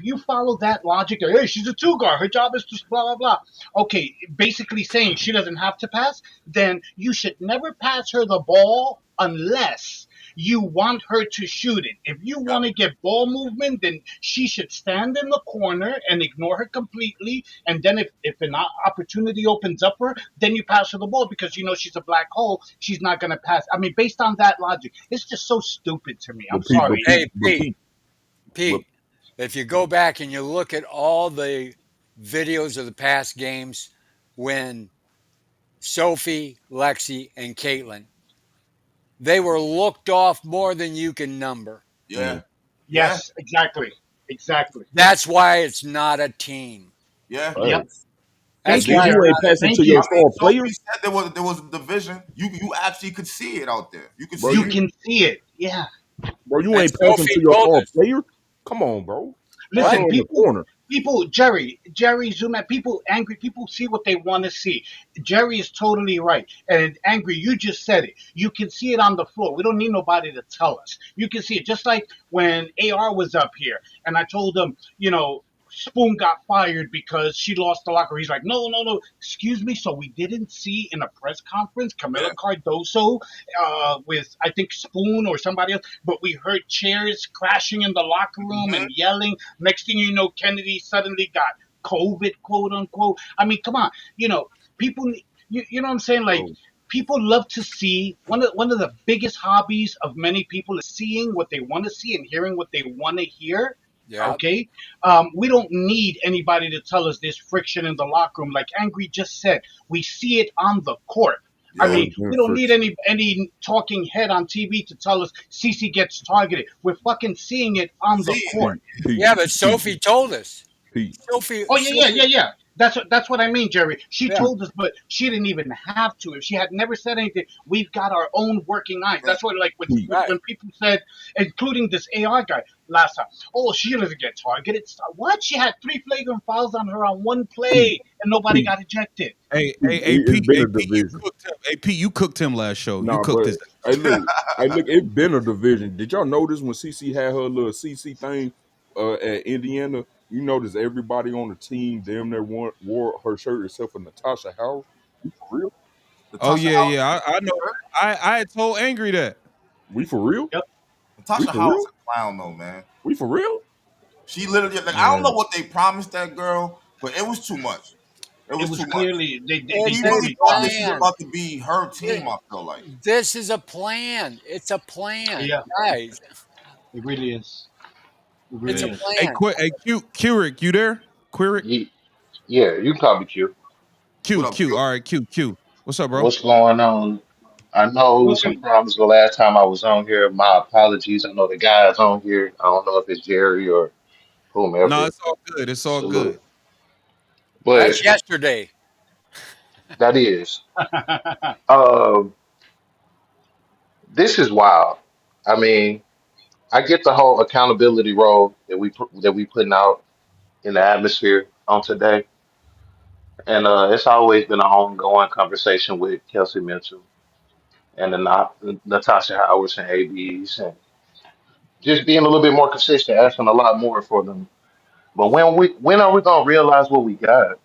you follow that logic, hey, she's a two guard, her job is to blah blah blah. Okay, basically saying she doesn't have to pass, then you should never pass her the ball unless you want her to shoot it. If you Yep. want to get ball movement, then she should stand in the corner and ignore her completely. And then if an opportunity opens up for her, then you pass her the ball because you know she's a black hole. She's not going to pass. I mean, based on that logic, it's just so stupid to me. I'm But Pete, but sorry. Pete, Hey, but Pete, Pete, but Pete, if you go back and you look at all the videos of the past games when Sophie, Lexi, and Caitlin, they were looked off more than you can number. Yeah. mm, Yeah. Yes, exactly. Exactly. That's why it's not a team. Yeah. Yep. facts. That's Thank Then you, why you it's Jerry. ain't not a passing Thank to team. your I you. mean, star Sophie players, said there was a division. You actually could see it out there. You could bro. see You it. can see it. Yeah. Bro, you And ain't passing Sophie to your told star us. player. Come on, bro. Put What? Listen, her in the corner. Jerry, Zuma, angry people see what they want to see. Jerry is totally right. And angry, you just said it. You can see it on the floor. We don't need nobody to tell us. You can see it. Just like when AR was up here and I told him, Spoon got fired because she lost the locker. He's like, no, no, no. Excuse me. So we didn't see in a press conference Camila Yeah. Cardoso with, I think, Spoon or somebody else, but we heard chairs crashing in the locker room Mhm. and yelling. Next thing you know, Kennedy suddenly got COVID, quote unquote. I mean, come on, people, you know what I'm saying? Like, Bro, people love to see one of the biggest hobbies of many people is seeing what they want to see and hearing what they want to hear. Yeah. Okay, we don't need anybody to tell us there's friction in the locker room. Like Angry just said, we see it on the court. I Yeah. bro, mean, it's been we don't need friction. any talking head on TV to tell us CC gets targeted. We're fucking seeing it on the Seeing it. court. Pete, Pete, Yeah, but Pete, Sophie told us. Pete. Sophie, Oh yeah, yeah, Sophie, yeah, yeah. That's what I mean, Jerry. She yeah, told us, but she didn't even have to. If she had never said anything, we've got our own working eyes. Yeah. That's what, like, when Pete. right. when people said, including this AR guy last time, oh, she doesn't get targeted. What? She had 3 flagrant fouls on her on one Pete, play, and nobody Pete, got ejected. Hey, It's Pete, been hey, a Pete, you division. cooked him. Hey, Pete, you cooked him last show. You Nah, cooked but his. hey, look, it's been a division. Did y'all notice when CC had her little CC thing at Indiana? You notice everybody on the team damn near wore her shirt except for Natasha Howard. We for real? Oh Natasha yeah, Howard. yeah. I know. I had told Angry that. We for real? Yep. We Natasha for Howard's real? a clown though, man. We for real? She literally, like, I don't know Man, what they promised that girl, but it was too much. It It was was too much. clearly they It's She a really definitely thought that promised she was it. plan. about to be her team. Thi- I feel like. This is a plan. It's a plan, Yeah, guys. it really is. It It's really a man. is. Hey, plan. Hey, Q, you there? Quirik, Ye- Yeah, you can call me Q. What Q, up, Q. Q? All right, Q. What's up, bro? What's going on? I know some Welcome. problems the last time I was on here. My apologies. I know the guys on here. I don't know if it's Jerry or No, whomever. it's all good. It's all good. Salute. But That's yesterday. that is, um, this is wild. I mean, I get the whole accountability role that we putting out in the atmosphere on today, and it's always been an ongoing conversation with Kelsey Mitchell. and the Natasha Howards and ABs, and just being a little bit more consistent, asking a lot more for them. But when are we gonna realize what we got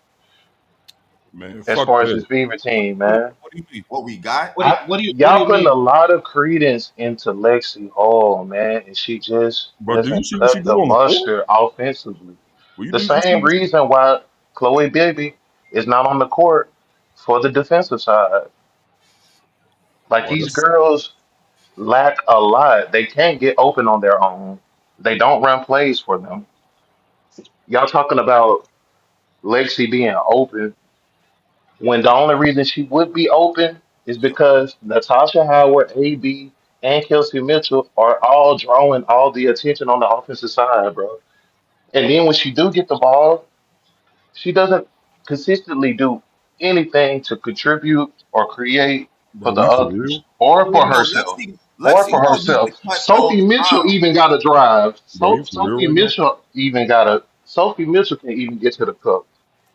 Man, as fuck far as that. this Fever What, team, man? what do you mean? What we got? What do Y'all you putting mean? a lot of credence into Lexi Hall, man, and she just But do you doesn't see what she cut do the on the court? mustard offensively. Well, The you see same what she, reason why Chloe Bibby is not on the court for the defensive side. Like bro, these that's girls lack a lot. They can't get open on their own. They don't run plays for them. Y'all talking about Lexi being open when the only reason she would be open is because Natasha Howard, AB, and Kelsey Mitchell are all drawing all the attention on the offensive side, bro. And then when she do get the ball, she doesn't consistently do anything to contribute or create for bro, the you for others real? or No, for no, herself. Lexi Hall used to cut all Sophie the Mitchell time. even got a drive. Bro, you for real Sophie right now? Mitchell even got a. Sophie Mitchell can even get to the cup.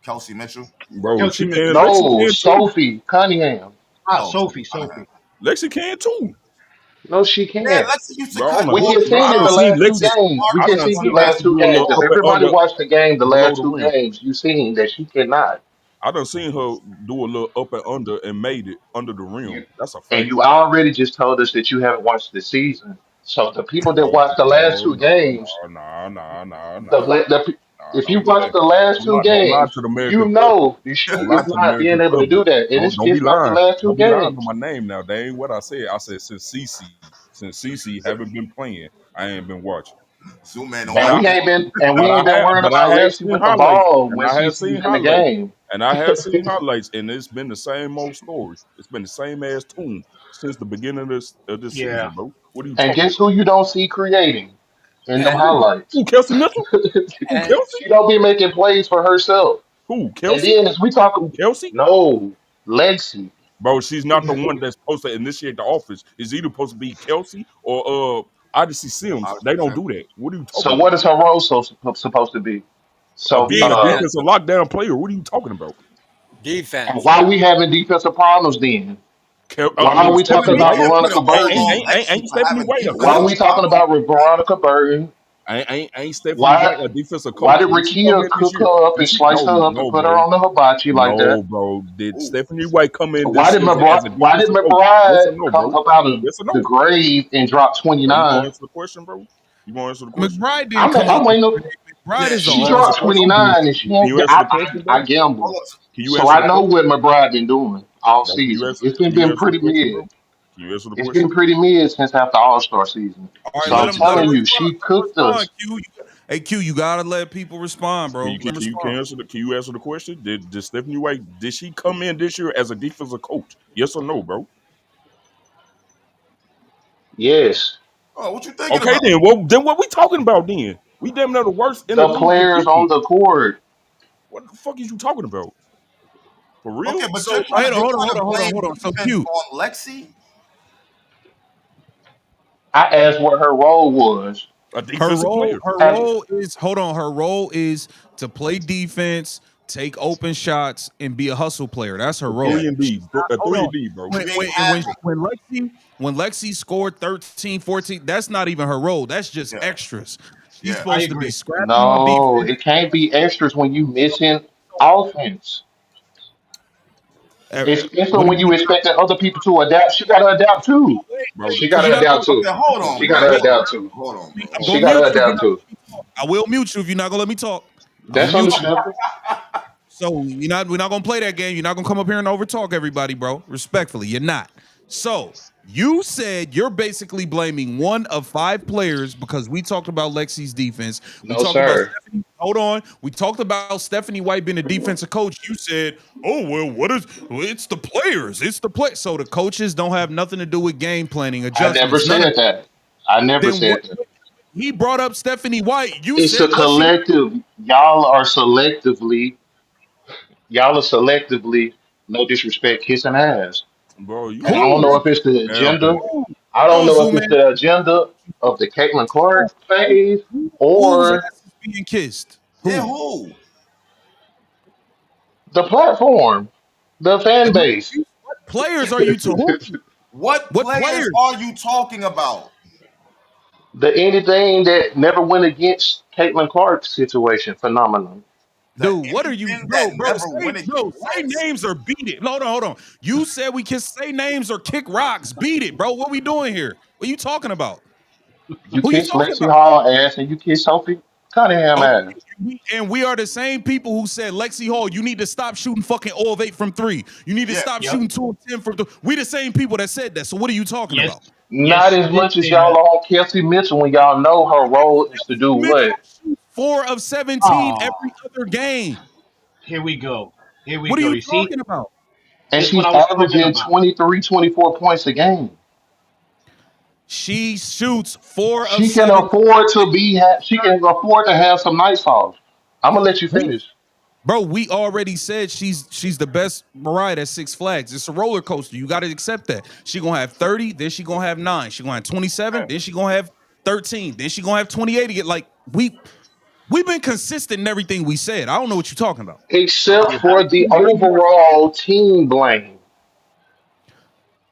Kelsey Mitchell. Bro, Kelsey she Mitchell. can. Lexi No, can too. Sophie Cunningham. Oh, Sophie, Cunningham. Sophie. Lexi can too. No, she Yeah, can't. Lexi used to Bro, I don't cut know. We all can the Bro, see I it done the time. seen last two Lexi. games. We I can Marcus done see the seen Smart. last Lexi two do a games. little If up and everybody under watched the game the below last the two rim. games, you seen that she cannot. I done seen her do a little up and under and made it under the rim. You That's a and fact. you already just told us that you haven't watched the season. So the people that No, watched the last no, two no, games, no, no, no, no, the, no. the Nah, if you don't do watched that. the last two Don't lie games, to the you American public. know that she Don't lie is to the not being American able to public. do that. And Don't be it's not the lying. last two Don't be lying to games. my name now. That ain't what I said. I said since CC haven't been playing, I ain't been watching. Zoom man don't But like that. We ain't been worrying I about have Lexi seen with the highlights, ball and when I have she's seen in the highlights, game. and I have seen highlights, and it's been the same old story. It's been the same ass tune since the beginning of this Yeah. season, bro. What are you And talking guess about? who you don't see creating in them And highlights? Who, Kelsey Mitchell? Who, and Kelsey? She don't be making plays for herself. Who, And Kelsey? then as we talk, Who, Kelsey? no, Lexi. Bro, she's not the one that's supposed to initiate the offense. It's either supposed to be Kelsey or Odyssey Sims. They don't do that. What are you talking So about? what is her role supposed to be? So Being a defense, defensive lockdown player. What are you talking about? and defense. why we having defensive problems then? Why I are mean, we Yeah, but talking Stephanie we about White can't put Veronica it all Burton? on Lexi ain't for Stephanie having White a Why are we defensive coach? talking problems. about Veronica Burton? Ain't Stephanie White Why a defensive why coach? did Did she come Rakia in this cook year? her up Did and she? slice No, her up and no, put her bro. on the hibachi like No, that? bro. Did Ooh. Stephanie White come in this season as a Why did defensive coach? Yes or McBride no, come bro? up out of Yes or the no? grave and drop Bro, you gonna 29? answer the question, bro? You gonna answer the question? McBride didn't come I'm up the waiting. grave. McBride Yeah, is an She Can you all answer the dropped star. question? 29 and she Can ain't, you answer the question, bro? I gamble. hold up. Can you So answer the I know question? what McBride been doing all Bro, can you season. answer? It's Can you been answer the pretty question, mid. bro? Can you answer the It's been question? pretty mid since after All Star season. All right, So Can you I'm answer the let him telling question? you, respond. she Let him cooked respond. us. Hey Q, you gotta let people respond, bro. Let him respond. Can you answer the question? Did Stephanie White did she come in this year as a defensive coach? Yes or no, bro? Yes, Oh, what you thinking Okay, about? then what we talking about then? We damn near the worst in the the league in players on defense. the court. What the fuck is you talking about? For Okay, real? but So hold on, hold on, hold on, hold on, blame hold on. So defense Q, on Lexi. I asked what her role was. A defensive player. her Have role is hold on, her role is to play defense, take open shots, and be a hustle player. That's her A Yeah, role. three and D. She's not, A hold three on. and D, bro. you ain't have it. When Lexi scored 13, 14, that's not even her role. That's just Yeah, extras. She's yeah. I supposed to be agree. scrappy on no, defense. it can't be extras when you missing offense. Uh, Especially What do when you you mean? expecting other people to adapt. She got to adapt too. Wait, Bro, She got because to you're not adapt gonna too. Okay, hold She on, got bro. to wait. adapt too. Hold on, bro. I'm She gonna got mute to you if you're adapt not too. gonna let me talk. I will mute you if you're not gonna let me talk. I'm gonna That's mute you. understandable. So we're not gonna play that game. You're not gonna come up here and overtalk everybody, bro. Respectfully, you're not. So you said you're basically blaming one of five players because we talked about Lexi's defense. We No, talked about sir. Stephanie. Hold on. We talked about Stephanie White being a defensive coach. You said, "Oh well, it's the players. It's the play." So the coaches don't have nothing to do with game planning, I never adjustments, none of said that. that. I never Then what? said that. He brought up Stephanie White. You It's a said, "What's she?" collective. Y'all are selectively, no disrespect, kissing ass. bro, you And I need don't Who? know man. if it's the Man, agenda. okay. Who? I don't No, know if Zoom it's man. the agenda of the Caitlyn Clark phase Whose or ass is being kissed? Yeah, Who? who? the platform, the fan base. What players are you to who? What What players players? are you talking about? The anything that never went against Caitlyn Clark's situation, phenomenal. The Dude, what are you, anything that bro? Bro, never went against say what? names or beat it. Hold on. You said we can say names or kick rocks. Beat it, bro. What we doing here? What you talking about? You Who you kiss talking Lexi about? Hall ass and you kiss Sophie Cunningham Okay, ass. and we are the same people who said Lexi Hall, you need to stop shooting fucking 0 of 8 from 3. You need to Yeah. stop Yep. shooting 2 of 10 from 3. We the same people that said that. So what are you talking Yes. about? Not Yes, as I did much as say y'all that. on Kelsey Mitchell when y'all know her role is to do Mitchell what? shoots 4 of 17 Oh, every other game. here we go. Here we What are go. you You see, talking about? And this is what she's I was talking averaging about. 23, 24 points a game. She shoots 4 of She can 17. afford to she can afford to have some nights off. I'm gonna let you finish. Bro, we already said she's the best Mariah at Six Flags. It's a roller coaster. You got to accept that. She gonna have 30, then she gonna have 9. She gonna have 27, then she gonna have 13, then she gonna have 28 again. Like we've been consistent in everything we said. I don't know what you're talking about. Except You have for the to. overall team blame.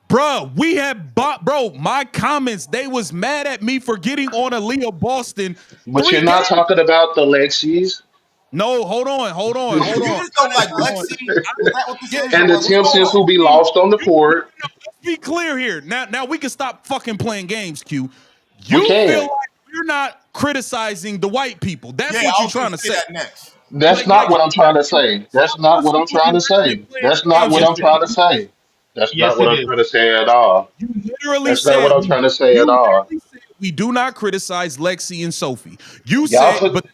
Bro, we had bro, my comments, they was mad at me for getting on Aaliyah Boston But 3 you're not games. talking about the Lexis No, You just don't like Lexi. Is that what this Yeah, is, and or the what's going Simpsons on? who be lost on the court. let's be clear here. Now we can stop fucking playing games, Q. We You feel can. like we're not criticizing the white people. That's Yeah, what I you're was gonna trying to say say. that next. That's not what I'm trying to say. That's Stop not what I'm trying to pussy-fucking-around say. and playing That's not games what with Yes, I'm it me. trying to is. say. That's not Yes, what it I'm is. trying to say at all. You literally That's not what said I'm we trying to say you at all. literally said we do not criticize Lexi and Sophie. You Y'all said, put but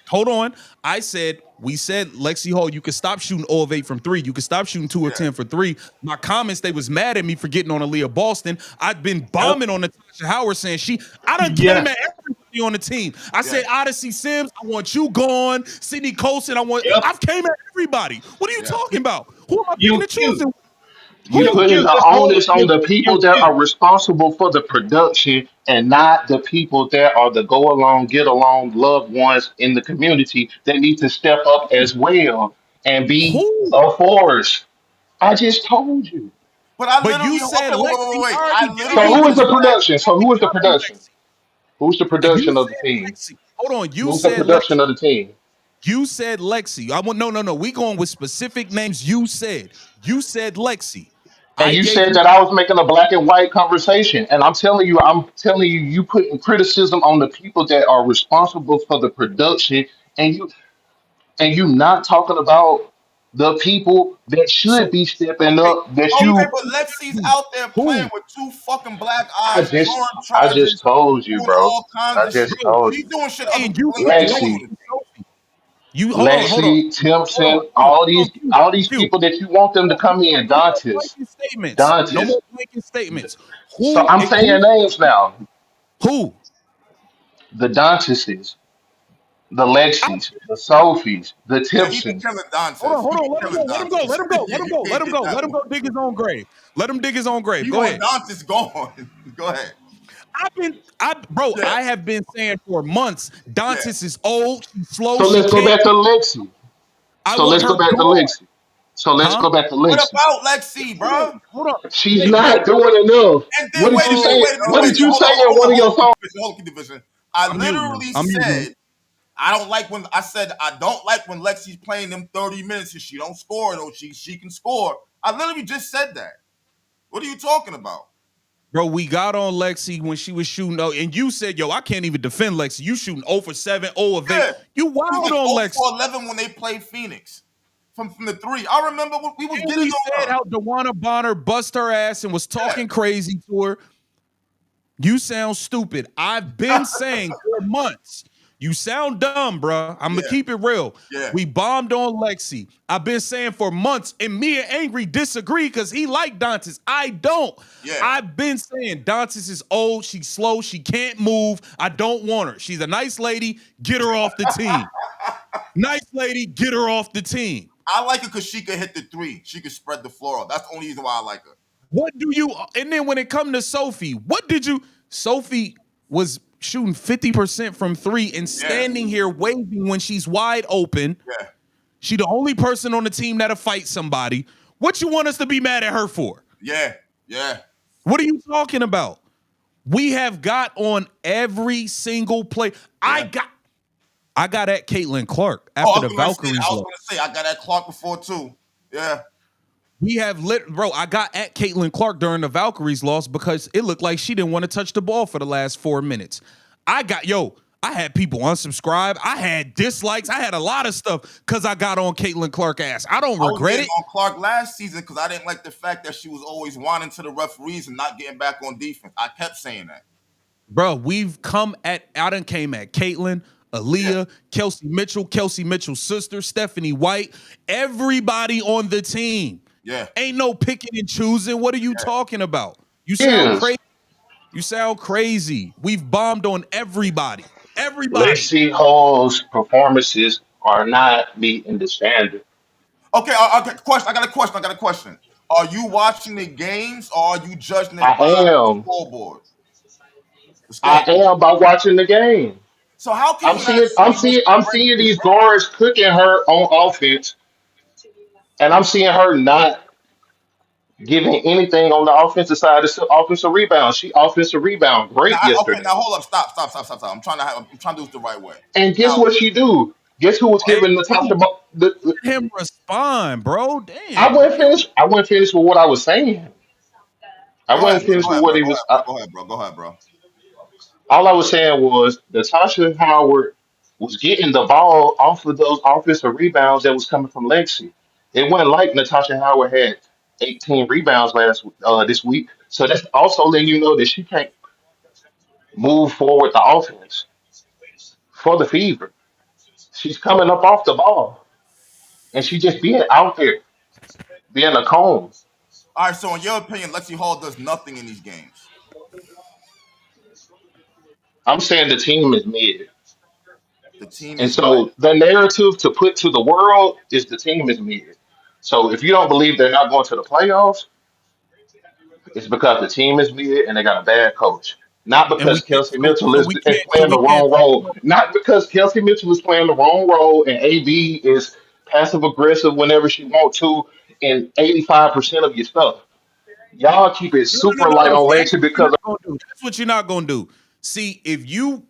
hold on. I said, we said Lexi Hall, you could stop shooting 0 of 8 from 3. You could stop shooting 2 of Yeah, 10 for 3. My comments, they was mad at me for getting on Aaliyah Boston. I've been Yep. bombing on Natasha Howard saying I done came Yes. at everybody on the team. I yeah, said Odyssey Sims, I want you gone. Sydney Colson, Yep. I've came at everybody. What are you yeah, talking about? Who am I picking You and cute. choosing? you You Who? putting cute. the This whole onus on the you people that cute. are responsible for the production and not the people that are the go along, get along loved ones in the community that need to step up as well and be Who? a force. I just told you. but I But literally you said okay. Lexi, I I already So gave literally you who is the just read. production? So who is the production? Lexi. Who's the You production of the said team? Lexi. Hold on. You Who's the said production Lexi. of the team? You said Lexi. I want no. We going with specific names. You said. You said Lexi. And I you gave said you that I was making a black and white conversation. And I'm telling you, you putting criticism on the people that are responsible for the production, and you not talking about the people that should so be stepping Okay, up. That okay, you, but Lexi's out there playing who, with two fucking black I eyes, just, drawing I just charges, told you, doing bro. all kinds I of shit. just bro? told She's you. doing shit other And people you ain't even said doing Lexi, on Lexi the and team. Sophie. You hold on. Lexi, Timpson, Q, all these Q. people that you want them to come in, No more Dantes, blanket statements. No Dantes. more blanket statements. So I'm Who? saying names now. Who? The Danteses, the I, Lexis, the Sophies, the Yeah, he be Timpsons. killing Dantes. He be Let him go. killing Let him go. Dantes. Let him go. Yeah, Let him you go. Let can't him get go. that Let him one. go dig his own grave. Let him dig his own grave. You Go want ahead. Dantes gone? Go ahead. Bro, Yeah, I have been saying for months, yeah. Dantis is old, she's slow, So she let's go can't. back to Lexi. I So want let's her go back to gone. Lexi. So let's Huh? go back to What Lexi. about Lexi, bro? Hold on. She's Wait, not doing enough. And What then did wait a you minute, say? wait a minute, What wait a did minute. you say in Hold one on, of your songs? hold on, keep division. I I'm muting him. literally I'm muting him. said I don't like when I said I don't like when Lexi's playing them 30 minutes and she don't score though. She can score. I literally just said that. What are you talking about? Bro, we got on Lexi when she was shooting, and you said, yo, I can't even defend Lexi. You shooting 0 for 7, 0 of 8. Yeah. You He was wild like on 0 Lexi. for 11 when they played Phoenix from the three. I remember when we was And getting we on said her. how DeWanna Bonner bust her ass and was Yeah. talking crazy to her. You sound stupid. I've been saying for months. You sound dumb, bruh. I'm gonna Yeah. keep it real. Yeah. We bombed on Lexi. I've been saying for months, and me and Angry disagree because he like Dantes. I don't. Yeah. I've been saying Dantes is old, she's slow, she can't move. I don't want her. She's a nice lady. Get her off the team. Nice lady, get her off the team. I like her because she could hit the three. She could spread the floor out. That's the only reason why I like her. What do you, and then when it come to Sophie, what did you, Sophie was shooting 50% from 3 and Yeah. standing here waving when she's wide open. Yeah. She the only person on the team that'll fight somebody. What you want us to be mad at her for? Yeah. Yeah. What are you talking about? We have got on every single play. Yeah. I got at Caitlyn Clark Oh, after the Valkyries I was loss. gonna say I got that Clark before too. Yeah. We have bro. I got at Caitlyn Clark during the Valkyries loss because it looked like she didn't want to touch the ball for the last 4 minutes. I had people unsubscribe. I had dislikes. I had a lot of stuff because I got on Caitlyn Clark ass. I don't I was regret getting it, on Clark last season because I didn't like the fact that she was always whining to the referees and not getting back on defense. I kept saying that. bro. I done came at Caitlyn, Yeah. ALIYAH, Kelsey Mitchell's sister, Stephanie White, everybody on the team. Yeah. Ain't no picking and choosing. What are you talking about? You sound Is crazy. You sound crazy. We've bombed on everybody. Everybody. Lacey Hall's performances are not meeting the standard. Okay, question. I got a question. Are you watching the games or are you judging I it by the am. scoreboard? The I scoreboard. am by watching the game. So how can you not see what's I'm already seeing been these written? guards cooking her on offense, and I'm seeing her not giving anything on the offensive side. It's offensive rebound. She offensive rebound Now, great okay, yesterday. now hold up, stop. I'm trying to do this the right way. And guess Now, what she do? Guess who was Hey, giving the top of the ball? let him respond, bro. I Damn, wasn't bro. finished. I wasn't finished with what I was saying. I go ahead, wasn't finished go with ahead, what bro. he Go was. ahead, bro. Go ahead, bro. Go ahead, bro. All I was saying was Natasha Howard was getting the ball off of those offensive rebounds that was coming from Lexi. It wasn't like Natasha Howard had 18 rebounds this week. So that's also letting you know that she can't move forward the offense for the Fever. She's coming up off the ball and she just being out there, being a cone. All right, so in your opinion, Lexi Hall does nothing in these games. I'm saying the team is mid. The team And is what? so the narrative to put to the world is the team is mid. So if you don't believe they're not going to the playoffs, it's because the team is mid and they got a bad coach. Not And we because can't Kelsey Mitchell we is can't playing the wrong talk role. about Not because Kelsey Mitchell is playing the wrong role and AB is passive aggressive whenever she want to in 85% of your stuff. Y'all keep it super light no. on See, that's Lexi what you're because not gonna do. That's what you're not gonna do. See, if you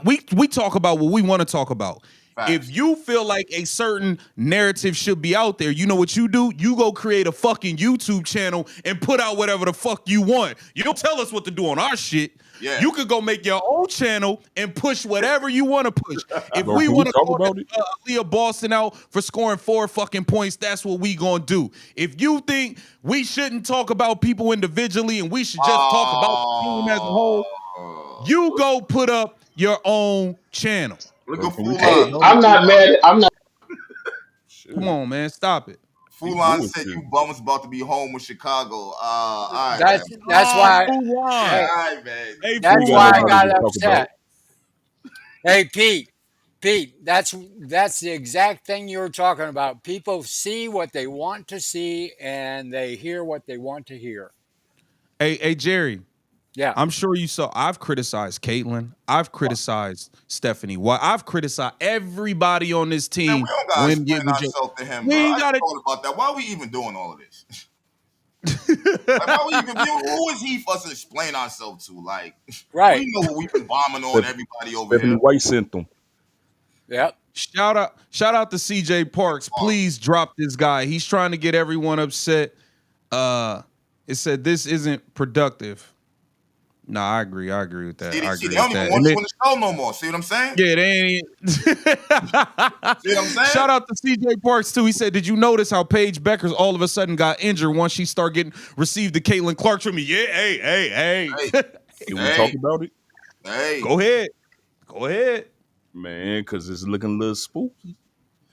we talk about what we want to talk about. If Facts. you feel like a certain narrative should be out there, you know what you do? You go create a fucking YouTube channel and put out whatever the fuck you want. You don't tell us what to do on our shit. Yeah. You could go make your own channel and push whatever you want to push. If Bro, we can we want to talk call about it? Leah Boston out for scoring 4 fucking points, that's what we gonna do. If you think we shouldn't talk about people individually and we should just talk about the team as a whole, Oh, you go put up your own channel. look Bro, at can we Fulan. talk hey, about it? I'm not mad. I'm not. Come Shit, on, man, stop it. he Fulan said bullshit. you bums about to be home with Chicago. All right, man. That's why. One. Hey, All right, man. Hey, We ain't that's got why I Fulan. nobody got to talk about. upset. Hey, Pete, that's the exact thing you were talking about. People see what they want to see, and they hear what they want to hear. Hey, Jerry. Yeah. I'm sure you saw. I've criticized Caitlyn. I've criticized Stephanie. Why? I've criticized everybody on this Man, team we don't gotta when explain giving Joe. ourselves to him, We bro. I ain't just got thought about that. Why are we even doing all of this? Like, why we even? it. Who is he for us to explain ourselves to? Like, we Right. know what we've been bombing on everybody over Stephanie here. White sent them. Yep. Shout out to CJ Parks. Oh, Please drop this guy. He's trying to get everyone upset. It said this isn't productive. No, I agree. I agree with that. I see, they agree with don't even that. want And you on the show no more. See what I'm saying? yeah, they ain't. See what I'm saying? Shout out to CJ Parks too. He said, "Did you notice how Paige Beckers all of a sudden got injured once she started getting received the Caitlyn Clark treatment?" Yeah, Hey, hey. Can we talk hey, about it? hey. Go ahead, go ahead. Man, because it's looking a little spooky.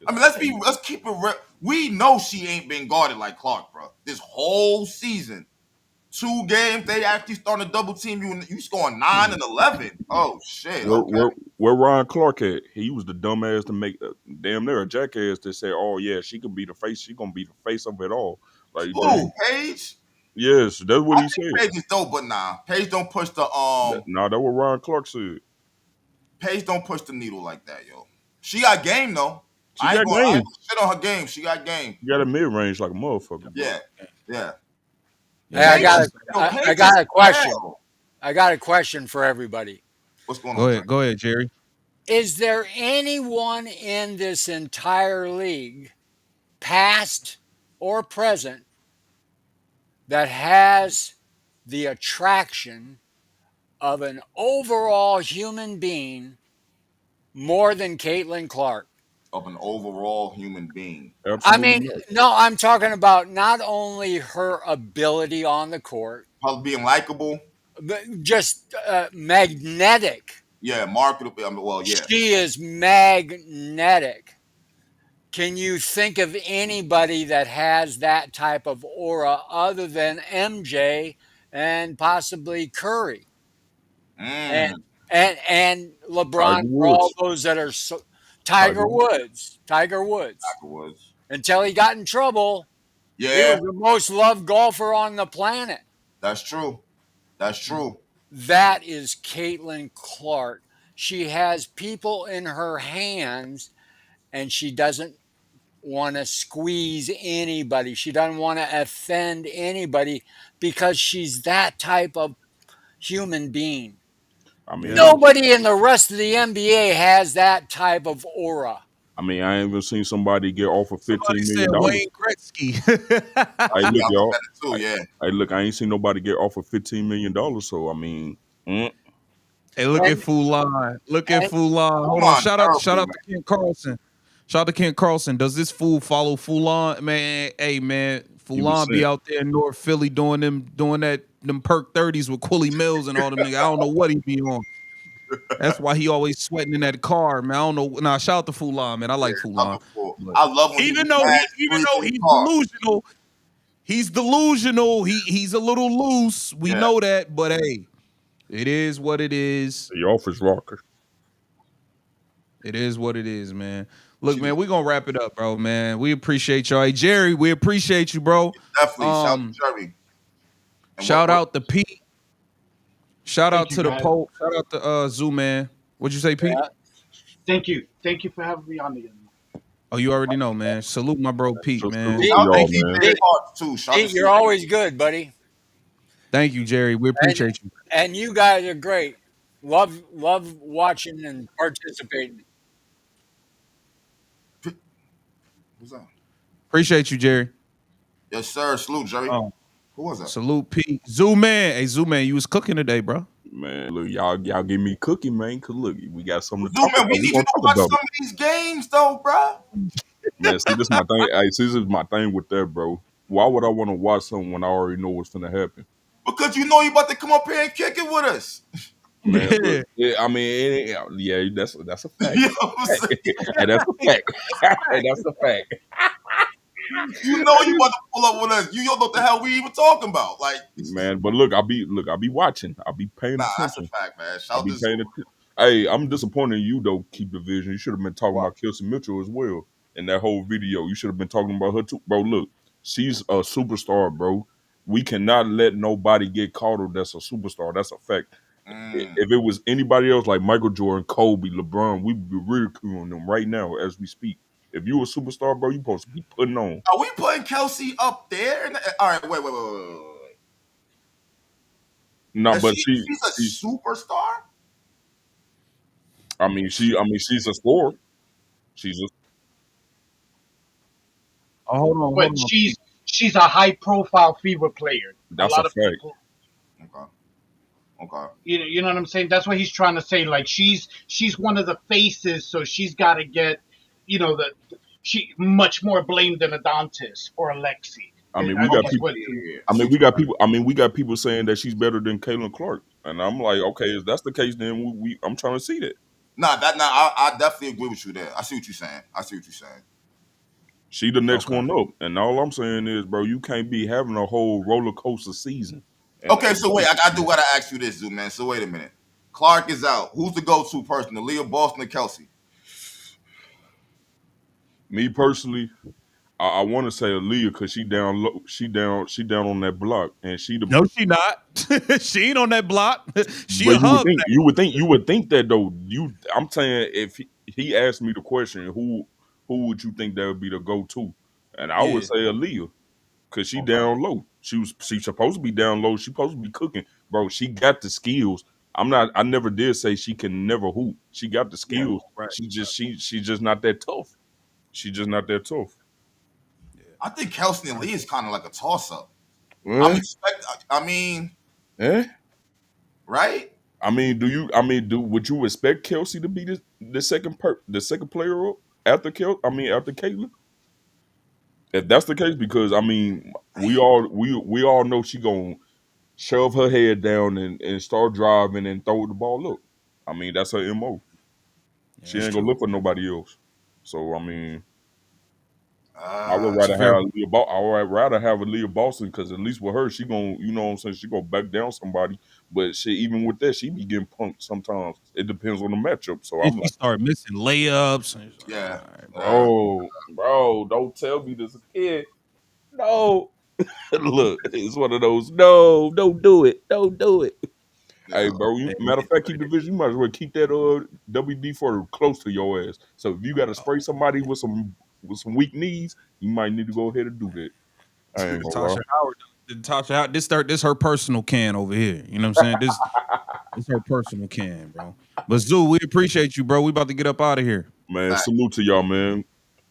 I mean, let's keep it real. We know she ain't been guarded like Clark, bro. This whole season, 2 games they actually starting to double team you. And you scoring 9 and 11. Oh shit. Where, Okay. where, where Ryan Clark at? He was the dumbass to make damn near a jackass to say, "Oh yeah, she can be the face. She gonna be the face of it all." Like, Who? dude, Paige? yes, that's what I he think said. Paige is dope, but nah. Paige don't push the Nah, that what Ryan Clark said. Paige don't push the needle like that, yo. She got game though. She got I ain't game. gonna shit on her game. She got game. She got a mid range like a motherfucker, bro. Yeah. Yeah. Hey, Yeah, I she got she's a, Haters, yo, I haters got a is question. hell. I got a question for everybody. What's going on, Jerry? Go ahead, Jerry. Is there anyone in this entire league, past or present, that has the attraction of an overall human being more than Caitlyn Clark? Of an overall human being. I Absolutely mean, not. no, I'm talking about not only her ability on the court, Probably being likable. but just magnetic. Yeah, marketable. Well, yeah. She is magnetic. Can you think of anybody that has that type of aura other than MJ and possibly Curry and Mm, and Tiger LeBron for all Woods. those that are so, Tiger Tiger Woods. Woods. Tiger Woods. afterwards. Until he got in trouble, he Yeah, was the most loved golfer on the planet. that's true. That's true. That is Caitlin Clark. She has people in her hands and she doesn't want to squeeze anybody. She doesn't want to offend anybody because she's that type of human being. I Yeah. mean, Nobody in the rest of the NBA has that type of aura. I ain't even seen somebody get offered Somebody $15 said million. Wayne Gretzky. Hey, Yeah, look, I looked y'all. at it too. Hey, Yeah, hey, look, I ain't seen nobody get offered $15 million. So I mean, Hey, look at And, Fulan. Look at and Fulan. Hold on. Mulan Shout terrible, out man. to Ken Carlson. Shout out to Ken Carlson. Does this fool follow Fulan? Man, hey man, he was Fulan be sent. out there in North Philly doing them perk 30s with Quilly Mills and all them niggas. I don't know what he be on. That's why he always sweating in that car, man. I don't know. Nah, shout out to Fulan, man. I Yeah, like I'm Fulan. the fool. But I love when he be mad even though squeezing the he's car. delusional, he's a little loose. We Yeah, know that, but hey, it is what it is. The office rocker. It is what it is, man. Look, she man, just we're gonna wrap it up, bro, man. We appreciate y'all. Hey, Jerry, we appreciate you, bro. definitely shout Um, to Jerry. And shout what out to Pete. Shout Thank out you, to the guys. Pope. Shout out to Zoo Man. What'd you say, Pete? yeah, Thank you. Thank you for having me on again. Oh, you already know, man. Salute my bro Pete, So man. salute to Pete, shout to y'all, Thank you. man. CJ Pete, Parks too. Shout to Pete, you're CJ. always good, buddy. Thank you, Jerry. We And appreciate you. and you guys are great. Love watching and participating. Who's that? Appreciate you, Jerry. Yes, sir. Salute, Jerry. Um, Who was that? salute Pete. Zoo Man. Hey, Zoo Man, you was cooking today, bro. Man, look, y'all give me cookie, man. Cause look, we got something to Zoom talk man, we about. We need you gonna to talk watch about some it. of these games, though, bro. Man, see, this is my thing. Hey, see, this is my thing with that, bro. Why would I want to watch something when I already know what's gonna happen? Because you know you about to come up here and kick it with us. Man, look, Yeah. yeah, I mean, yeah, that's a fact. You know what I'm saying? Hey, that's a fact. Hey, that's a fact. You know you about to pull up with us. You don't know what the hell we even talking about. Like, Man, but look, I be watching. I be paying nah, that's a attention. fact, man. I Shout be to paying Zoom. attention. Hey, I'm disappointed in you though. Keep the vision. You should have been talking Wow. about Kelsey Mitchell as well in that whole video. You should have been talking about her too, bro. Look, she's a superstar, bro. We cannot let nobody get caught up. That's a superstar. That's a fact. Mm. If it was anybody else like Michael Jordan, Kobe, LeBron, we'd be ridiculing them right now as we speak. If you a superstar, bro, you supposed to be putting on. Are we putting Kelsey up there? All right, wait. No, Is but she's she, a superstar? she's a scorer. She's a, Oh, hold But on, Pete. she's a high profile fever player. A that's a lot of fact. people, Okay. Okay. you know what I'm saying. That's what he's trying to say. Like she's one of the faces, so she's got to get, she much more blame than Adantis or Alexi. I mean, we I got guess people. what. Yeah. I I see mean, what we you're got saying. people. I mean, we got people saying that she's better than Caitlyn Clark, and I'm like, okay, if that's the case, then I'm trying to see that. I definitely agree with you there. I see what you're saying. She the next Okay. one up, and all I'm saying is, bro, you can't be having a whole roller coaster season. Okay, so wait, I do gotta ask you this, Zoo man. So wait a minute. Clark is out. Who's the go-to person? Aaliyah, Boston, or Kelsey? Me personally, I want to say Aaliyah because she down low, she down on that block, and she the. No, she not. She ain't on that block. She But a hub now. you would think that though. I'm saying if he asked me the question, who would you think that would be the go to, and I would Yeah. say Aaliyah. Cause she Okay. down low. She's supposed to be down low. She supposed to be cooking, bro. She got the skills. I never did say she can never hoop. She got the Yeah. skills. Right. She's just not that tough. She's just not that tough. I think Kelsey and Lee is kind of like a toss up. I'm Eh? expect. I mean, Eh? right? Do would you expect Kelsey to be the second player up after Caitlyn? If that's the case, because we all know she gonna shove her head down and start driving and throw the ball up. I mean, that's her MO. Yeah, She that's ain't gonna true. look for nobody else. So That's a fair. I would rather have a Leah Boston because at least with her, she gonna you know what I'm saying, she gonna back down somebody. But she even with that, she be getting punked sometimes. It depends on the matchup. So If I'm she like, start missing layups, and it's like, Yeah. all right, bro. Yeah. bro, don't tell me this again. No. Look, it's one of those. No, don't do it. Don't do it. Hey, Yeah. bro. Hey, Matter of fact, keep the vision. You might as well keep that WD for close to your ass. So if you got to spray somebody with some weak knees, you might need to go ahead and do that. I ain't gonna lie. Natasha Howard. Natasha Howard. This her personal can over here. You know what I'm saying? This her personal can, bro. But Zoo, we appreciate you, bro. We about to get up out of here. Man, Fact. salute to y'all, man.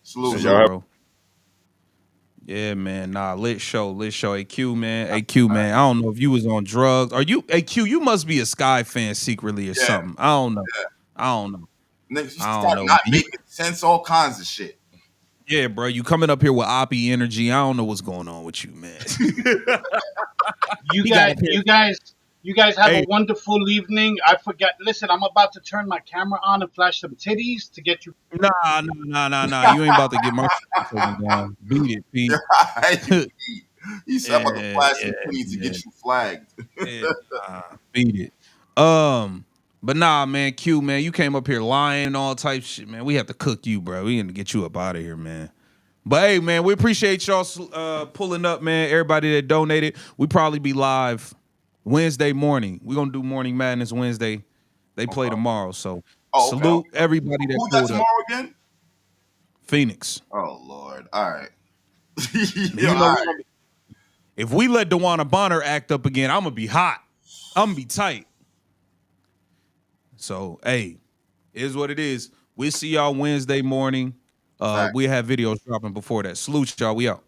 Salute, And Salute, y'all have salute. bro. Yeah, man. Nah, lit show. AQ, man. AQ, man. I don't know if you was on drugs. Are you AQ? You must be a Sky fan secretly or Yeah. something. I don't know. Yeah. I don't know. Niggas, you I don't start know. not You, making sense, all kinds of shit. yeah, bro. You coming up here with Oppie energy. I don't know what's going on with you, man. You He got guys, up here. you guys have a Hey, wonderful evening. I forgot. Listen, I'm about to turn my camera on and flash some titties to get you. nah. You ain't about to get my shit taken down. Beat it, Yeah, Pete. he said I'm about to Yeah, flash yeah, some pennies to yeah. get you flagged. Yeah, beat it. But nah, man, Q, man, you came up here lying and all type shit, man. We have to cook you, bro. We got to get you up out of here, man. But hey, man, we appreciate y'all pulling up, man. Everybody that donated, we probably be live Wednesday morning. We're gonna do Morning Madness Wednesday. They play Okay. tomorrow, so Oh, okay. salute everybody that Who that pulled up. tomorrow again? Phoenix. Oh Lord. All right. Man, Yeah, you know all we gonna be, if we let Dewana Bonner act up again, I'm gonna be hot. I'm gonna be tight. So hey, is what it is. We'll see y'all Wednesday morning. right. We have videos dropping before that. Salute y'all. We out.